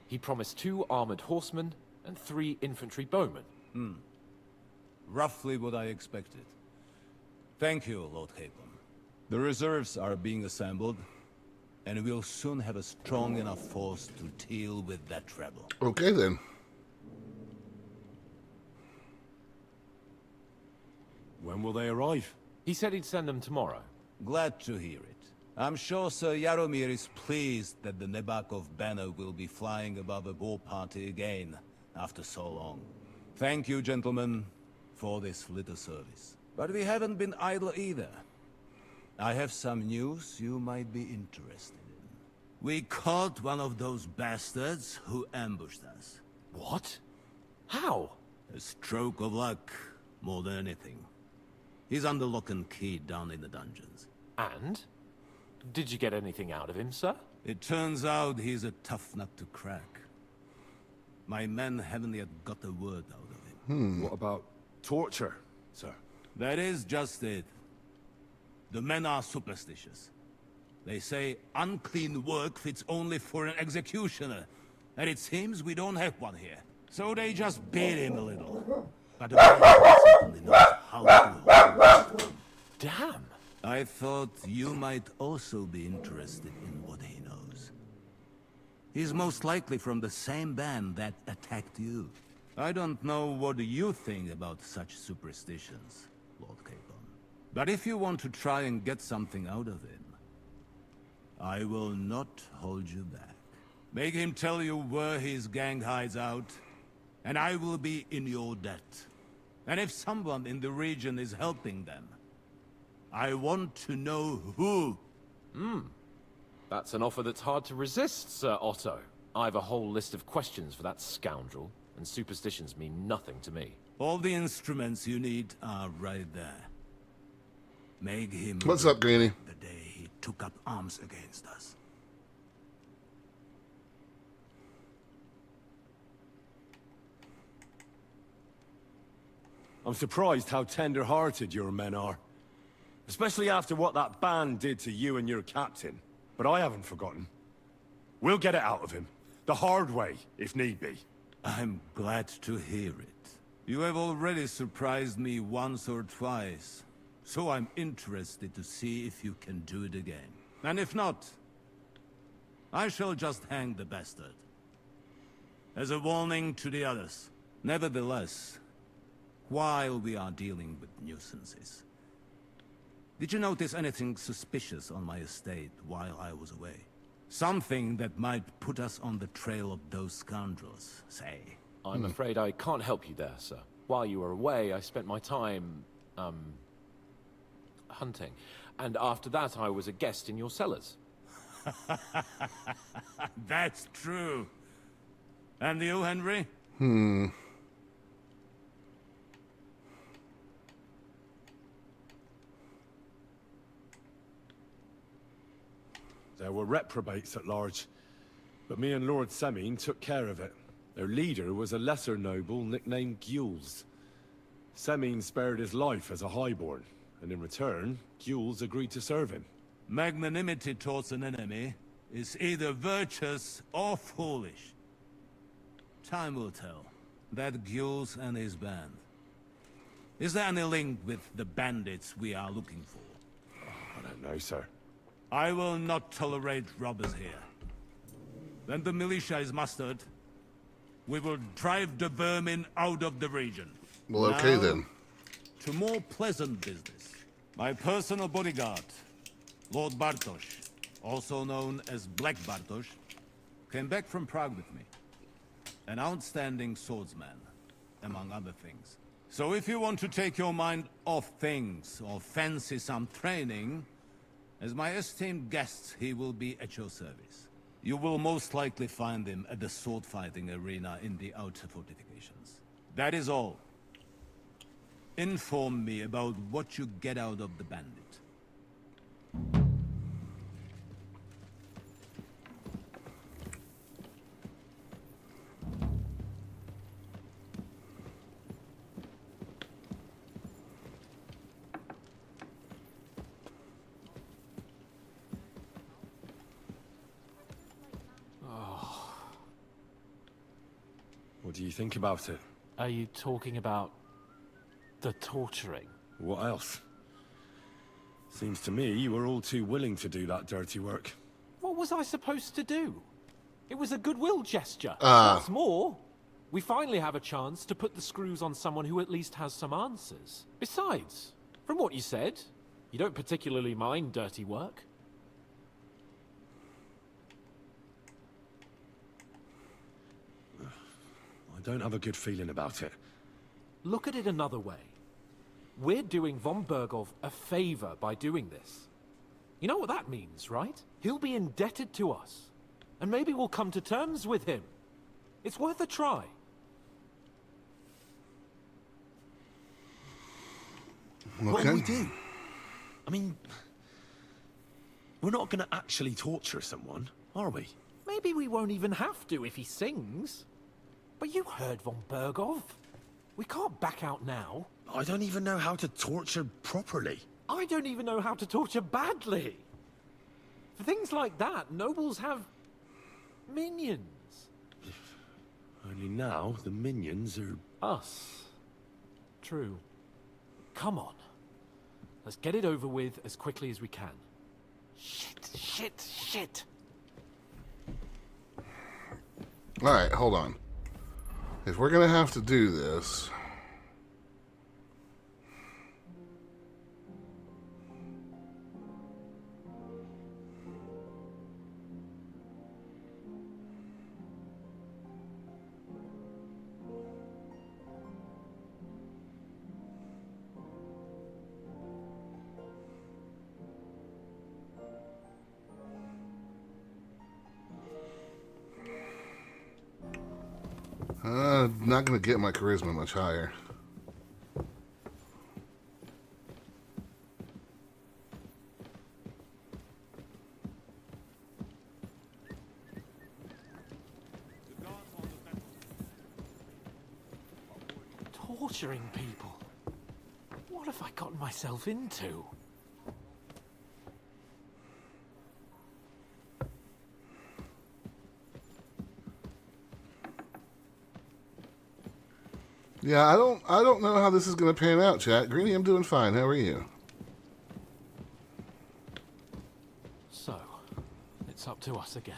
[SPEAKER 16] He promised 2 armored horsemen and 3 infantry bowmen.
[SPEAKER 12] Roughly what I expected. Thank you, Lord Capon. The reserves are being assembled, and we'll soon have a strong enough force to deal with that rebel.
[SPEAKER 1] Okay, then.
[SPEAKER 15] When will they arrive?
[SPEAKER 16] He said he'd send them tomorrow.
[SPEAKER 12] Glad to hear it. I'm sure Sir Yaromir is pleased that the Nebakov banner will be flying above a war party again after so long. Thank you, gentlemen, for this little service. But we haven't been idle either. I have some news you might be interested in. We caught one of those bastards who ambushed us.
[SPEAKER 16] What? How?
[SPEAKER 12] A stroke of luck, more than anything. He's under lock and key down in the dungeons.
[SPEAKER 16] And? Did you get anything out of him, sir?
[SPEAKER 12] It turns out he's a tough nut to crack. My men haven't yet got a word out of him.
[SPEAKER 15] What about torture, sir?
[SPEAKER 12] That is just it. The men are superstitious. They say unclean work fits only for an executioner. And it seems we don't have one here. So they just beat him a little. But the man certainly knows how to hold.
[SPEAKER 16] Damn!
[SPEAKER 12] I thought you might also be interested in what he knows. He's most likely from the same band that attacked you. I don't know what you think about such superstitions, Lord Capon. But if you want to try and get something out of him, I will not hold you back. Make him tell you where his gang hides out, and I will be in your debt. And if someone in the region is helping them, I want to know who.
[SPEAKER 16] That's an offer that's hard to resist, Sir Otto. I have a whole list of questions for that scoundrel, and superstitions mean nothing to me.
[SPEAKER 12] All the instruments you need are right there. Make him...
[SPEAKER 1] What's up, Granny?
[SPEAKER 12] ...the day he took up arms against us.
[SPEAKER 15] I'm surprised how tender-hearted your men are. Especially after what that band did to you and your captain. But I haven't forgotten. We'll get it out of him. The hard way, if need be.
[SPEAKER 12] I'm glad to hear it. You have already surprised me once or twice. So I'm interested to see if you can do it again. And if not, I shall just hang the bastard. As a warning to the others. Nevertheless, while we are dealing with nuisances, did you notice anything suspicious on my estate while I was away? Something that might put us on the trail of those scoundrels, say.
[SPEAKER 16] I'm afraid I can't help you there, sir. While you were away, I spent my time, hunting. And after that, I was a guest in your cellars.
[SPEAKER 12] That's true. And you, Henry?
[SPEAKER 15] There were reprobates at large, but me and Lord Semine took care of it. Their leader was a lesser noble nicknamed Gules. Semine spared his life as a highborn, and in return, Gules agreed to serve him.
[SPEAKER 12] Magnanimity towards an enemy is either virtuous or foolish. Time will tell. That Gules and his band. Is there any link with the bandits we are looking for?
[SPEAKER 15] I don't know, sir.
[SPEAKER 12] I will not tolerate robbers here. When the militia is mustered, we will drive the vermin out of the region.
[SPEAKER 1] Well, okay
[SPEAKER 12] now,
[SPEAKER 1] then.
[SPEAKER 12] To more pleasant business. My personal bodyguard, Lord Bartosz, also known as Black Bartosz, came back from Prague with me. An outstanding swordsman, among other things. So if you want to take your mind off things or fancy some training, As my esteemed guest, he will be at your service. You will most likely find him at the sword-fighting arena in the outer fortifications. That is all. Inform me about what you get out of the bandit.
[SPEAKER 5] What do you think about it?
[SPEAKER 16] Are you talking about the torturing?
[SPEAKER 5] What else? Seems to me you were all too willing to do that dirty work.
[SPEAKER 16] What was I supposed to do? It was a goodwill gesture.
[SPEAKER 1] Ah.
[SPEAKER 16] What's more, we finally have a chance to put the screws on someone who at least has some answers. Besides, from what you said, you don't particularly mind dirty work.
[SPEAKER 5] I don't have a good feeling about it.
[SPEAKER 16] Look at it another way. We're doing von Bergov a favor by doing this. You know what that means, right? He'll be indebted to us. And maybe we'll come to terms with him. It's worth a try.
[SPEAKER 5] What will we do? I mean, we're not going to actually torture someone, are we?
[SPEAKER 16] Maybe we won't even have to if he sings. But you heard von Bergov. We can't back out now.
[SPEAKER 5] I don't even know how to torture properly.
[SPEAKER 16] I don't even know how to torture badly. For things like that, nobles have minions.
[SPEAKER 5] Only now, the minions are...
[SPEAKER 16] Us. True. Come on. Let's get it over with as quickly as we can. Shit.
[SPEAKER 1] Alright, hold on. If we're gonna have to do this... not gonna get my charisma much higher.
[SPEAKER 16] Torturing people. What have I gotten myself into?
[SPEAKER 1] Yeah, I don't know how this is gonna pan out, chat. Greeny, I'm doing fine. How are you?
[SPEAKER 16] So, it's up to us again.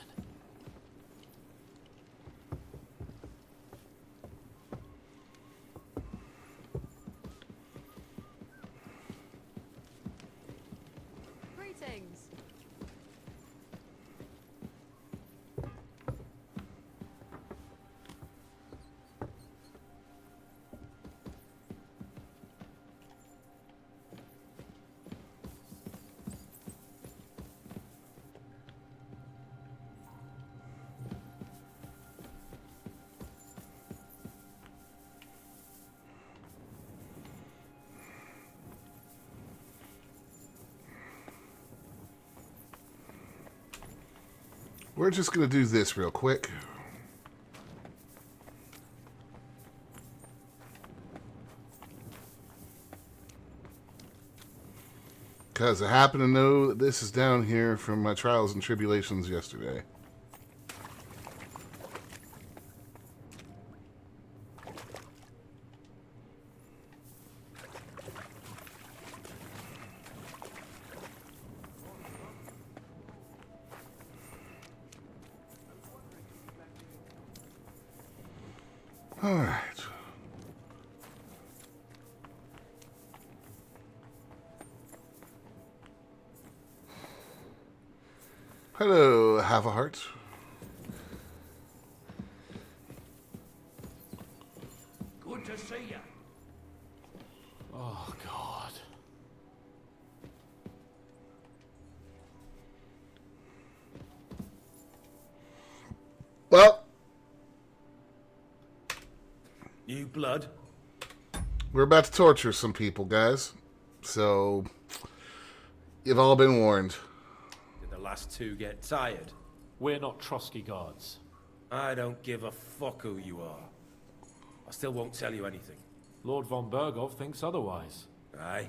[SPEAKER 11] Greetings.
[SPEAKER 1] We're just gonna do this real quick. Because I happen to know that this is down here from my trials and tribulations yesterday. All right. Hello, Half a Heart.
[SPEAKER 10] Good to see you.
[SPEAKER 16] Oh, God.
[SPEAKER 20] New blood?
[SPEAKER 1] We're about to torture some people, guys. So, you've all been warned.
[SPEAKER 20] Did the last two get tired?
[SPEAKER 16] We're not Trotsky guards.
[SPEAKER 20] I don't give a fuck who you are. I still won't tell you anything.
[SPEAKER 16] Lord von Bergov thinks otherwise.
[SPEAKER 20] Aye?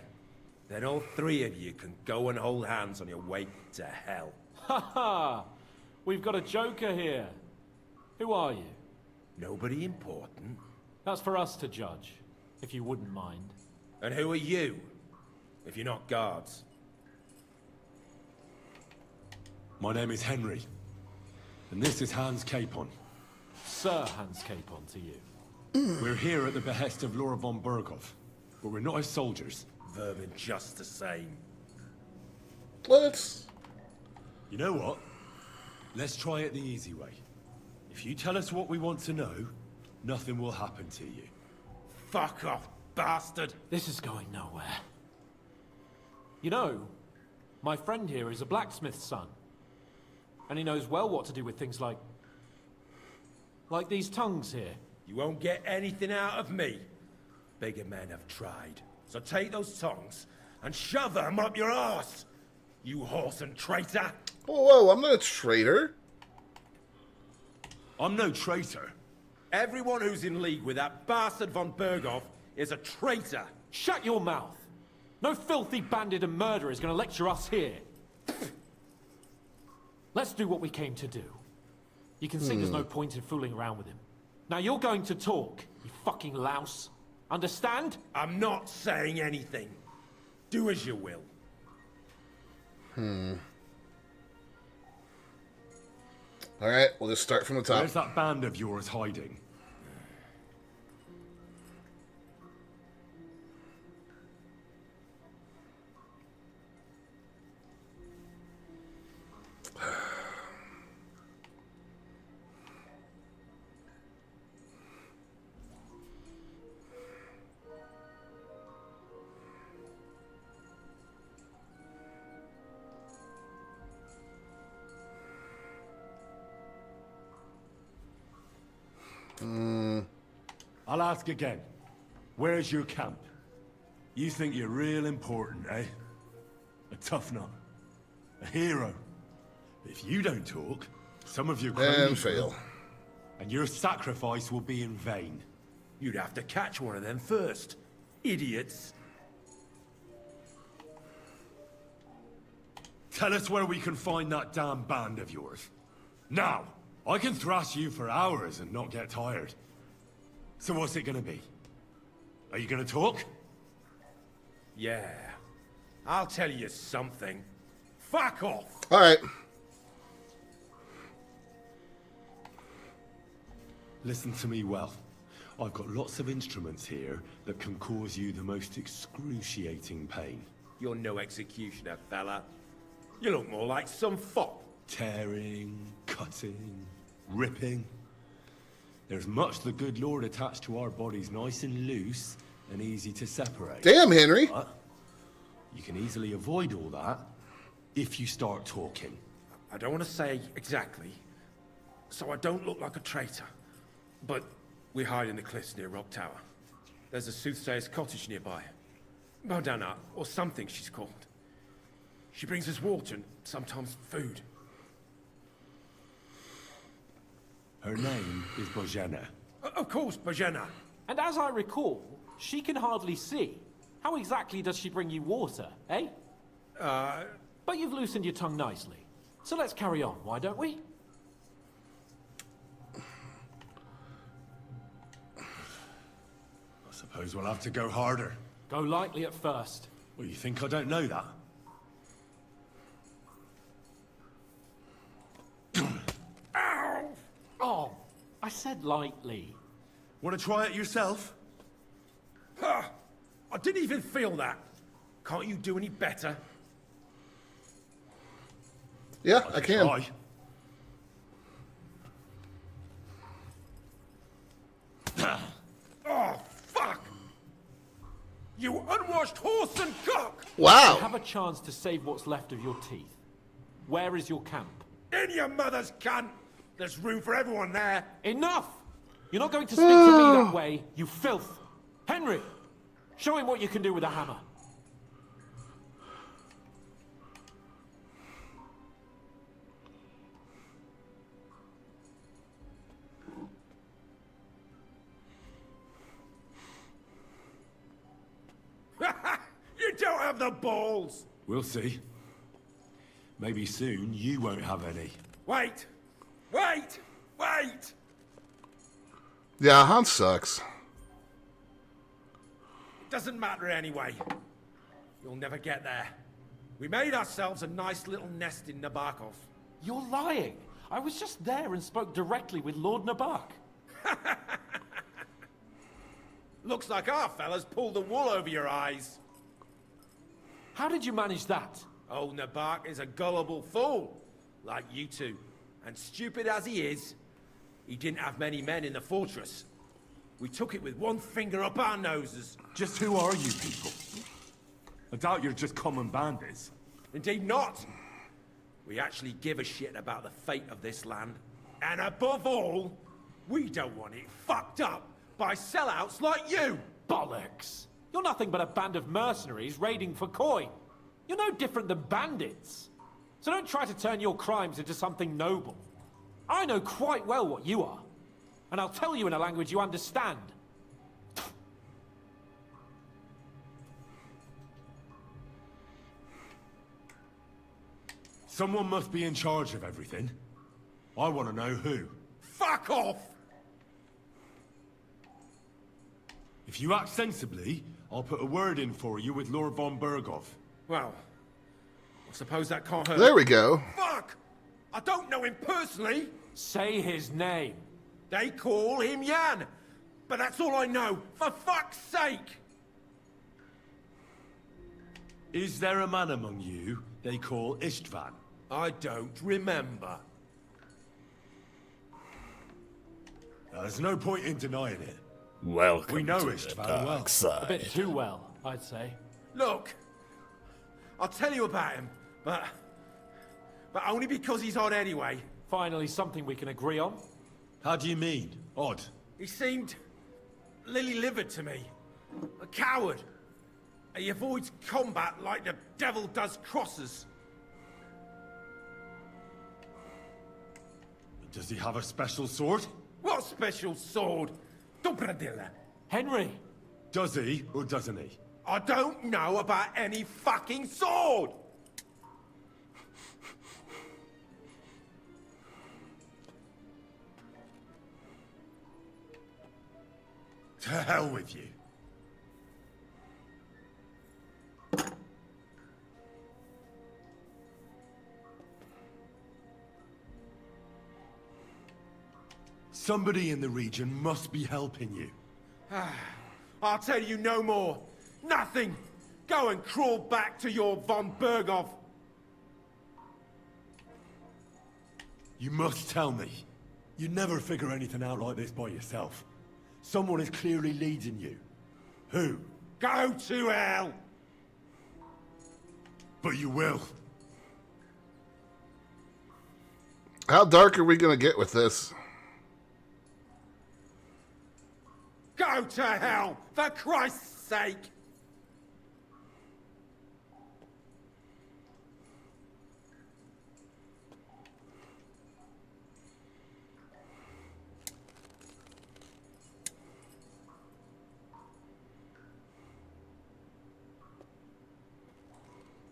[SPEAKER 20] Then all three of you can go and hold hands on your way to hell.
[SPEAKER 16] Ha ha! We've got a joker here. Who are you?
[SPEAKER 20] Nobody important.
[SPEAKER 16] That's for us to judge, if you wouldn't mind.
[SPEAKER 20] And who are you, if you're not guards?
[SPEAKER 5] My name is Henry, and this is Hans Capon.
[SPEAKER 16] Sir Hans Capon to you.
[SPEAKER 5] We're here at the behest of Lord von Bergov, but we're not his soldiers.
[SPEAKER 20] Vermin just the same.
[SPEAKER 1] Let's...
[SPEAKER 5] You know what? Let's try it the easy way. If you tell us what we want to know, nothing will happen to you.
[SPEAKER 20] Fuck off, bastard!
[SPEAKER 16] This is going nowhere. You know, my friend here is a blacksmith's son. And he knows well what to do with things like these tongues here.
[SPEAKER 20] You won't get anything out of me. Bigger men have tried. So take those tongs and shove them up your arse, you horse and traitor!
[SPEAKER 1] Whoa, I'm not a traitor.
[SPEAKER 5] I'm no traitor.
[SPEAKER 20] Everyone who's in league with that bastard von Bergov is a traitor.
[SPEAKER 16] Shut your mouth! No filthy bandit and murderer is going to lecture us here. Let's do what we came to do. You can see there's no point in fooling around with him. Now you're going to talk, you fucking louse. Understand?
[SPEAKER 20] I'm not saying anything. Do as you will.
[SPEAKER 1] Alright, we'll just start from the top.
[SPEAKER 5] Where's that band of yours hiding? I'll ask again. Where's your camp? You think you're real important, eh? A tough nut. A hero. If you don't talk, some of your cronies
[SPEAKER 1] fail.
[SPEAKER 5] will, and your sacrifice will be in vain.
[SPEAKER 20] You'd have to catch one of them first. Idiots.
[SPEAKER 5] Tell us where we can find that damn band of yours. Now! I can thrash you for hours and not get tired. So what's it gonna be? Are you gonna talk?
[SPEAKER 20] Yeah. I'll tell you something. Fuck off!
[SPEAKER 1] Alright.
[SPEAKER 5] Listen to me well. I've got lots of instruments here that can cause you the most excruciating pain.
[SPEAKER 20] You're no executioner, fella. You look more like some fop.
[SPEAKER 5] Tearing, cutting, ripping. There's much the good Lord attached to our bodies, nice and loose and easy to separate.
[SPEAKER 1] Damn, Henry!
[SPEAKER 5] But you can easily avoid all that if you start talking.
[SPEAKER 20] I don't want to say exactly, so I don't look like a traitor. But we hide in the cliffs near Rock Tower. There's a soothsayer's cottage nearby. Modana, or something she's called. She brings us water and sometimes food.
[SPEAKER 5] Her name is Bojana.
[SPEAKER 20] Of course, Bojana.
[SPEAKER 16] And as I recall, she can hardly see. How exactly does she bring you water, eh? But you've loosened your tongue nicely. So let's carry on, why don't we?
[SPEAKER 5] I suppose we'll have to go harder.
[SPEAKER 16] Go lightly at first.
[SPEAKER 5] Well, you think I don't know that?
[SPEAKER 20] Ow!
[SPEAKER 16] Oh, I said lightly.
[SPEAKER 5] Want to try it yourself?
[SPEAKER 20] Ha! I didn't even feel that. Can't you do any better?
[SPEAKER 1] Yeah, I can.
[SPEAKER 5] Try.
[SPEAKER 20] Oh, fuck! You unwashed horse and cock!
[SPEAKER 1] Wow!
[SPEAKER 16] You have a chance to save what's left of your teeth. Where is your camp?
[SPEAKER 20] In your mother's cunt! There's room for everyone there!
[SPEAKER 16] Enough! You're not going to speak to me that way, you filth. Henry, show him what you can do with a hammer.
[SPEAKER 20] You don't have the balls!
[SPEAKER 5] We'll see. Maybe soon you won't have any.
[SPEAKER 20] Wait! Wait! Wait!
[SPEAKER 1] Yeah, Hans sucks.
[SPEAKER 20] It doesn't matter anyway. You'll never get there. We made ourselves a nice little nest in Nabokov.
[SPEAKER 16] You're lying. I was just there and spoke directly with Lord Nabok.
[SPEAKER 20] Looks like our fellas pulled the wool over your eyes.
[SPEAKER 16] How did you manage that?
[SPEAKER 20] Old Nabok is a gullible fool, like you two. And stupid as he is, he didn't have many men in the fortress. We took it with one finger up our noses.
[SPEAKER 5] Just who are you people? I doubt you're just common bandits.
[SPEAKER 20] Indeed not. We actually give a shit about the fate of this land. And above all, we don't want it fucked up by sellouts like you!
[SPEAKER 16] Bollocks! You're nothing but a band of mercenaries raiding for coin. You're no different than bandits. So don't try to turn your crimes into something noble. I know quite well what you are. And I'll tell you in a language you understand.
[SPEAKER 5] Someone must be in charge of everything. I want to know who.
[SPEAKER 20] Fuck off!
[SPEAKER 5] If you act sensibly, I'll put a word in for you with Lord von Berghoff.
[SPEAKER 20] Well, I suppose that can't hurt.
[SPEAKER 1] There we go.
[SPEAKER 20] Fuck! I don't know him personally.
[SPEAKER 16] Say his name.
[SPEAKER 20] They call him Jan. But that's all I know. For fuck's sake!
[SPEAKER 5] Is there a man among you they call Istvan?
[SPEAKER 20] I don't remember.
[SPEAKER 5] There's no point in denying it.
[SPEAKER 21] Welcome
[SPEAKER 5] we know
[SPEAKER 21] to
[SPEAKER 5] Istvan
[SPEAKER 21] the dark
[SPEAKER 5] well.
[SPEAKER 21] side.
[SPEAKER 16] A bit too well, I'd say.
[SPEAKER 20] Look, I'll tell you about him, but only because he's odd anyway.
[SPEAKER 16] Finally, something we can agree on.
[SPEAKER 5] How do you mean, odd?
[SPEAKER 20] He seemed lily-livered to me. A coward. He avoids combat like the devil does crosses.
[SPEAKER 5] Does he have a special sword?
[SPEAKER 20] What special sword? Dobradilla.
[SPEAKER 16] Henry!
[SPEAKER 5] Does he, or doesn't he?
[SPEAKER 20] I don't know about any fucking sword!
[SPEAKER 5] To hell with you. Somebody in the region must be helping you.
[SPEAKER 20] I'll tell you no more. Nothing. Go and crawl back to your von Berghoff.
[SPEAKER 5] You must tell me. You never figure anything out like this by yourself. Someone is clearly leading you. Who?
[SPEAKER 20] Go to hell!
[SPEAKER 5] But you will.
[SPEAKER 1] How dark are we going to get with this?
[SPEAKER 20] Go to hell, for Christ's sake!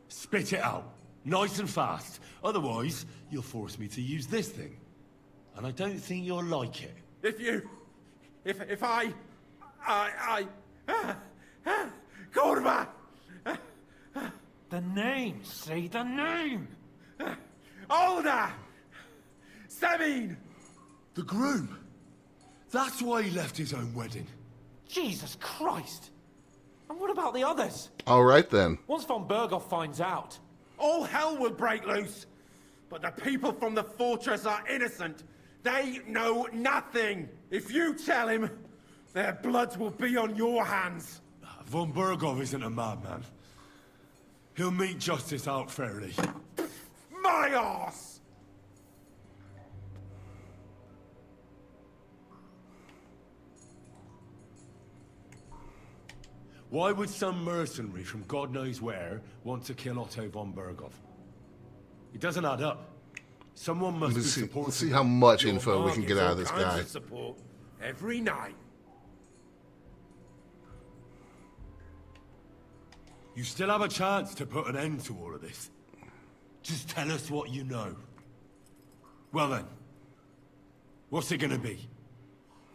[SPEAKER 5] Spit it out. Nice and fast. Otherwise, you'll force me to use this thing. And I don't think you'll like it.
[SPEAKER 20] If I... Kurva!
[SPEAKER 16] The name, say the name!
[SPEAKER 20] Olda! Sabine!
[SPEAKER 5] The groom. That's why he left his own wedding.
[SPEAKER 16] Jesus Christ! And what about the others?
[SPEAKER 1] All right, then.
[SPEAKER 16] Once von Berghoff finds out...
[SPEAKER 20] All hell will break loose! But the people from the fortress are innocent. They know nothing. If you tell him, their bloods will be on your hands.
[SPEAKER 5] Von Berghoff isn't a madman. He'll mete justice out fairly.
[SPEAKER 20] My arse!
[SPEAKER 5] Why would some mercenary from God knows where want to kill Otto von Berghoff? It doesn't add up. Someone must be supporting.
[SPEAKER 1] Let's see how much
[SPEAKER 20] Your
[SPEAKER 1] info we
[SPEAKER 20] Mark
[SPEAKER 1] can
[SPEAKER 20] gets
[SPEAKER 1] get out
[SPEAKER 20] all
[SPEAKER 1] of this
[SPEAKER 20] kinds
[SPEAKER 1] guy.
[SPEAKER 20] of support every night.
[SPEAKER 5] You still have a chance to put an end to all of this. Just tell us what you know. Well then, what's it gonna be?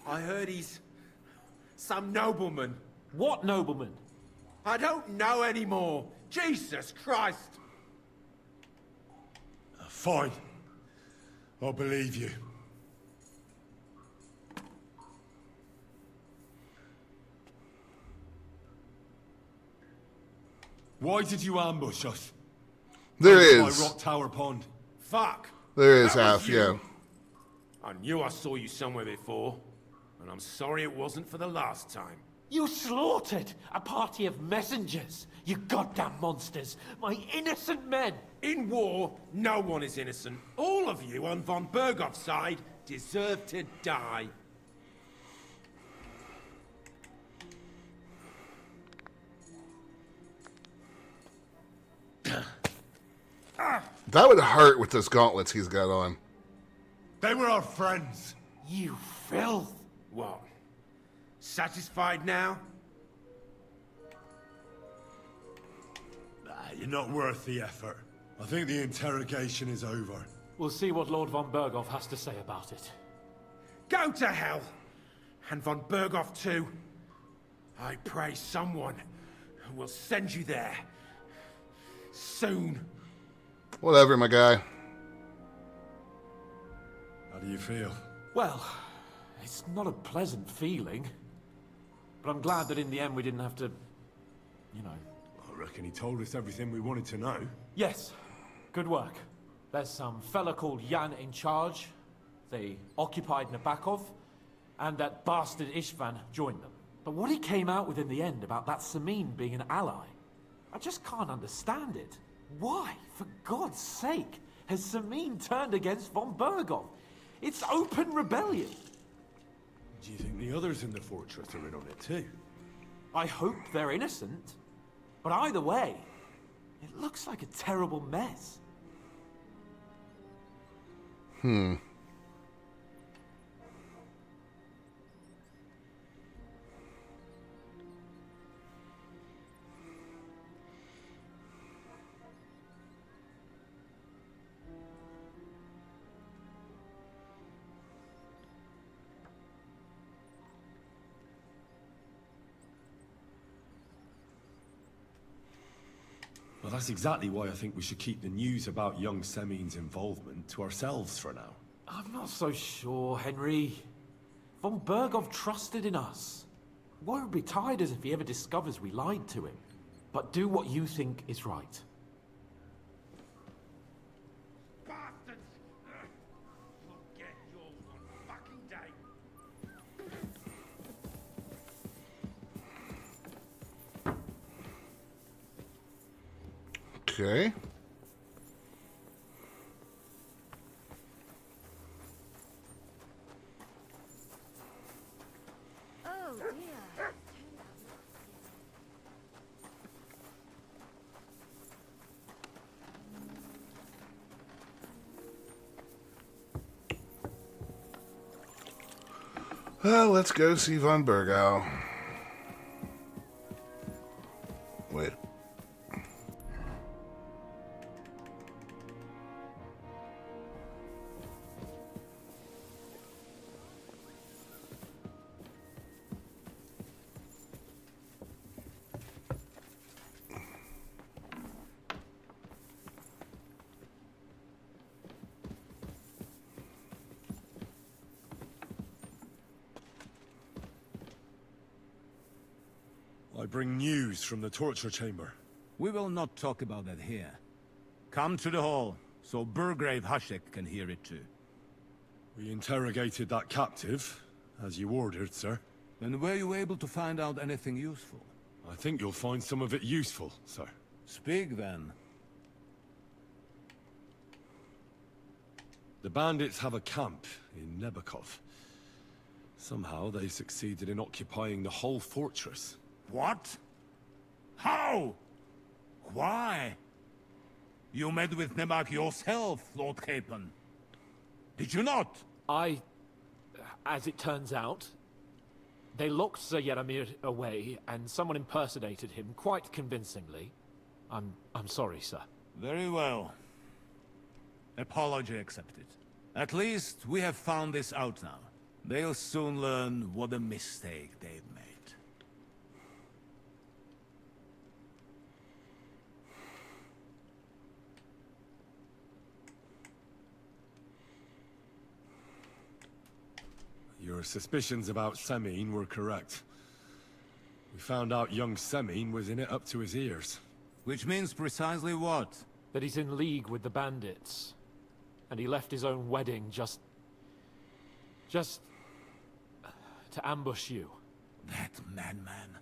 [SPEAKER 20] I heard he's some nobleman.
[SPEAKER 16] What nobleman?
[SPEAKER 20] I don't know anymore. Jesus Christ.
[SPEAKER 5] Fine. I'll believe you. Why did you ambush us?
[SPEAKER 1] There
[SPEAKER 5] Over
[SPEAKER 1] is.
[SPEAKER 5] by Rock Tower Pond.
[SPEAKER 20] Fuck.
[SPEAKER 1] There is
[SPEAKER 20] That was
[SPEAKER 1] half,
[SPEAKER 20] you.
[SPEAKER 1] yeah.
[SPEAKER 20] I knew I saw you somewhere before, and I'm sorry it wasn't for the last time.
[SPEAKER 16] You slaughtered a party of messengers, you goddamn monsters, my innocent men!
[SPEAKER 20] In war, no one is innocent. All of you on von Berghoff's side deserve to die.
[SPEAKER 1] That would hurt with those gauntlets he's got on.
[SPEAKER 5] They were our friends.
[SPEAKER 16] You filth!
[SPEAKER 20] What? Satisfied now?
[SPEAKER 5] You're not worth the effort. I think the interrogation is over.
[SPEAKER 16] We'll see what Lord von Berghoff has to say about it.
[SPEAKER 20] Go to hell! And von Berghoff too. I pray someone will send you there. Soon.
[SPEAKER 1] Whatever, my guy.
[SPEAKER 5] How do you feel?
[SPEAKER 16] Well, it's not a pleasant feeling. But I'm glad that in the end we didn't have to, you know.
[SPEAKER 5] I reckon he told us everything we wanted to know.
[SPEAKER 16] Yes, good work. There's some fella called Jan in charge. They occupied Nabokov, and that bastard Istvan joined them. But what he came out with in the end about that Samin being an ally, I just can't understand it. Why, for God's sake, has Samin turned against von Berghoff? It's open rebellion.
[SPEAKER 5] Do you think the others in the fortress are in on it too?
[SPEAKER 16] I hope they're innocent. But either way, it looks like a terrible mess.
[SPEAKER 5] Well, that's exactly why I think we should keep the news about young Semin's involvement to ourselves for now.
[SPEAKER 16] I'm not so sure, Henry. Von Berghoff trusted in us. Won't be tired as if he ever discovers we lied to him. But do what you think is right.
[SPEAKER 20] Bastards! You'll get your one fucking day.
[SPEAKER 1] Okay.
[SPEAKER 21] Oh dear.
[SPEAKER 1] Well, let's go see von Bergau. Wait.
[SPEAKER 5] I bring news from the torture chamber.
[SPEAKER 12] We will not talk about that here. Come to the hall, so Burgrave Hashek can hear it too.
[SPEAKER 5] We interrogated that captive, as you ordered, sir.
[SPEAKER 12] And were you able to find out anything useful?
[SPEAKER 5] I think you'll find some of it useful, sir.
[SPEAKER 12] Speak then.
[SPEAKER 5] The bandits have a camp in Nabokov. Somehow they succeeded in occupying the whole fortress.
[SPEAKER 20] What?
[SPEAKER 12] How? Why? You met with Nebak yourself, Lord Capon. Did you not?
[SPEAKER 16] As it turns out, they locked Sir Yaramir away, and someone impersonated him quite convincingly. I'm sorry, sir.
[SPEAKER 12] Very well. Apology accepted. At least we have found this out now. They'll soon learn what a mistake they've made.
[SPEAKER 13] Your suspicions about Semine were correct. We found out young Semine was in it up to his ears.
[SPEAKER 12] Which means precisely what?
[SPEAKER 16] That he's in league with the bandits. And he left his own wedding just to ambush you.
[SPEAKER 12] That madman.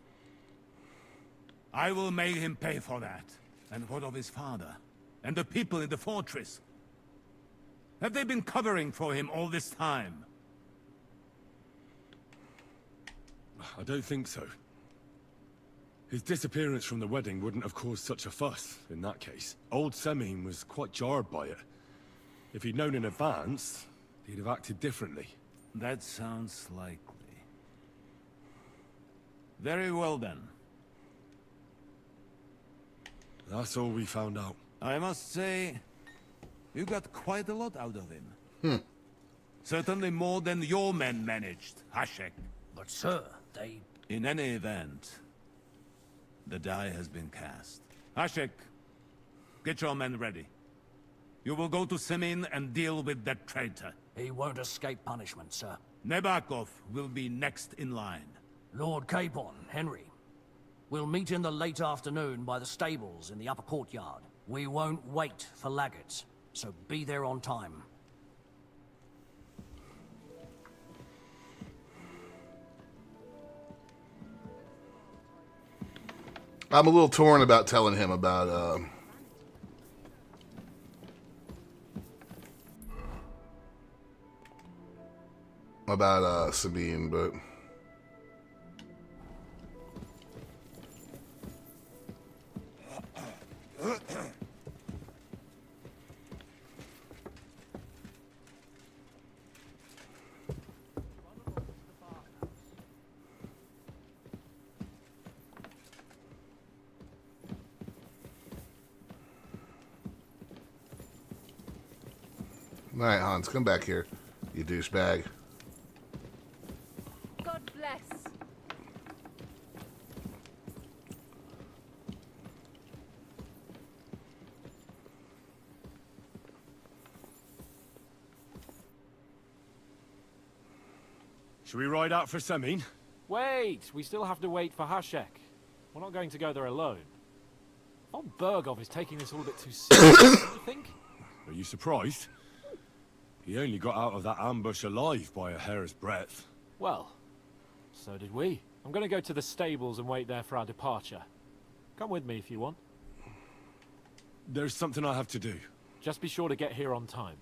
[SPEAKER 12] I will make him pay for that. And what of his father? And the people in the fortress? Have they been covering for him all this time?
[SPEAKER 13] I don't think so. His disappearance from the wedding wouldn't have caused such a fuss, in that case. Old Semine was quite jarred by it. If he'd known in advance, he'd have acted differently.
[SPEAKER 12] That sounds likely. Very well then.
[SPEAKER 13] That's all we found out.
[SPEAKER 12] I must say, you got quite a lot out of him. Certainly more than your men managed, Hashek.
[SPEAKER 10] But sir, they...
[SPEAKER 12] In any event, the die has been cast. Hashek, get your men ready. You will go to Semine and deal with that traitor.
[SPEAKER 10] He won't escape punishment, sir.
[SPEAKER 12] Nebakov will be next in line.
[SPEAKER 10] Lord Capon, Henry. We'll meet in the late afternoon by the stables in the upper courtyard. We won't wait for laggards, so be there on time.
[SPEAKER 1] I'm a little torn about telling him about Sabine, but all right, Hans, come back here, you douchebag.
[SPEAKER 21] God bless.
[SPEAKER 13] Should we ride out for Semine?
[SPEAKER 16] Wait! We still have to wait for Hashek. We're not going to go there alone. Von Bergov is taking this all a bit too seriously, don't you think?
[SPEAKER 13] Are you surprised? He only got out of that ambush alive by a hair's breadth.
[SPEAKER 16] Well, so did we. I'm going to go to the stables and wait there for our departure. Come with me if you want.
[SPEAKER 13] There's something I have to do.
[SPEAKER 16] Just be sure to get here on time.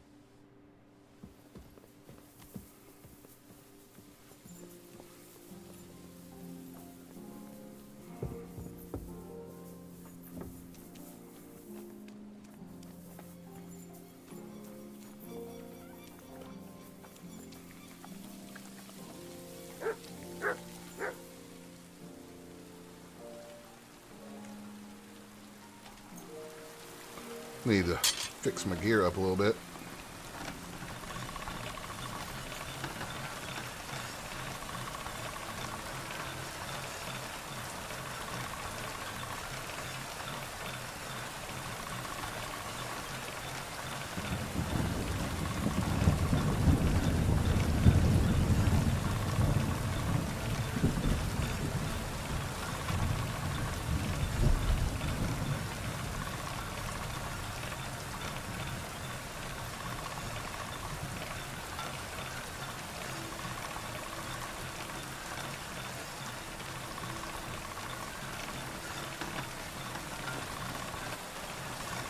[SPEAKER 1] Need to fix my gear up a little bit.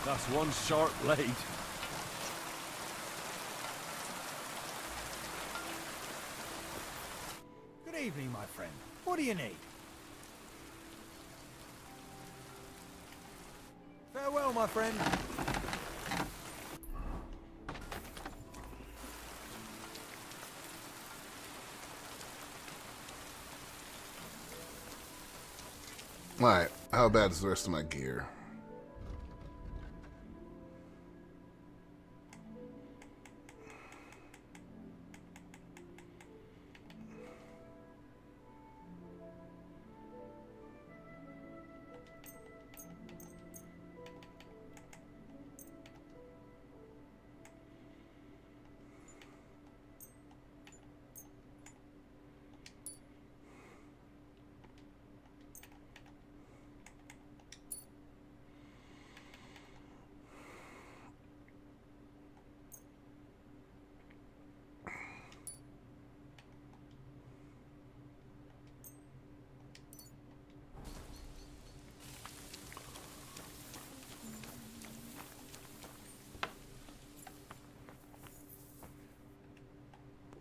[SPEAKER 13] That's one sharp blade.
[SPEAKER 2] Good evening, my friend. What do you need?
[SPEAKER 3] well, my friend.
[SPEAKER 1] Alright, how bad is the rest of my gear?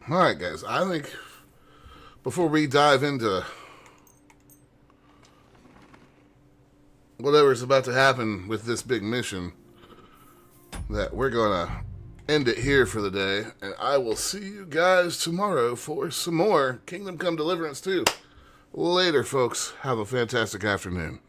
[SPEAKER 1] Alright, guys, I think before we dive into whatever's about to happen with this big mission, that we're going to end it here for the day, and I will see you guys tomorrow for some more Kingdom Come Deliverance 2. Later, folks. Have a fantastic afternoon.